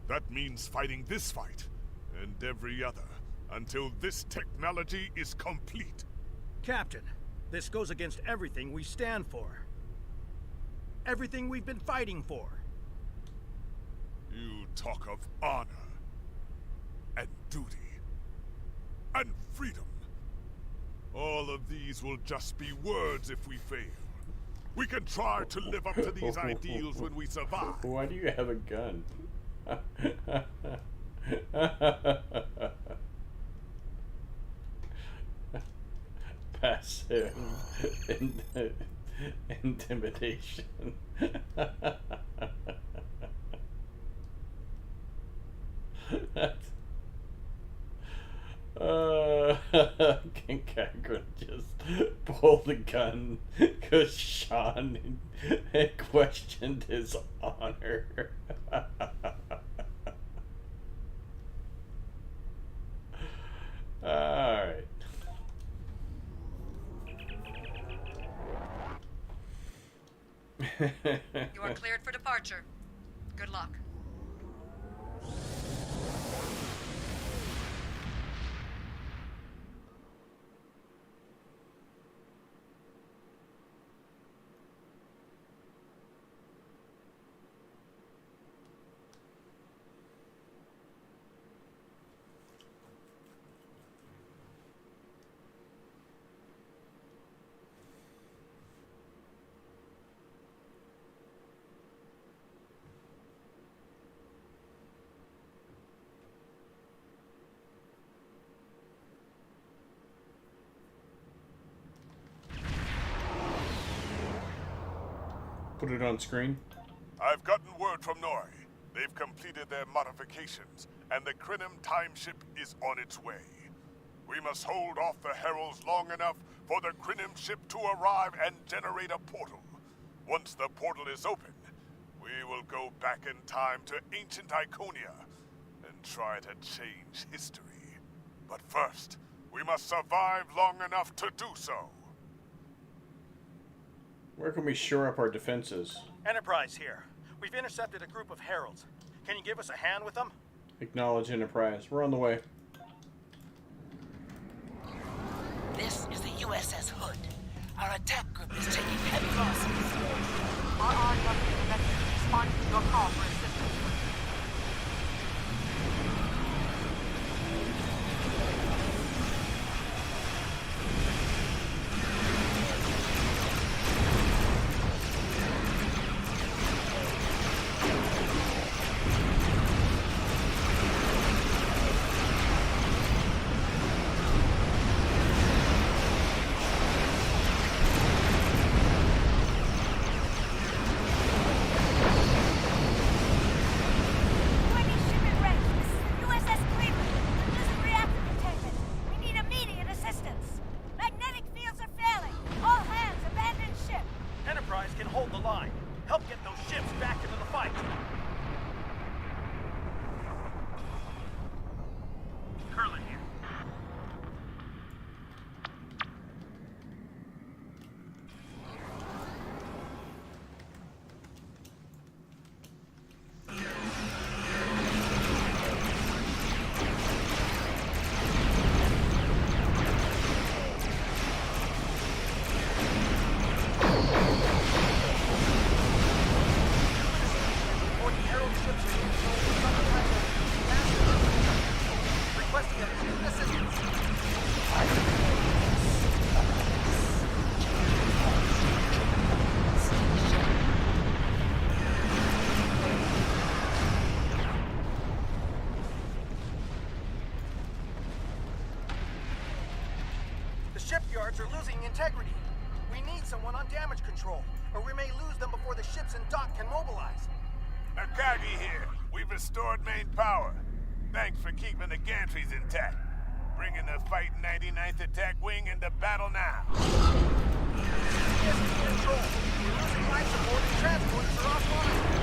S7: That means fighting this fight, and every other, until this technology is complete.
S22: Captain, this goes against everything we stand for. Everything we've been fighting for.
S7: You talk of honor, and duty, and freedom. All of these will just be words if we fail. We can try to live up to these ideals when we survive.
S1: Why do you have a gun? Passive intimidation. King Kagura just pulled the gun because Sean had questioned his honor. Alright.
S20: You are cleared for departure. Good luck.
S1: Put it on screen.
S7: I've gotten word from Noy. They've completed their modifications, and the Krenim time ship is on its way. We must hold off the heralds long enough for the Krenim ship to arrive and generate a portal. Once the portal is open, we will go back in time to ancient Iconia and try to change history. But first, we must survive long enough to do so.
S1: Where can we shore up our defenses?
S22: Enterprise here. We've intercepted a group of heralds. Can you give us a hand with them?
S1: Acknowledge Enterprise. We're on the way.
S9: This is the USS Hood. Our attack group is taking heavy losses.
S8: Our RW veterans responding to your call for assistance.
S22: Shipyards are losing integrity. We need someone on damage control, or we may lose them before the ships in dock can mobilize.
S14: Akagi here. We've restored main power. Thanks for keeping the gantries intact. Bringing the Fight 99th Attack Wing into battle now.
S22: Yes, control. We're losing life support and transporters are offline.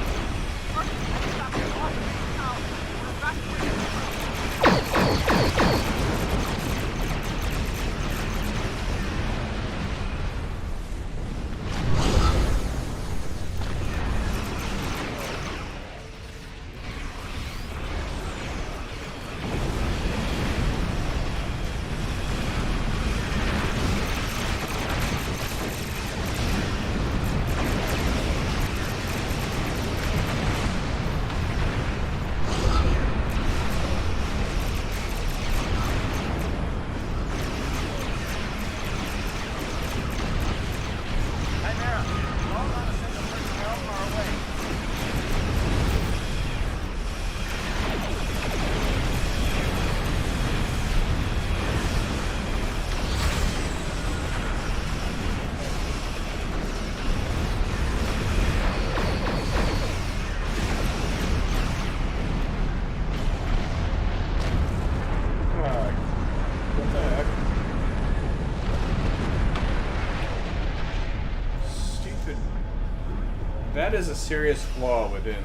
S1: That is a serious flaw within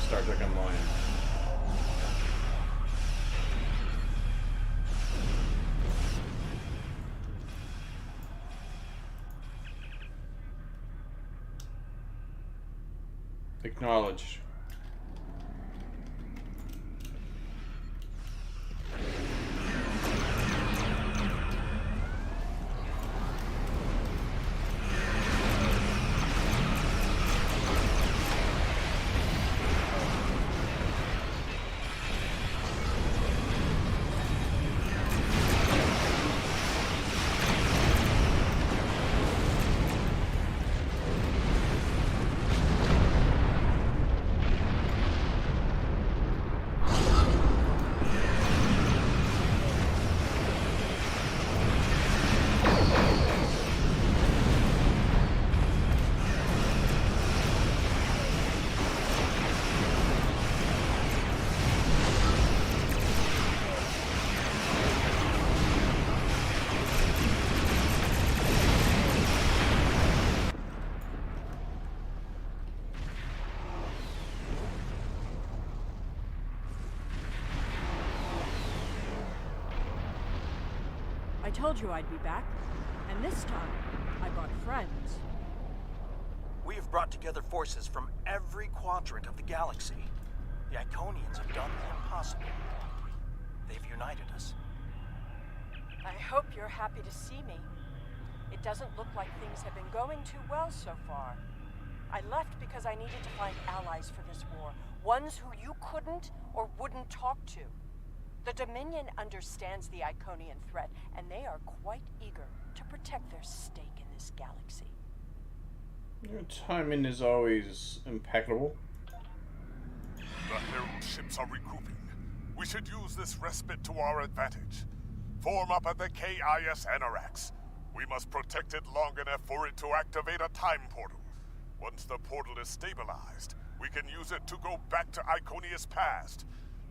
S1: Star Trek Online. Acknowledged.
S23: I told you I'd be back, and this time, I brought friends.
S22: We have brought together forces from every quadrant of the galaxy. The Iconians have done the impossible. They've united us.
S10: I hope you're happy to see me. It doesn't look like things have been going too well so far. I left because I needed to find allies for this war, ones who you couldn't or wouldn't talk to. The Dominion understands the Iconian threat, and they are quite eager to protect their stake in this galaxy.
S1: Your timing is always impeccable.
S7: The Herald ships are regrouping. We should use this respite to our advantage. Form up at the KIS Anarax. We must protect it long enough for it to activate a time portal. Once the portal is stabilized, we can use it to go back to Iconia's past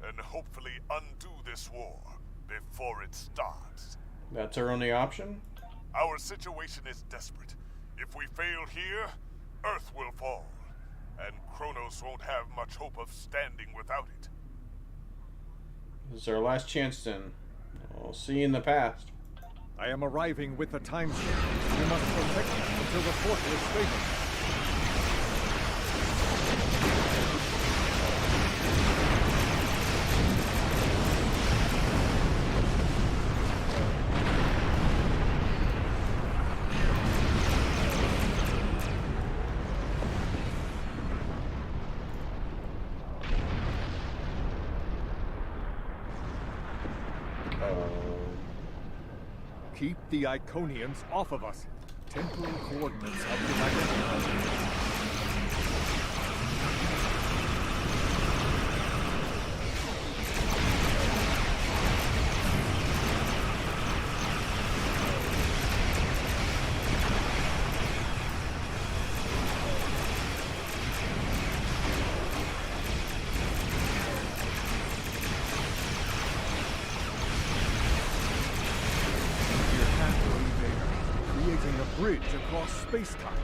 S7: and hopefully undo this war before it starts.
S1: That's our only option?
S7: Our situation is desperate. If we fail here, Earth will fall, and Kronos won't have much hope of standing without it.
S1: This is our last chance then. I'll see you in the past.
S5: I am arriving with the time ship. We must protect it until the portal is stable. Keep the Iconians off of us. Temporal coordinates have been identified. Bridge across space-time.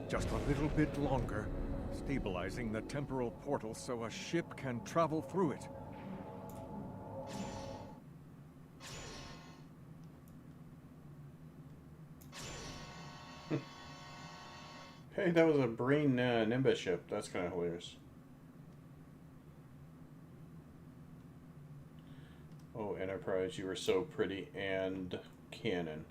S5: Just a little bit longer. Stabilizing the temporal portal so a ship can travel through it.
S1: Hey, that was a Breen Nimbus ship. That's kind of hilarious. Oh, Enterprise, you were so pretty. And Cannon.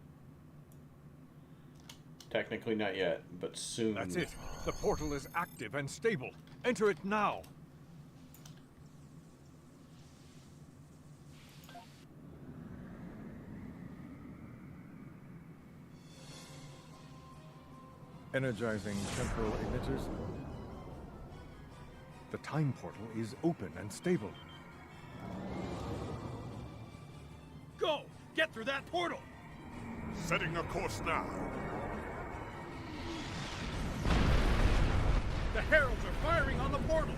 S1: Technically not yet, but soon.
S5: That's it. The portal is active and stable. Enter it now. Energizing temporal emitters. The time portal is open and stable.
S22: Go! Get through that portal!
S7: Setting a course now.
S22: The Heralds are firing on the portal!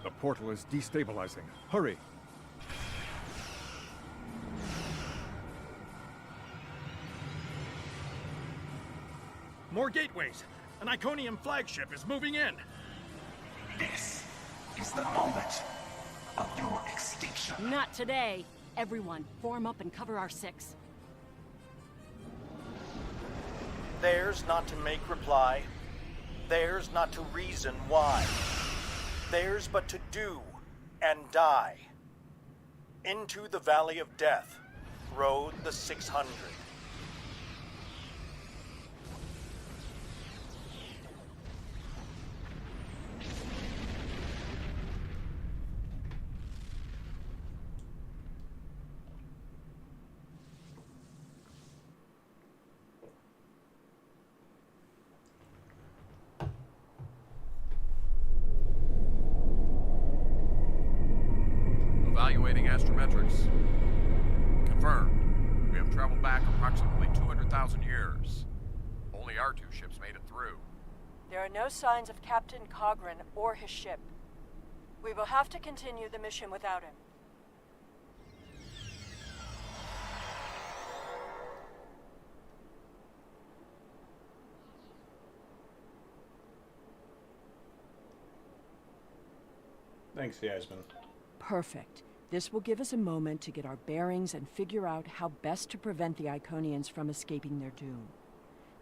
S5: The portal is destabilizing. Hurry!
S22: More gateways! An Iconian flagship is moving in!
S2: This is the moment of your extinction.
S21: Not today. Everyone, form up and cover our six.
S22: Theirs not to make reply. Theirs not to reason why. Theirs but to do and die. Into the Valley of Death rode the 600.
S13: Evaluating astrometrics. Confirmed. We have traveled back approximately 200,000 years. Only our two ships made it through.
S10: There are no signs of Captain Cogran or his ship. We will have to continue the mission without him.
S1: Thanks, Yasmin.
S10: Perfect. This will give us a moment to get our bearings and figure out how best to prevent the Iconians from escaping their doom.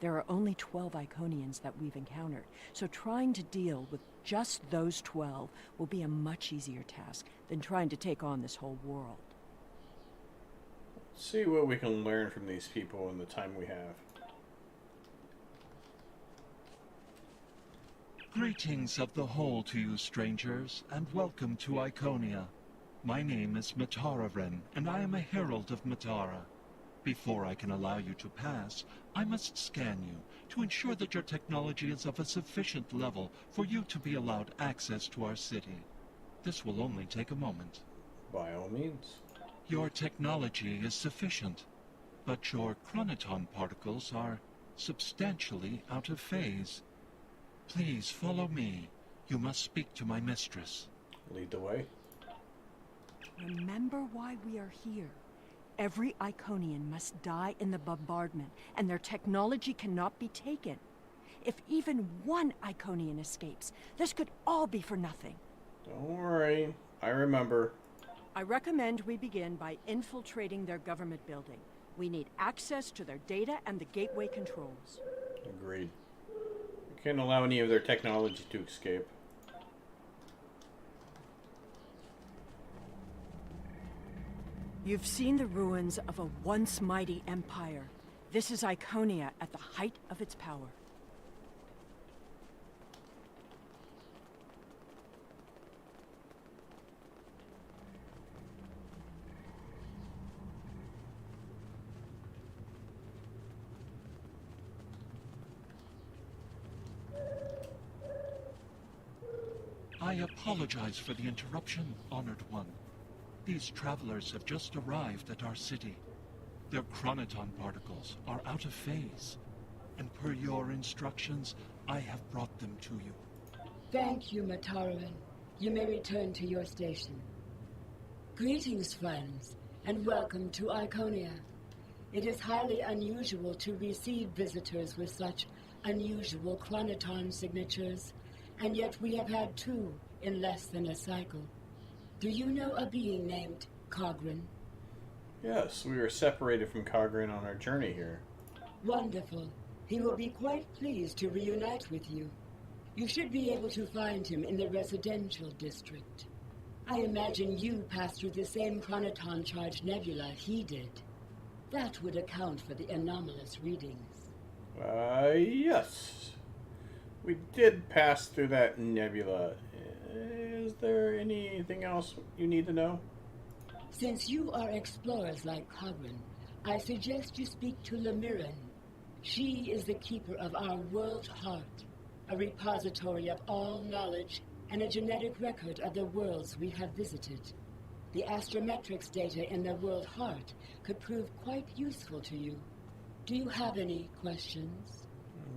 S10: There are only 12 Iconians that we've encountered, so trying to deal with just those 12 will be a much easier task than trying to take on this whole world.
S1: Let's see what we can learn from these people in the time we have.
S13: Greetings of the whole to you, strangers, and welcome to Iconia. My name is Matara-Ren, and I am a herald of Matara. Before I can allow you to pass, I must scan you to ensure that your technology is of a sufficient level for you to be allowed access to our city. This will only take a moment.
S1: By all means.
S13: Your technology is sufficient, but your chronoton particles are substantially out of phase. Please follow me. You must speak to my mistress.
S1: Lead the way.
S10: Remember why we are here. Every Iconian must die in the bombardment, and their technology cannot be taken. If even one Iconian escapes, this could all be for nothing.
S1: Don't worry. I remember.
S10: I recommend we begin by infiltrating their government building. We need access to their data and the gateway controls.
S1: Agreed. We can't allow any of their technology to escape.
S10: You've seen the ruins of a once mighty empire. This is Iconia at the height of its power.
S13: I apologize for the interruption, Honored One. These travelers have just arrived at our city. Their chronoton particles are out of phase, and per your instructions, I have brought them to you.
S17: Thank you, Matara-Ren. You may return to your station. Greetings, friends, and welcome to Iconia. It is highly unusual to receive visitors with such unusual chronoton signatures, and yet we have had 2 in less than a cycle. Do you know a being named Cogran?
S1: Yes, we were separated from Cogran on our journey here.
S17: Wonderful. He will be quite pleased to reunite with you. You should be able to find him in the residential district. I imagine you passed through the same chronoton-charged nebula he did. That would account for the anomalous readings.
S1: Yes. We did pass through that nebula. Is there anything else you need to know?
S17: Since you are explorers like Cogran, I suggest you speak to Lemiran. She is the keeper of our world heart, a repository of all knowledge and a genetic record of the worlds we have visited. The astrometrics data in the world heart could prove quite useful to you. Do you have any questions?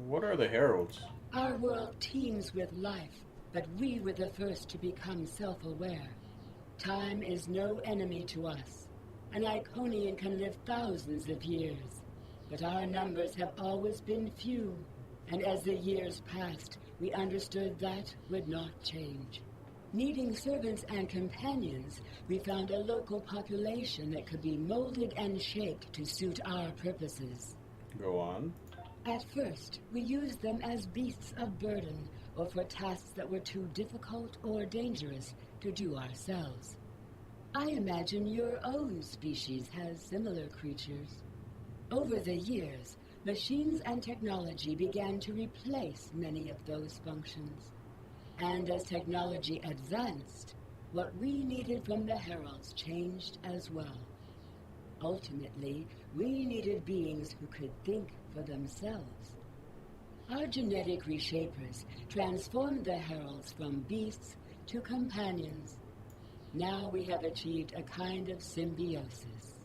S1: What are the heralds?
S17: Our world teems with life, but we were the first to become self-aware. Time is no enemy to us. An Iconian can live thousands of years, but our numbers have always been few, and as the years passed, we understood that would not change. Needing servants and companions, we found a local population that could be molded and shaped to suit our purposes.
S1: Go on.
S17: At first, we used them as beasts of burden, or for tasks that were too difficult or dangerous to do ourselves. I imagine your own species has similar creatures. Over the years, machines and technology began to replace many of those functions. And as technology advanced, what we needed from the heralds changed as well. Ultimately, we needed beings who could think for themselves. Our genetic reshapers transformed the heralds from beasts to companions. Now we have achieved a kind of symbiosis.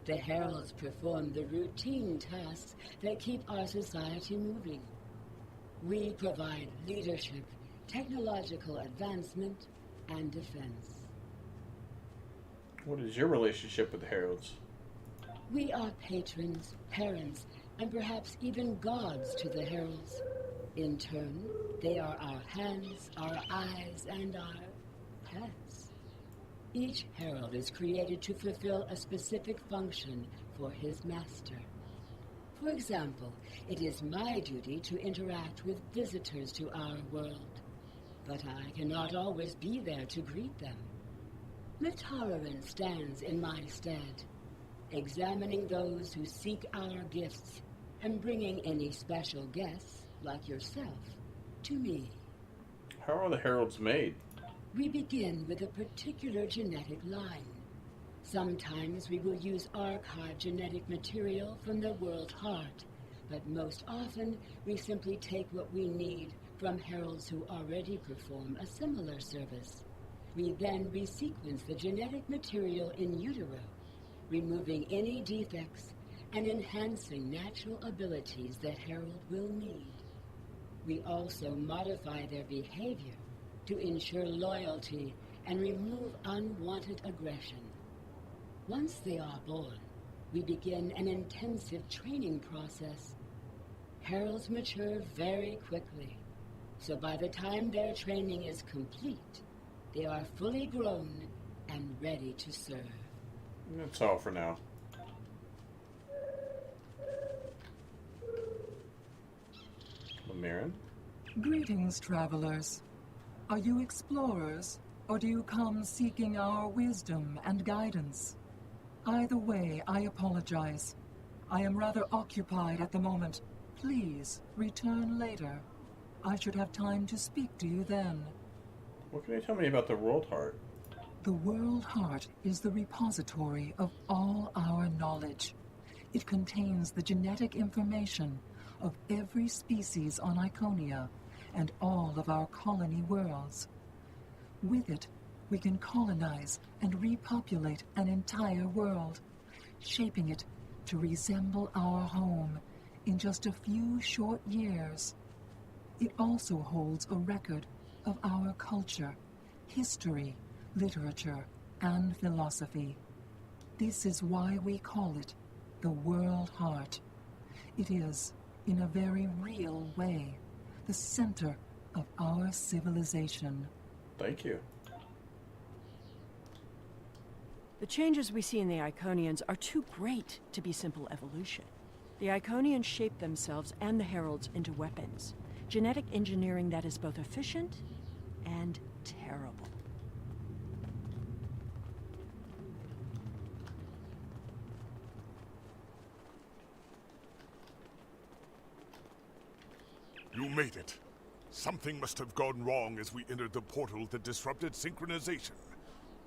S17: The heralds perform the routine tasks that keep our society moving. We provide leadership, technological advancement, and defense.
S1: What is your relationship with the Heralds?
S17: We are patrons, parents, and perhaps even gods to the Heralds. In turn, they are our hands, our eyes, and our pets. Each Herald is created to fulfill a specific function for his master. For example, it is my duty to interact with visitors to our world, but I cannot always be there to greet them. Mitararan stands in my stead, examining those who seek our gifts and bringing any special guests, like yourself, to me.
S1: How are the Heralds made?
S17: We begin with a particular genetic line. Sometimes we will use archived genetic material from the world heart, but most often we simply take what we need from heralds who already perform a similar service. We then resequence the genetic material in utero, removing any defects and enhancing natural abilities the herald will need. We also modify their behavior to ensure loyalty and remove unwanted aggression. Once they are born, we begin an intensive training process. Heralds mature very quickly, so by the time their training is complete, they are fully grown and ready to serve.
S1: That's all for now. Lamiran?
S11: Greetings, travelers. Are you explorers, or do you come seeking our wisdom and guidance? Either way, I apologize. I am rather occupied at the moment. Please, return later. I should have time to speak to you then.
S1: What can you tell me about the World Heart?
S11: The World Heart is the repository of all our knowledge. It contains the genetic information of every species on Iconia and all of our colony worlds. With it, we can colonize and repopulate an entire world, shaping it to resemble our home in just a few short years. It also holds a record of our culture, history, literature, and philosophy. This is why we call it the World Heart. It is, in a very real way, the center of our civilization.
S1: Thank you.
S10: The changes we see in the Iconians are too great to be simple evolution. The Iconians shape themselves and the Heralds into weapons. Genetic engineering that is both efficient and terrible.
S7: You made it. Something must have gone wrong as we entered the portal that disrupted synchronization.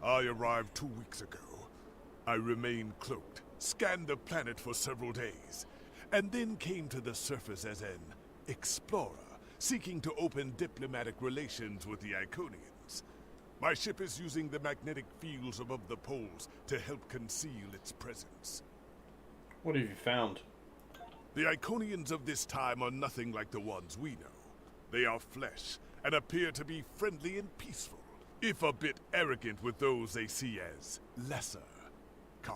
S7: I arrived 2 weeks ago. I remained cloaked, scanned the planet for several days, and then came to the surface as an explorer, seeking to open diplomatic relations with the Iconians. My ship is using the magnetic fields above the poles to help conceal its presence.
S1: What have you found?
S7: The Iconians of this time are nothing like the ones we know. They are flesh, and appear to be friendly and peaceful, if a bit arrogant with those they see as lesser. Come.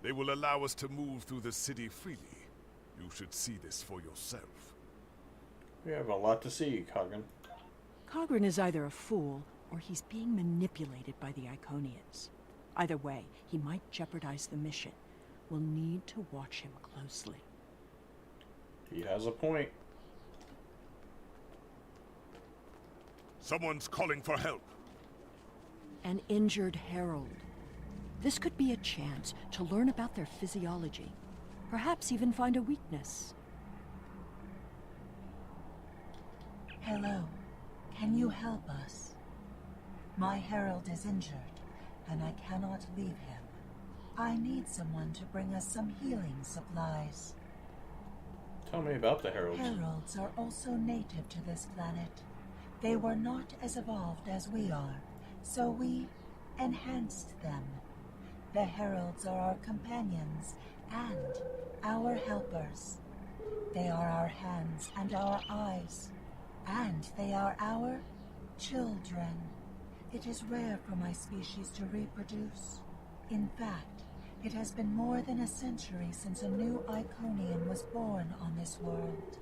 S7: They will allow us to move through the city freely. You should see this for yourself.
S1: We have a lot to see, Coggan.
S10: Cogran is either a fool, or he's being manipulated by the Iconians. Either way, he might jeopardize the mission. We'll need to watch him closely.
S1: He has a point.
S7: Someone's calling for help.
S10: An injured herald. This could be a chance to learn about their physiology. Perhaps even find a weakness.
S16: Hello. Can you help us? My herald is injured, and I cannot leave him. I need someone to bring us some healing supplies.
S1: Tell me about the Heralds.
S16: Heralds are also native to this planet. They were not as evolved as we are, so we enhanced them. The Heralds are our companions and our helpers. They are our hands and our eyes. And they are our children. It is rare for my species to reproduce. In fact, it has been more than a century since a new Iconian was born on this world.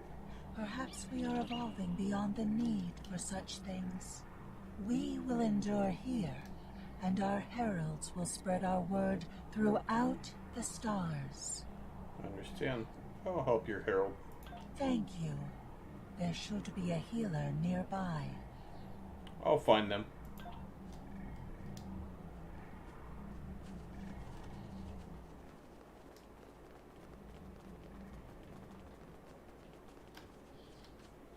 S16: Perhaps we are evolving beyond the need for such things. We will endure here, and our heralds will spread our word throughout the stars.
S1: I understand. I'll help your herald.
S16: Thank you. There should be a healer nearby.
S1: I'll find them.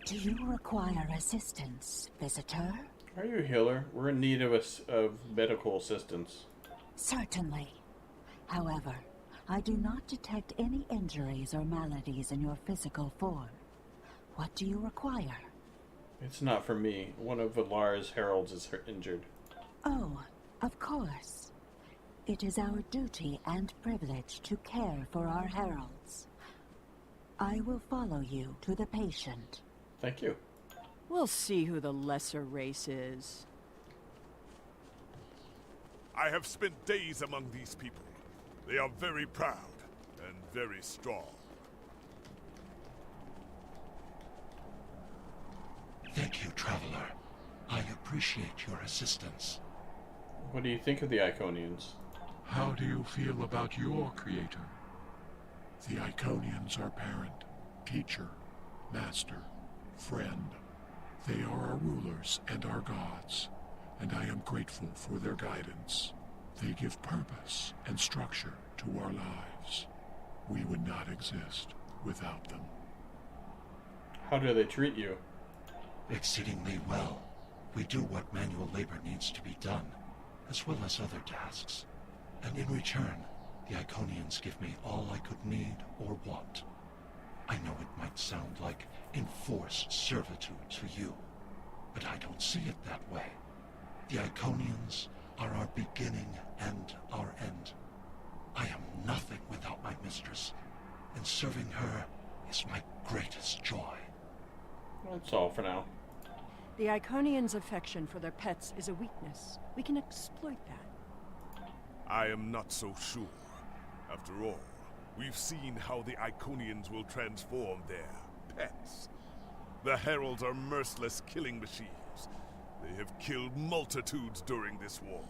S18: Do you require assistance, visitor?
S1: Are you a healer? We're in need of medical assistance.
S18: Certainly. However, I do not detect any injuries or maladies in your physical form. What do you require?
S1: It's not for me. One of Valar's heralds is injured.
S18: Oh, of course. It is our duty and privilege to care for our heralds. I will follow you to the patient.
S1: Thank you.
S10: We'll see who the lesser race is.
S7: I have spent days among these people. They are very proud and very strong.
S13: Thank you, Traveler. I appreciate your assistance.
S1: What do you think of the Iconians?
S19: How do you feel about your creator? The Iconians are parent, teacher, master, friend. They are our rulers and our gods, and I am grateful for their guidance. They give purpose and structure to our lives. We would not exist without them.
S1: How do they treat you?
S13: Exceedingly well. We do what manual labor needs to be done, as well as other tasks. And in return, the Iconians give me all I could need or want. I know it might sound like enforced servitude to you, but I don't see it that way. The Iconians are our beginning and our end. I am nothing without my mistress, and serving her is my greatest joy.
S1: That's all for now.
S10: The Iconians' affection for their pets is a weakness. We can exploit that.
S7: I am not so sure. After all, we've seen how the Iconians will transform their pets. The heralds are merciless killing machines. They have killed multitudes during this war.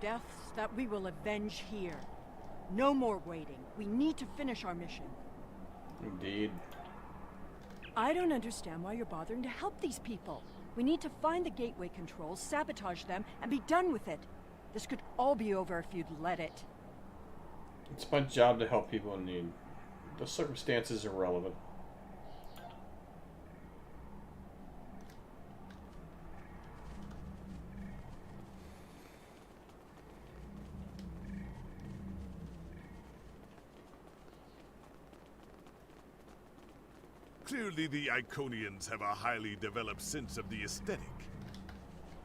S10: Deaths that we will avenge here. No more waiting. We need to finish our mission.
S1: Indeed.
S10: I don't understand why you're bothering to help these people. We need to find the gateway controls, sabotage them, and be done with it. This could all be over if you'd let it.
S1: It's my job to help people in need. The circumstances are relevant.
S7: Clearly the Iconians have a highly developed sense of the aesthetic.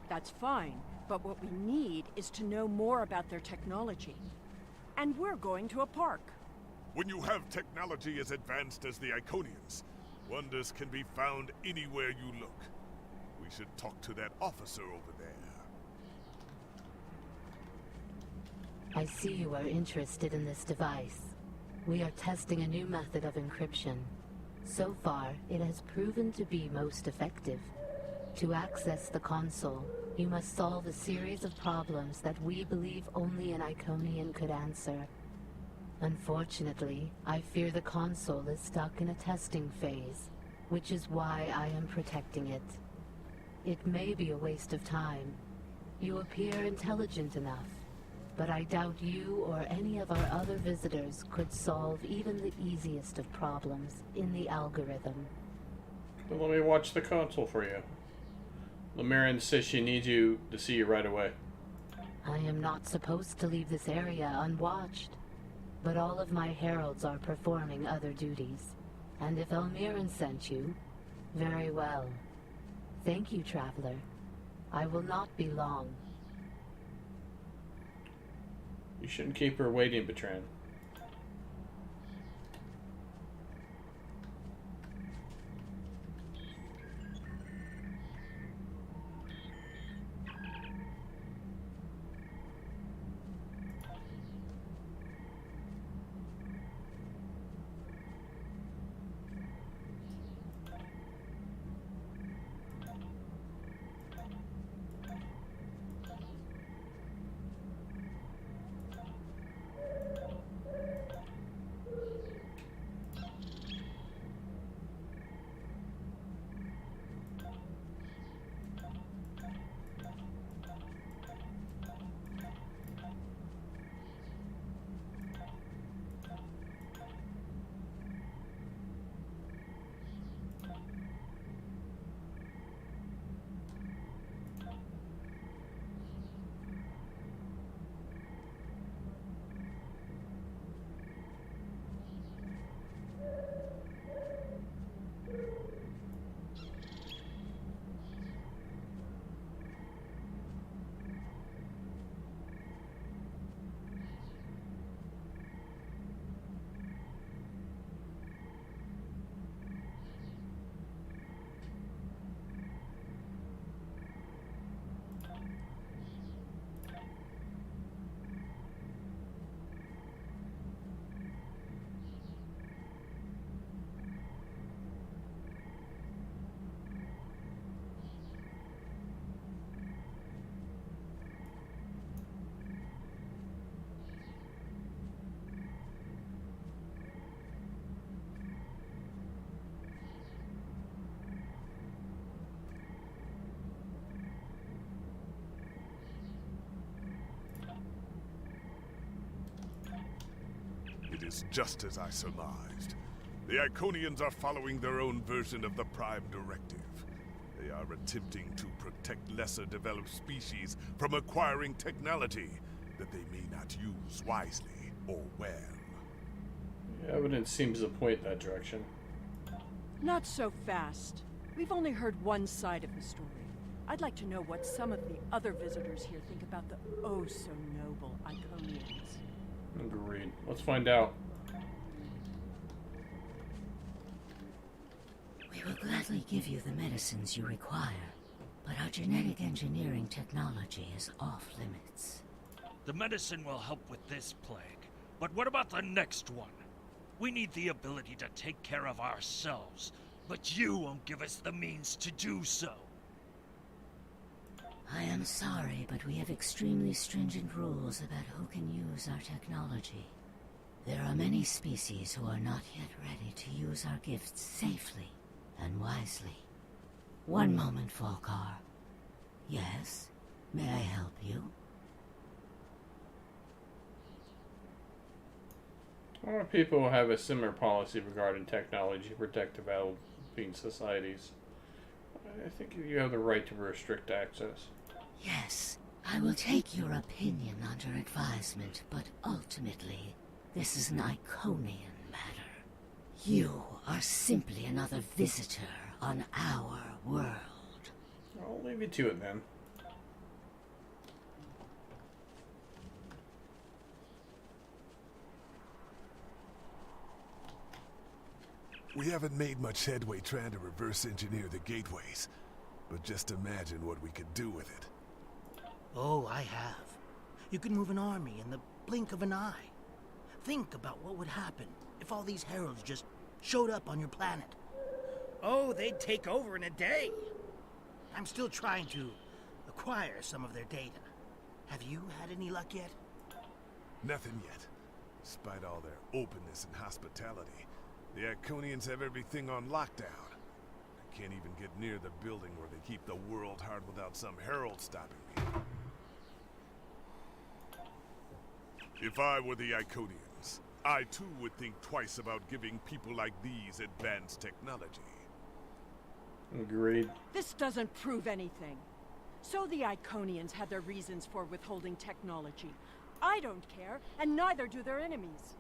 S10: That's fine, but what we need is to know more about their technology. And we're going to a park.
S7: When you have technology as advanced as the Iconians, wonders can be found anywhere you look. We should talk to that officer over there.
S23: I see you are interested in this device. We are testing a new method of encryption. So far, it has proven to be most effective. To access the console, you must solve a series of problems that we believe only an Iconian could answer. Unfortunately, I fear the console is stuck in a testing phase, which is why I am protecting it. It may be a waste of time. You appear intelligent enough, but I doubt you or any of our other visitors could solve even the easiest of problems in the algorithm.
S1: Well, let me watch the console for you. Lemurian says she needs you to see you right away.
S23: I am not supposed to leave this area unwatched, but all of my heralds are performing other duties. And if Elmiran sent you, very well. Thank you, Traveler. I will not be long.
S1: You shouldn't keep her waiting, Bertrand.
S7: is just as I surmised. The Iconians are following their own version of the Prime Directive. They are attempting to protect lesser-developed species from acquiring technology that they may not use wisely or well.
S1: Evidence seems to point that direction.
S10: Not so fast. We've only heard one side of the story. I'd like to know what some of the other visitors here think about the oh-so-noble Iconians.
S1: Agreed. Let's find out.
S18: We will gladly give you the medicines you require, but our genetic engineering technology is off limits.
S4: The medicine will help with this plague, but what about the next one? We need the ability to take care of ourselves, but you won't give us the means to do so.
S18: I am sorry, but we have extremely stringent rules about who can use our technology. There are many species who are not yet ready to use our gifts safely and wisely. One moment, Volkar. Yes? May I help you?
S1: A lot of people have a similar policy regarding technology to protect developing societies. I think you have the right to restrict access.
S18: Yes, I will take your opinion under advisement, but ultimately, this is an Iconian matter. You are simply another visitor on our world.
S1: I'll leave you to it then.
S14: We haven't made much headway trying to reverse engineer the gateways, but just imagine what we could do with it.
S22: Oh, I have. You can move an army in the blink of an eye. Think about what would happen if all these heralds just showed up on your planet. Oh, they'd take over in a day. I'm still trying to acquire some of their data. Have you had any luck yet?
S14: Nothing yet. Despite all their openness and hospitality, the Iconians have everything on lockdown. I can't even get near the building where they keep the world hard without some herald stopping me.
S7: If I were the Iconians, I too would think twice about giving people like these advanced technology.
S1: Agreed.
S10: This doesn't prove anything. So the Iconians had their reasons for withholding technology. I don't care, and neither do their enemies.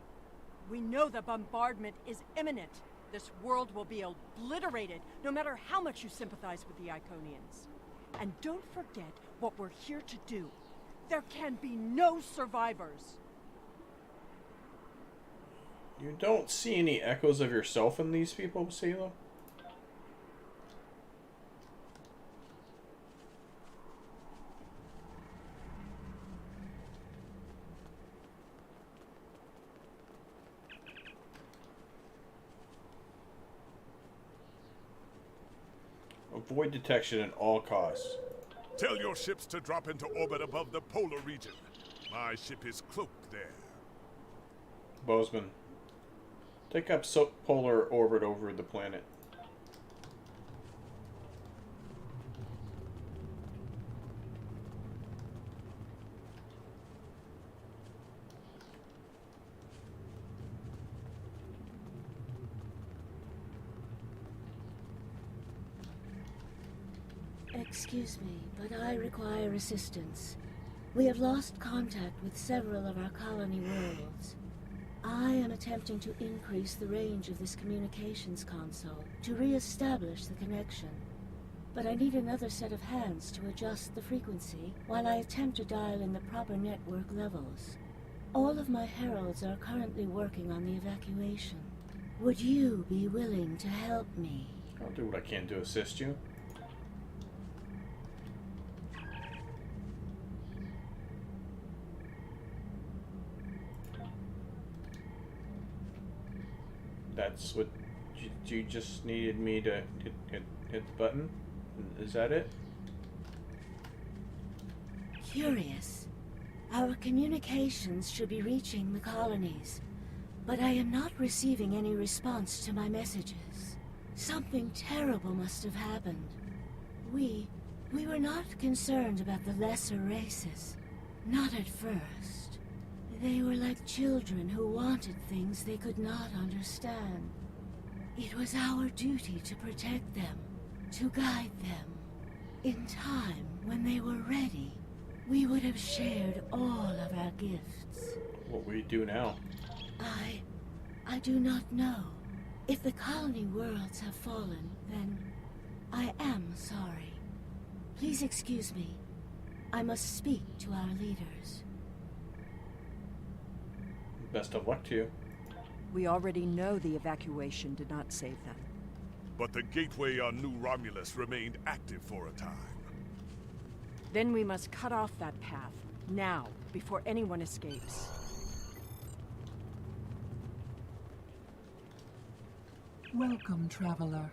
S10: We know the bombardment is imminent. This world will be obliterated, no matter how much you sympathize with the Iconians. And don't forget what we're here to do. There can be no survivors.
S1: You don't see any echoes of yourself in these people, Sela? Avoid detection at all costs.
S7: Tell your ships to drop into orbit above the polar region. My ship is cloaked there.
S1: Bozeman, take up polar orbit over the planet.
S18: Excuse me, but I require assistance. We have lost contact with several of our colony worlds. I am attempting to increase the range of this communications console to re-establish the connection. But I need another set of hands to adjust the frequency while I attempt to dial in the proper network levels. All of my heralds are currently working on the evacuation. Would you be willing to help me?
S1: I'll do what I can to assist you. That's what you just needed me to hit the button? Is that it?
S18: Curious. Our communications should be reaching the colonies, but I am not receiving any response to my messages. Something terrible must have happened. We were not concerned about the lesser races. Not at first. They were like children who wanted things they could not understand. It was our duty to protect them, to guide them. In time, when they were ready, we would have shared all of our gifts.
S1: What will you do now?
S18: I do not know. If the colony worlds have fallen, then I am sorry. Please excuse me. I must speak to our leaders.
S1: Best of luck to you.
S10: We already know the evacuation did not save them.
S7: But the gateway on New Romulus remained active for a time.
S10: Then we must cut off that path, now, before anyone escapes.
S11: Welcome, traveler.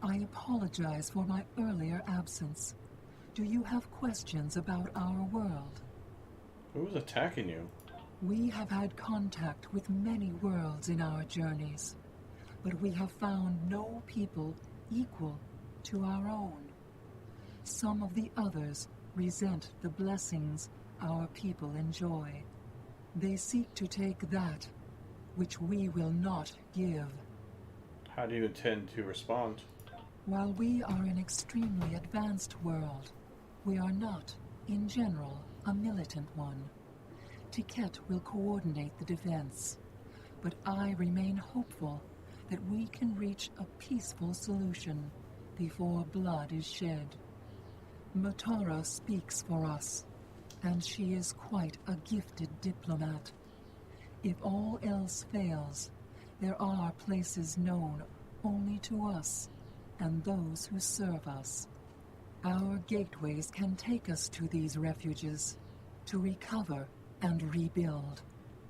S11: I apologize for my earlier absence. Do you have questions about our world?
S1: Who's attacking you?
S11: We have had contact with many worlds in our journeys, but we have found no people equal to our own. Some of the others resent the blessings our people enjoy. They seek to take that which we will not give.
S1: How do you intend to respond?
S11: While we are an extremely advanced world, we are not, in general, a militant one. Tiket will coordinate the defense, but I remain hopeful that we can reach a peaceful solution before blood is shed. Matara speaks for us, and she is quite a gifted diplomat. If all else fails, there are places known only to us and those who serve us. Our gateways can take us to these refuges, to recover and rebuild.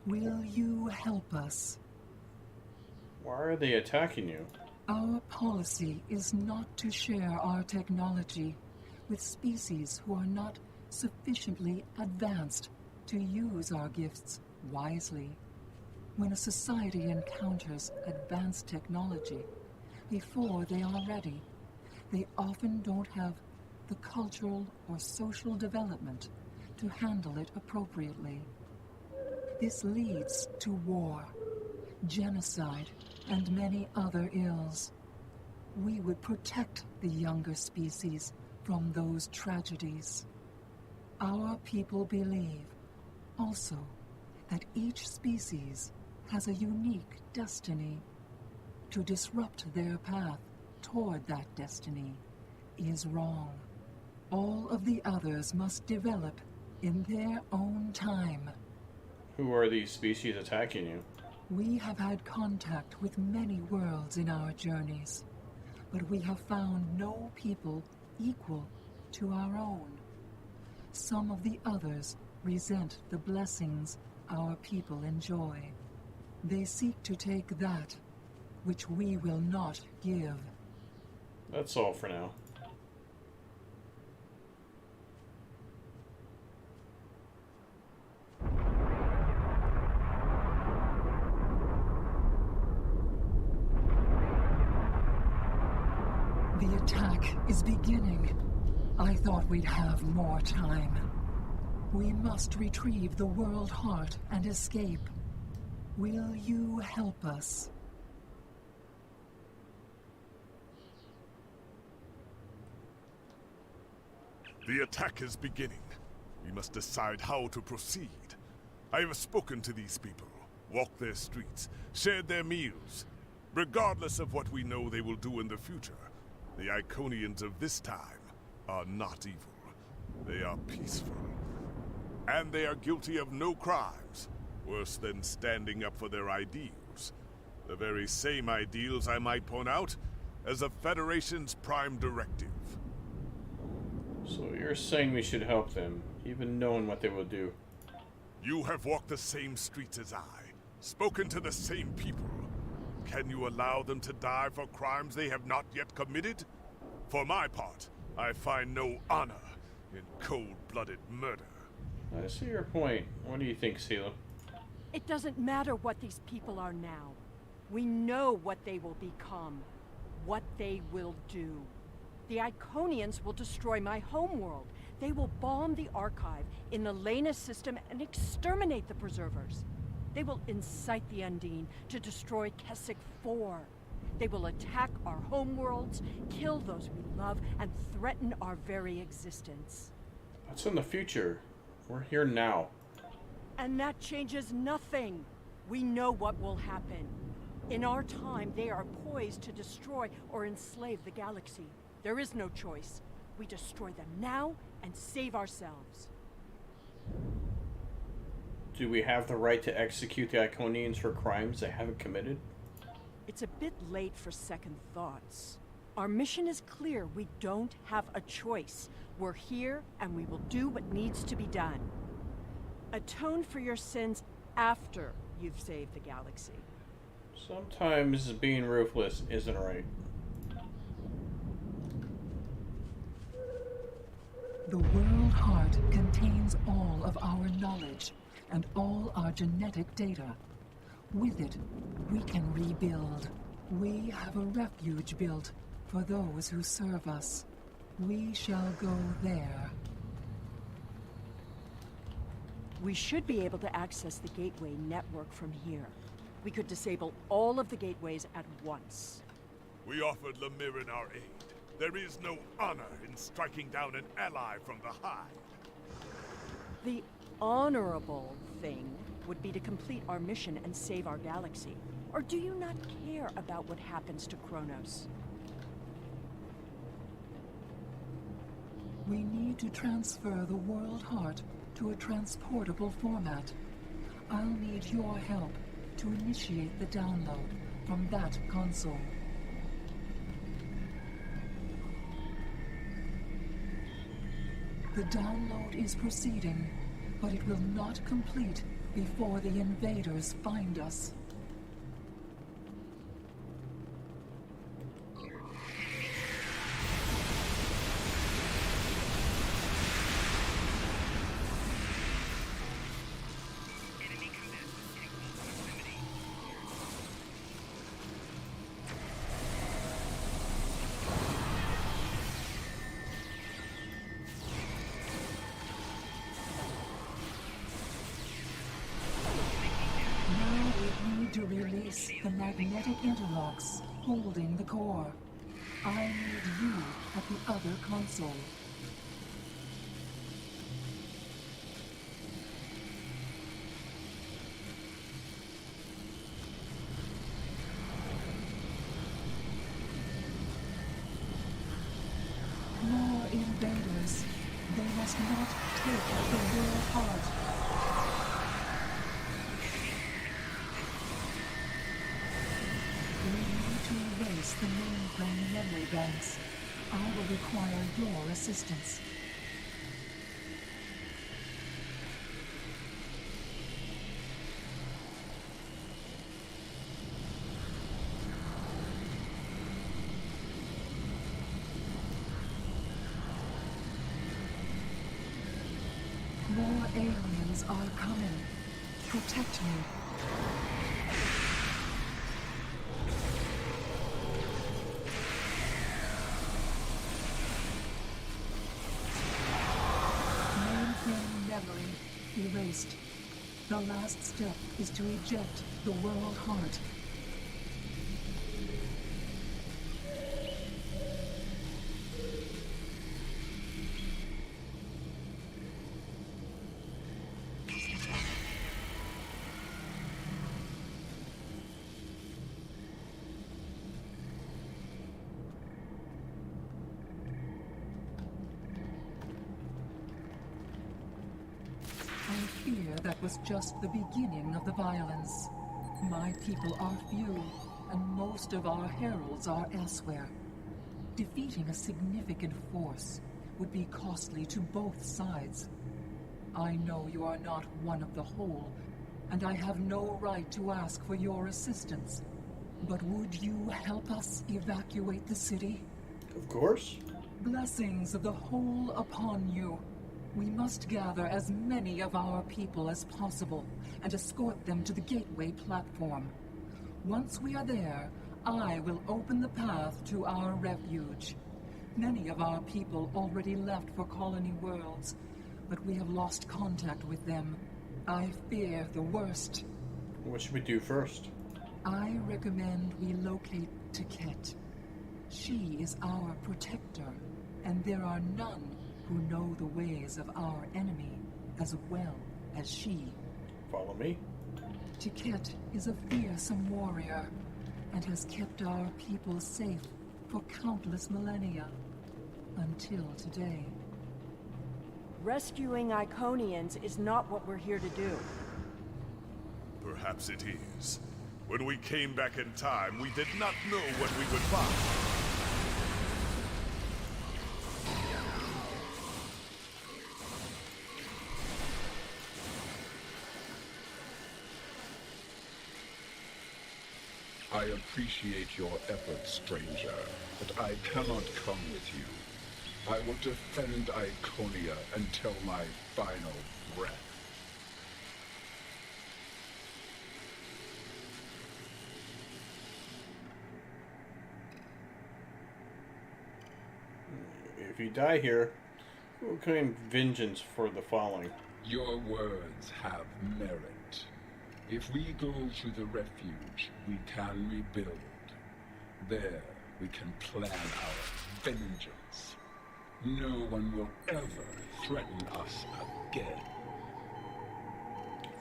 S11: Will you help us?
S1: Why are they attacking you?
S11: Our policy is not to share our technology with species who are not sufficiently advanced to use our gifts wisely. When a society encounters advanced technology, before they are ready, they often don't have the cultural or social development to handle it appropriately. This leads to war, genocide, and many other ills. We would protect the younger species from those tragedies. Our people believe, also, that each species has a unique destiny. To disrupt their path toward that destiny is wrong. All of the others must develop in their own time.
S1: Who are these species attacking you?
S11: We have had contact with many worlds in our journeys, but we have found no people equal to our own. Some of the others resent the blessings our people enjoy. They seek to take that which we will not give.
S1: That's all for now.
S11: The attack is beginning. I thought we'd have more time. We must retrieve the world heart and escape. Will you help us?
S7: The attack is beginning. We must decide how to proceed. I have spoken to these people, walked their streets, shared their meals. Regardless of what we know they will do in the future, the Iconians of this time are not evil. They are peaceful. And they are guilty of no crimes, worse than standing up for their ideals. The very same ideals, I might point out, as the Federation's prime directive.
S1: So you're saying we should help them, even knowing what they will do?
S7: You have walked the same streets as I, spoken to the same people. Can you allow them to die for crimes they have not yet committed? For my part, I find no honor in cold-blooded murder.
S1: I see your point. What do you think, Sela?
S10: It doesn't matter what these people are now. We know what they will become, what they will do. The Iconians will destroy my homeworld. They will bomb the archive in the Lena system and exterminate the Preservers. They will incite the Undine to destroy Keswick 4. They will attack our homeworlds, kill those we love, and threaten our very existence.
S1: That's in the future. We're here now.
S10: And that changes nothing. We know what will happen. In our time, they are poised to destroy or enslave the galaxy. There is no choice. We destroy them now and save ourselves.
S1: Do we have the right to execute the Iconians for crimes they haven't committed?
S10: It's a bit late for second thoughts. Our mission is clear. We don't have a choice. We're here, and we will do what needs to be done. Atone for your sins after you've saved the galaxy.
S1: Sometimes being ruthless isn't right.
S11: The World Heart contains all of our knowledge and all our genetic data. With it, we can rebuild. We have a refuge built for those who serve us. We shall go there.
S10: We should be able to access the gateway network from here. We could disable all of the gateways at once.
S7: We offered Lemirin our aid. There is no honor in striking down an ally from the Hive.
S10: The honorable thing would be to complete our mission and save our galaxy. Or do you not care about what happens to Kronos?
S11: We need to transfer the World Heart to a transportable format. I'll need your help to initiate the download from that console. The download is proceeding, but it will not complete before the invaders find us. To release the magnetic interlocks holding the core. I need you at the other console. More invaders. They must not take the World Heart. The mainframe memory banks. I will require your assistance. More aliens are coming. Protect me. Erased. The last step is to eject the World Heart. I fear that was just the beginning of the violence. My people are few, and most of our heralds are elsewhere. Defeating a significant force would be costly to both sides. I know you are not one of the whole, and I have no right to ask for your assistance. But would you help us evacuate the city?
S1: Of course.
S11: Blessings of the whole upon you. We must gather as many of our people as possible and escort them to the gateway platform. Once we are there, I will open the path to our refuge. Many of our people already left for colony worlds, but we have lost contact with them. I fear the worst.
S1: What should we do first?
S11: I recommend we locate Tiket. She is our protector, and there are none who know the ways of our enemy as well as she.
S1: Follow me.
S11: Tiket is a fearsome warrior and has kept our people safe for countless millennia, until today.
S10: Rescuing Iconians is not what we're here to do.
S7: Perhaps it is. When we came back in time, we did not know what we would find.
S19: I appreciate your efforts, stranger, but I cannot come with you. I will defend Iconia until my final breath.
S1: If you die here, we'll claim vengeance for the following.
S19: Your words have merit. If we go to the refuge, we can rebuild. There, we can plan our vengeance. No one will ever threaten us again.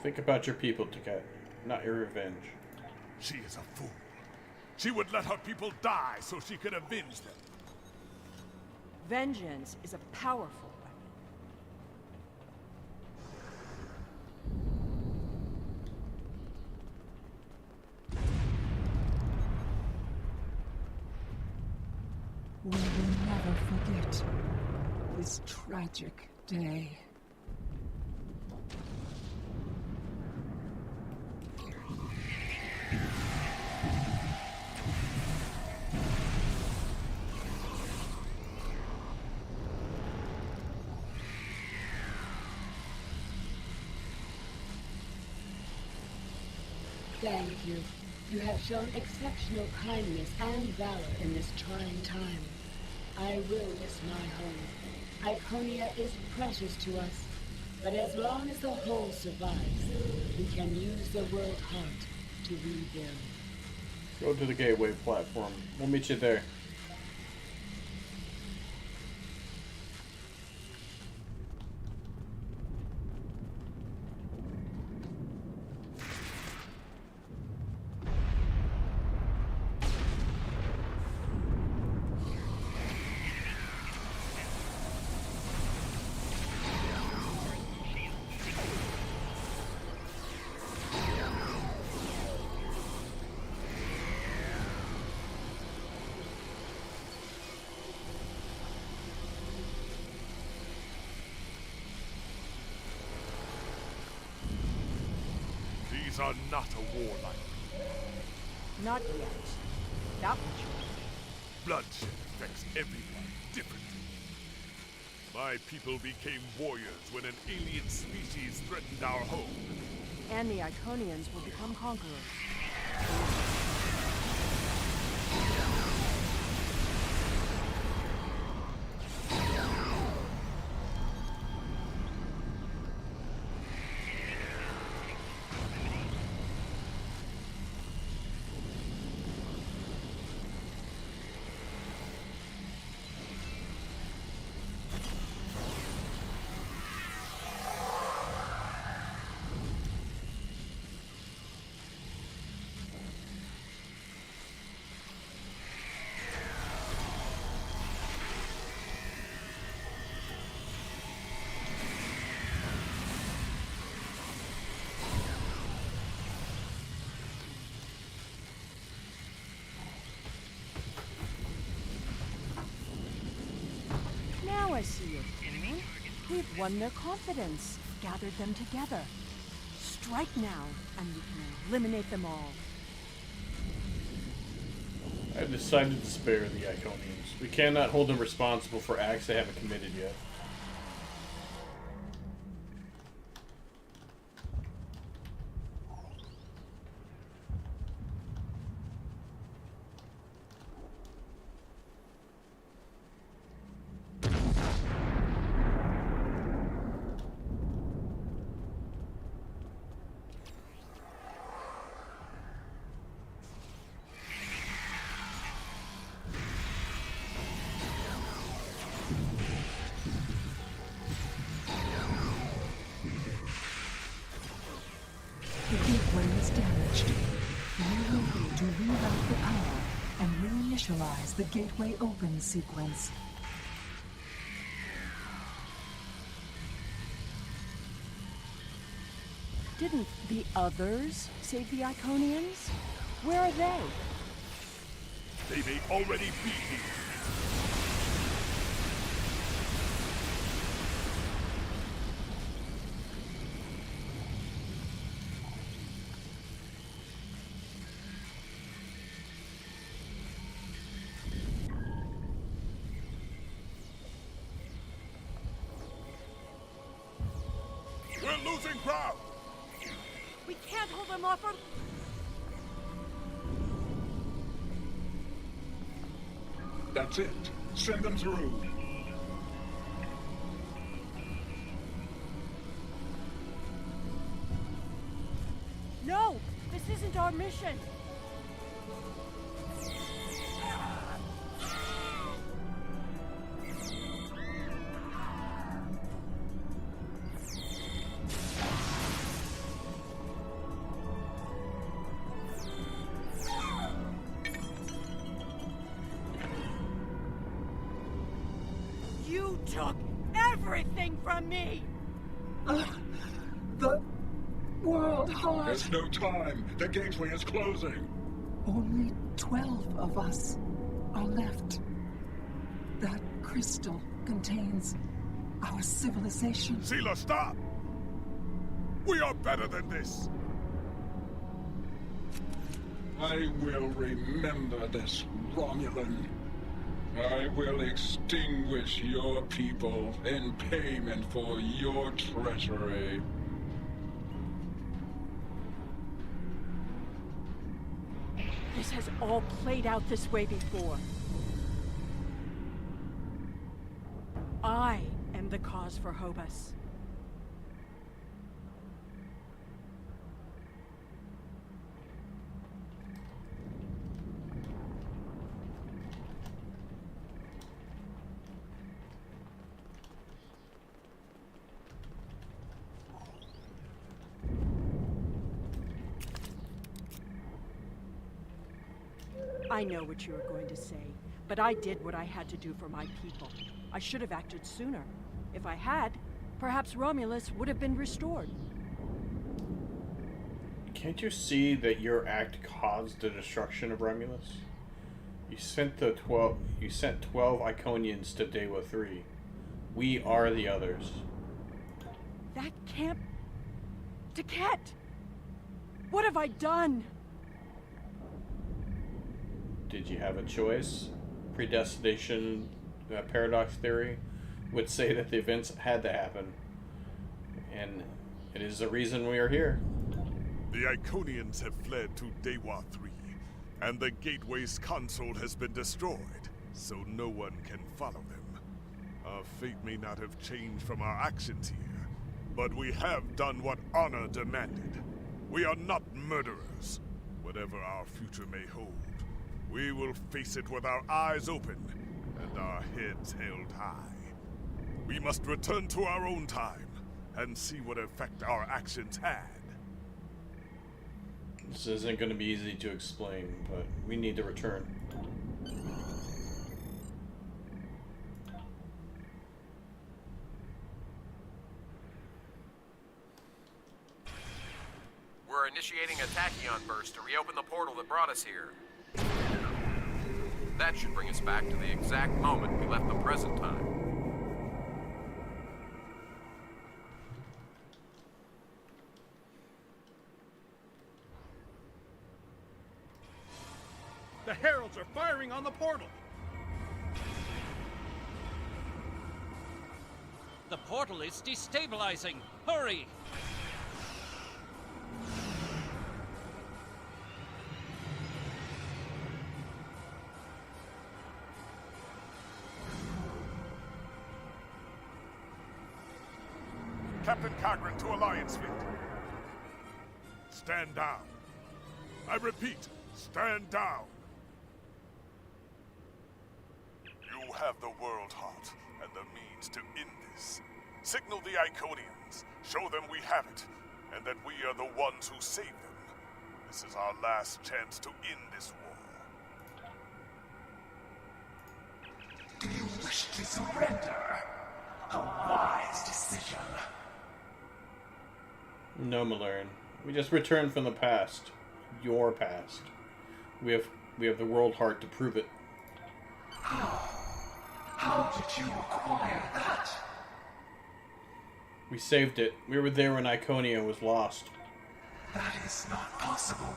S1: Think about your people, Tiket, not your revenge.
S7: She is a fool. She would let her people die so she could avenge them.
S10: Vengeance is a powerful
S11: We will never forget this tragic day.
S17: Thank you. You have shown exceptional kindness and valor in this trying time. I will miss my home. Iconia is precious to us, but as long as the whole survives, we can use the world heart to rebuild.
S1: Go to the gateway platform. We'll meet you there.
S7: These are not a warlike.
S10: Not yet. That will change.
S7: Bloodshed affects everyone differently. My people became warriors when an alien species threatened our home.
S10: And the Iconians will become conquerors. Now I see your enemy. We've won their confidence, gathered them together. Strike now, and we can eliminate them all.
S1: I've decided to spare the Iconians. We cannot hold them responsible for acts they haven't committed yet.
S11: the Gateway Open sequence.
S10: Didn't the others save the Iconians? Where are they?
S7: They may already be here. We're losing ground!
S10: We can't hold them off or...
S19: That's it. Send them through.
S10: No! This isn't our mission! You took everything from me!
S11: The World Heart.
S19: There's no time. The gateway is closing.
S11: Only 12 of us are left. That crystal contains our civilization.
S7: Seela, stop! We are better than this!
S19: I will remember this, Romulan. I will extinguish your people in payment for your treachery.
S10: This has all played out this way before. I am the cause for Hobus. I know what you are going to say, but I did what I had to do for my people. I should have acted sooner. If I had, perhaps Romulus would have been restored.
S1: Can't you see that your act caused the destruction of Romulus? You sent 12 Iconians to Dewa 3. We are the others.
S10: That can't... Taket! What have I done?
S1: Did you have a choice? Predestination paradox theory would say that the events had to happen. And it is the reason we are here.
S7: The Iconians have fled to Dewa 3, and the Gateway's console has been destroyed, so no one can follow them. Our fate may not have changed from our actions here, but we have done what honor demanded. We are not murderers. Whatever our future may hold, we will face it with our eyes open and our heads held high. We must return to our own time and see what effect our actions had.
S1: This isn't going to be easy to explain, but we need to return.
S6: We're initiating a tachyon burst to reopen the portal that brought us here. That should bring us back to the exact moment we left the present time.
S22: The heralds are firing on the portal!
S4: The portal is destabilizing. Hurry!
S7: Captain Cagran to Alliance Fleet. Stand down. I repeat, stand down. You have the World Heart and the means to end this. Signal the Iconians, show them we have it, and that we are the ones who saved them. This is our last chance to end this war.
S2: to surrender. A wise decision.
S1: No, Malern. We just returned from the past. Your past. We have the world heart to prove it.
S2: How did you acquire that?
S1: We saved it. We were there when Iconia was lost.
S2: That is not possible.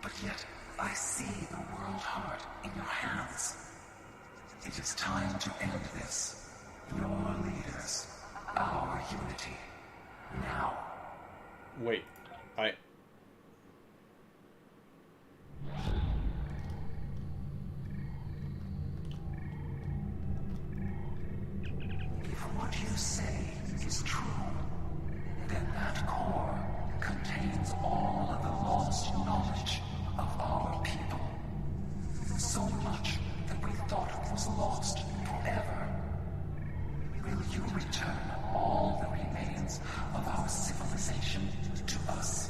S2: But yet, I see the world heart in your hands. It is time to end this. Your leaders, our unity. Now.
S1: Wait,
S2: If what you say is true, then that core contains all of the lost knowledge of our people. So much that we thought it was lost forever. Will you return all the remains of our civilization to us?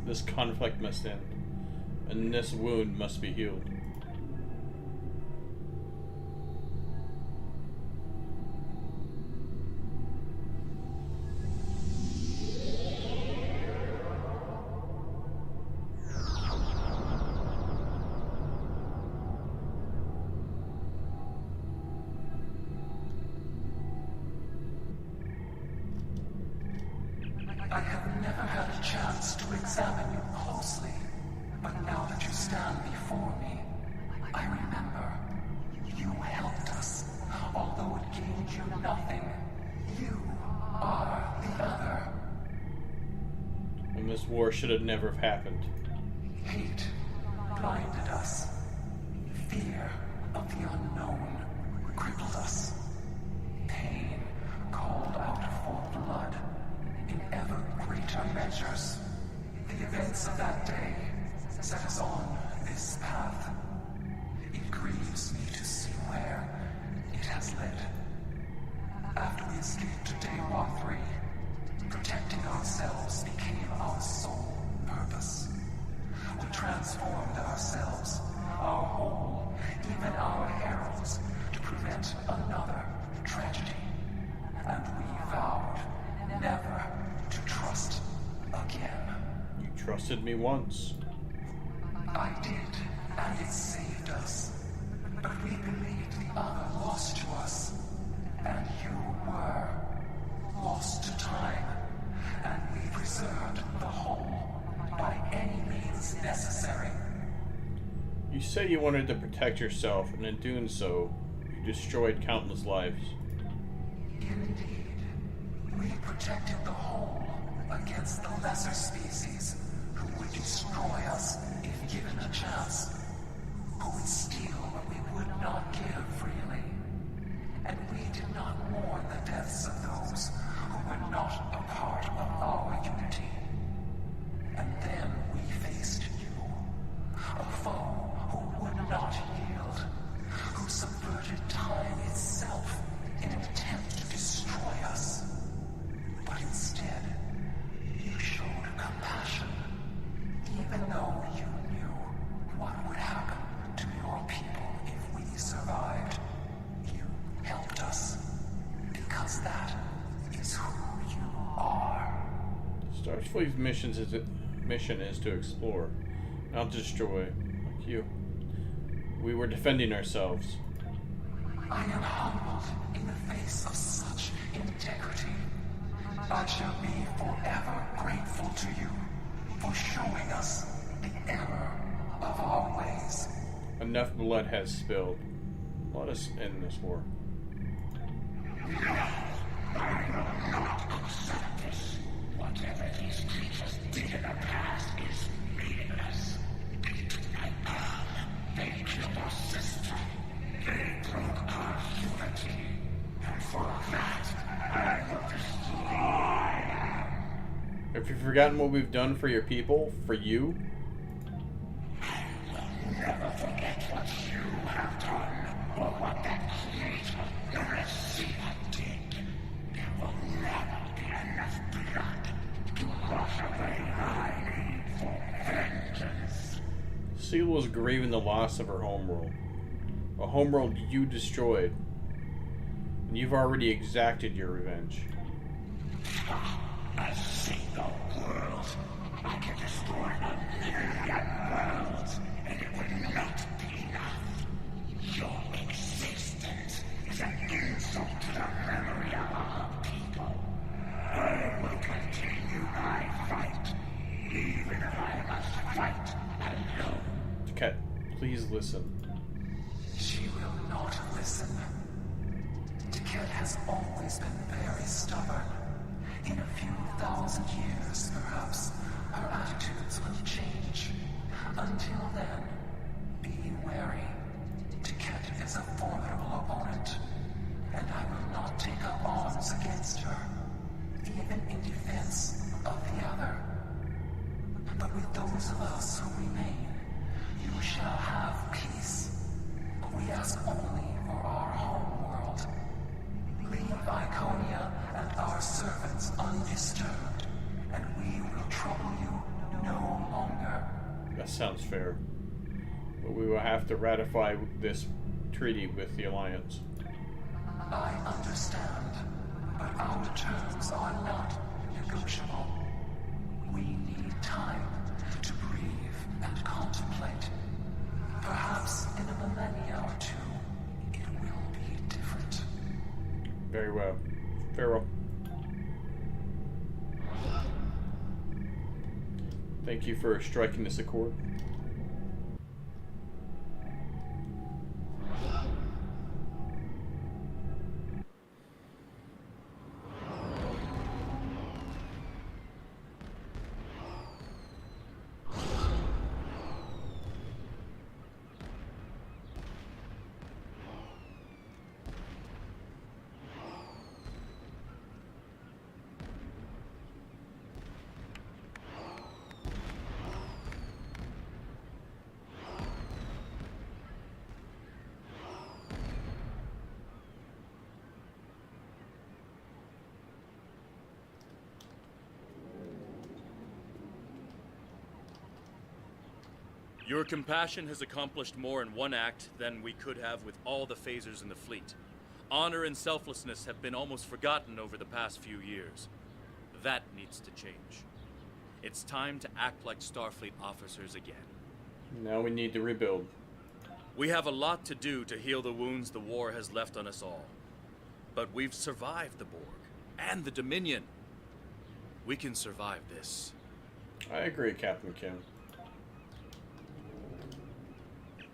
S1: This conflict must end, and this wound must be healed.
S2: I have never had a chance to examine you closely, but now that you stand before me, I remember you helped us, although it gained you nothing. You are the other.
S1: And this war should have never have happened.
S2: Hate blinded us. Fear of the unknown crippled us. Pain called out for blood in ever greater measures. The events of that day set us on this path. It grieves me to see where it has led. After we escaped to Daewon 3, protecting ourselves became our sole purpose. We transformed ourselves, our whole, even our heralds, to prevent another tragedy. And we vowed never to trust again.
S1: You trusted me once.
S2: I did, and it saved us. But we believed the other lost to us. And you were lost to time. And we preserved the whole by any means necessary.
S1: You said you wanted to protect yourself, and in doing so, you destroyed countless lives.
S2: Indeed. We protected the whole against the lesser species who would destroy us if given a chance, who would steal what we would not give freely. And we did not mourn the deaths of those who were not a part of our unity. And then we faced you, a foe who would not yield, who subverted time itself in an attempt to destroy us. But instead, you showed compassion, even though you knew what would happen to your people if we survived. You helped us, because that is who you are.
S1: Starfleet's mission is to explore, not destroy, like you. We were defending ourselves.
S2: I am humbled in the face of such integrity. I shall be forever grateful to you for showing us the error of our ways.
S1: Enough blood has spilled. Let us end this war.
S2: No, I will not accept this. Whatever these creatures did in the past is meaningless. They took my arm. They killed our sister. They broke our unity. And for that, I will destroy them.
S1: Have you forgotten what we've done for your people? For you?
S2: I will never forget what you have done, or what that creator, the receiver, did. There will never be enough blood to wash away my need for vengeance.
S1: Seal was grieving the loss of her homeworld. A homeworld you destroyed. And you've already exacted your revenge.
S2: A single world. I can destroy a million worlds, and it would not be enough. Your existence is an insult to the memory of our people. I will continue my fight, even if I must fight alone.
S1: Cat, please listen.
S2: She will not listen. Tiket has always been very stubborn. In a few thousand years, perhaps, her attitudes will change. Until then, be wary. Tiket is a formidable opponent, and I will not take up arms against her, even in defense of the other. But with those of us who remain, you shall have peace. We ask only for our home world. Leave Iconia and our servants undisturbed, and we will trouble you no longer.
S1: That sounds fair. But we will have to ratify this treaty with the Alliance.
S2: I understand, but our terms are not negotiable. We need time to breathe and contemplate. Perhaps in a millennia or two, it will be different.
S1: Very well. Farewell. Thank you for striking this accord.
S3: Your compassion has accomplished more in one act than we could have with all the phasers in the fleet. Honor and selflessness have been almost forgotten over the past few years. That needs to change. It's time to act like Starfleet officers again.
S1: Now we need to rebuild.
S3: We have a lot to do to heal the wounds the war has left on us all. But we've survived the Borg and the Dominion. We can survive this.
S1: I agree, Captain Kim.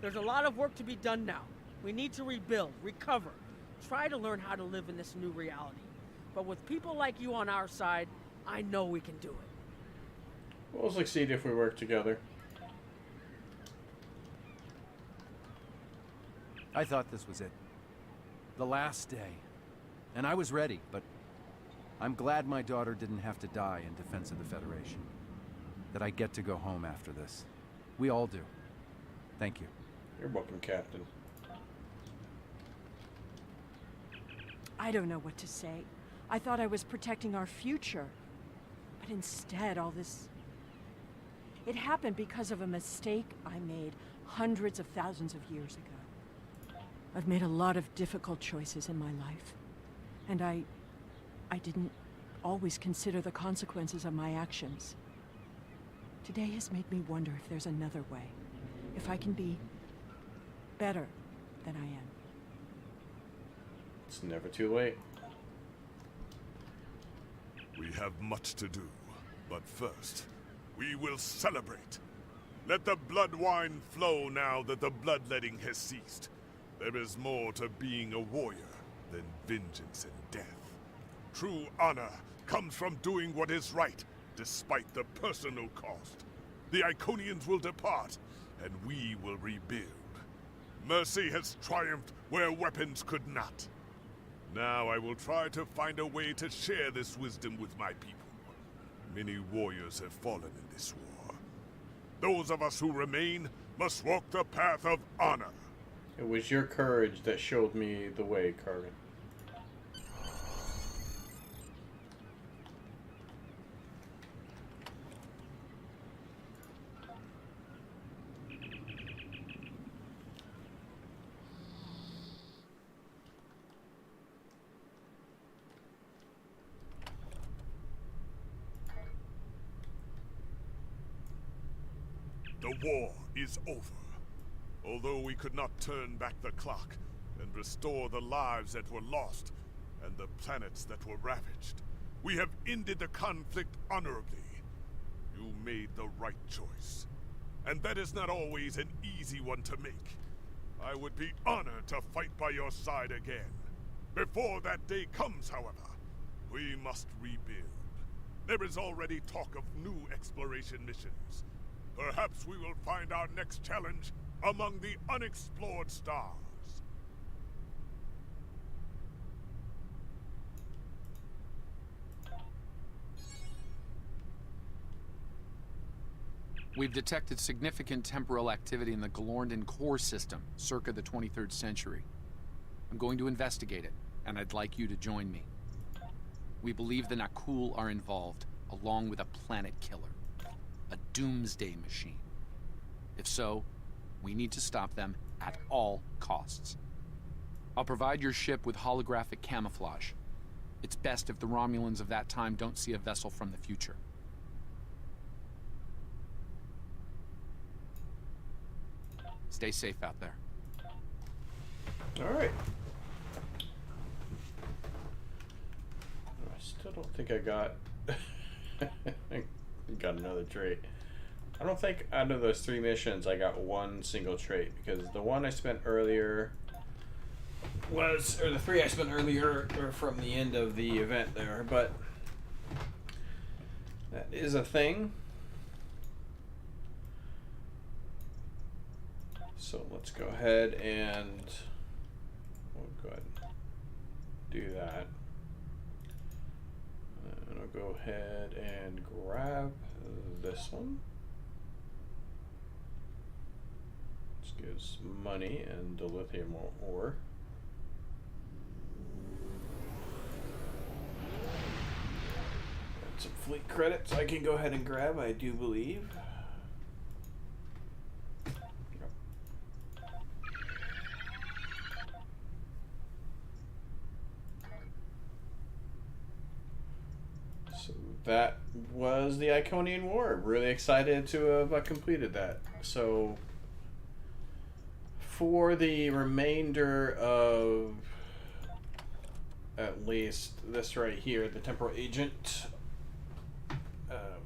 S12: There's a lot of work to be done now. We need to rebuild, recover, try to learn how to live in this new reality. But with people like you on our side, I know we can do it.
S1: We'll succeed if we work together.
S15: I thought this was it. The last day. And I was ready, but I'm glad my daughter didn't have to die in defense of the Federation. That I get to go home after this. We all do. Thank you.
S1: You're welcome, Captain.
S10: I don't know what to say. I thought I was protecting our future. But instead, all this... It happened because of a mistake I made hundreds of thousands of years ago. I've made a lot of difficult choices in my life. And I didn't always consider the consequences of my actions. Today has made me wonder if there's another way. If I can be better than I am.
S1: It's never too late.
S7: We have much to do, but first, we will celebrate. Let the blood wine flow now that the bloodletting has ceased. There is more to being a warrior than vengeance and death. True honor comes from doing what is right, despite the personal cost. The Iconians will depart, and we will rebuild. Mercy has triumphed where weapons could not. Now I will try to find a way to share this wisdom with my people. Many warriors have fallen in this war. Those of us who remain must walk the path of honor.
S1: It was your courage that showed me the way, Carvin.
S7: The war is over. Although we could not turn back the clock and restore the lives that were lost and the planets that were ravaged, we have ended the conflict honorably. You made the right choice. And that is not always an easy one to make. I would be honored to fight by your side again. Before that day comes, however, we must rebuild. There is already talk of new exploration missions. Perhaps we will find our next challenge among the unexplored stars.
S8: We've detected significant temporal activity in the Galorndon core system, circa the 23rd century. I'm going to investigate it, and I'd like you to join me. We believe the Nakul are involved, along with a planet killer. A doomsday machine. If so, we need to stop them at all costs. I'll provide your ship with holographic camouflage. It's best if the Romulans of that time don't see a vessel from the future. Stay safe out there.
S1: Alright. I still don't think I got got another trait. I don't think out of those 3 missions I got one single trait, because the one I spent earlier was, or the 3 I spent earlier are from the end of the event there, but that is a thing. So let's go ahead and we'll go ahead and do that. And I'll go ahead and grab this one. This gives money and dilithium ore. And some fleet credits I can go ahead and grab, I do believe. That was the Iconian War. Really excited to have completed that. So, for the remainder of at least this right here, the Temporal Agent,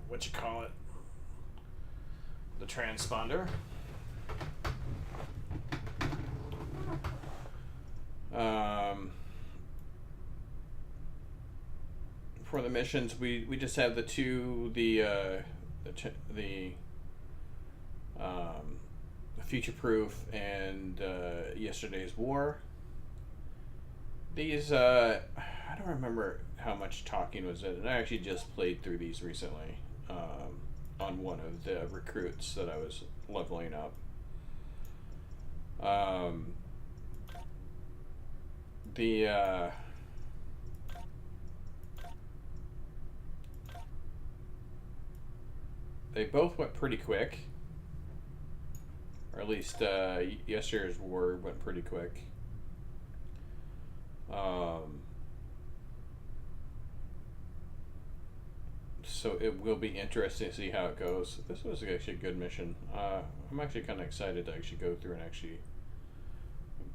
S1: what you call it, the transponder. For the missions, we just have the two, the Future Proof and Yesterday's War. These I don't remember how much talking was in, and I actually just played through these recently on one of the recruits that I was leveling up. They both went pretty quick, or at least yesterday's war went pretty quick. So it will be interesting to see how it goes. This was actually a good mission. I'm actually kind of excited to actually go through and actually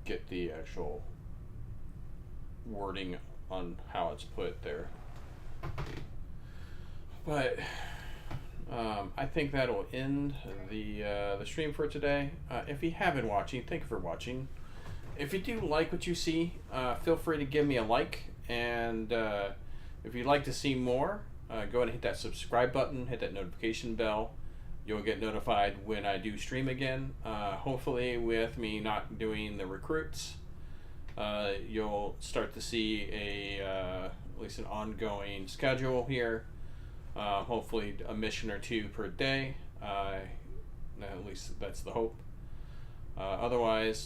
S1: get the actual wording on how it's put there. But I think that'll end the stream for today. If you have been watching, thank you for watching. If you do like what you see, feel free to give me a like, and if you'd like to see more, go ahead and hit that subscribe button, hit that notification bell. You'll get notified when I do stream again. Hopefully with me not doing the recruits, you'll start to see at least an ongoing schedule here. Hopefully a mission or 2 per day. At least that's the hope. Otherwise,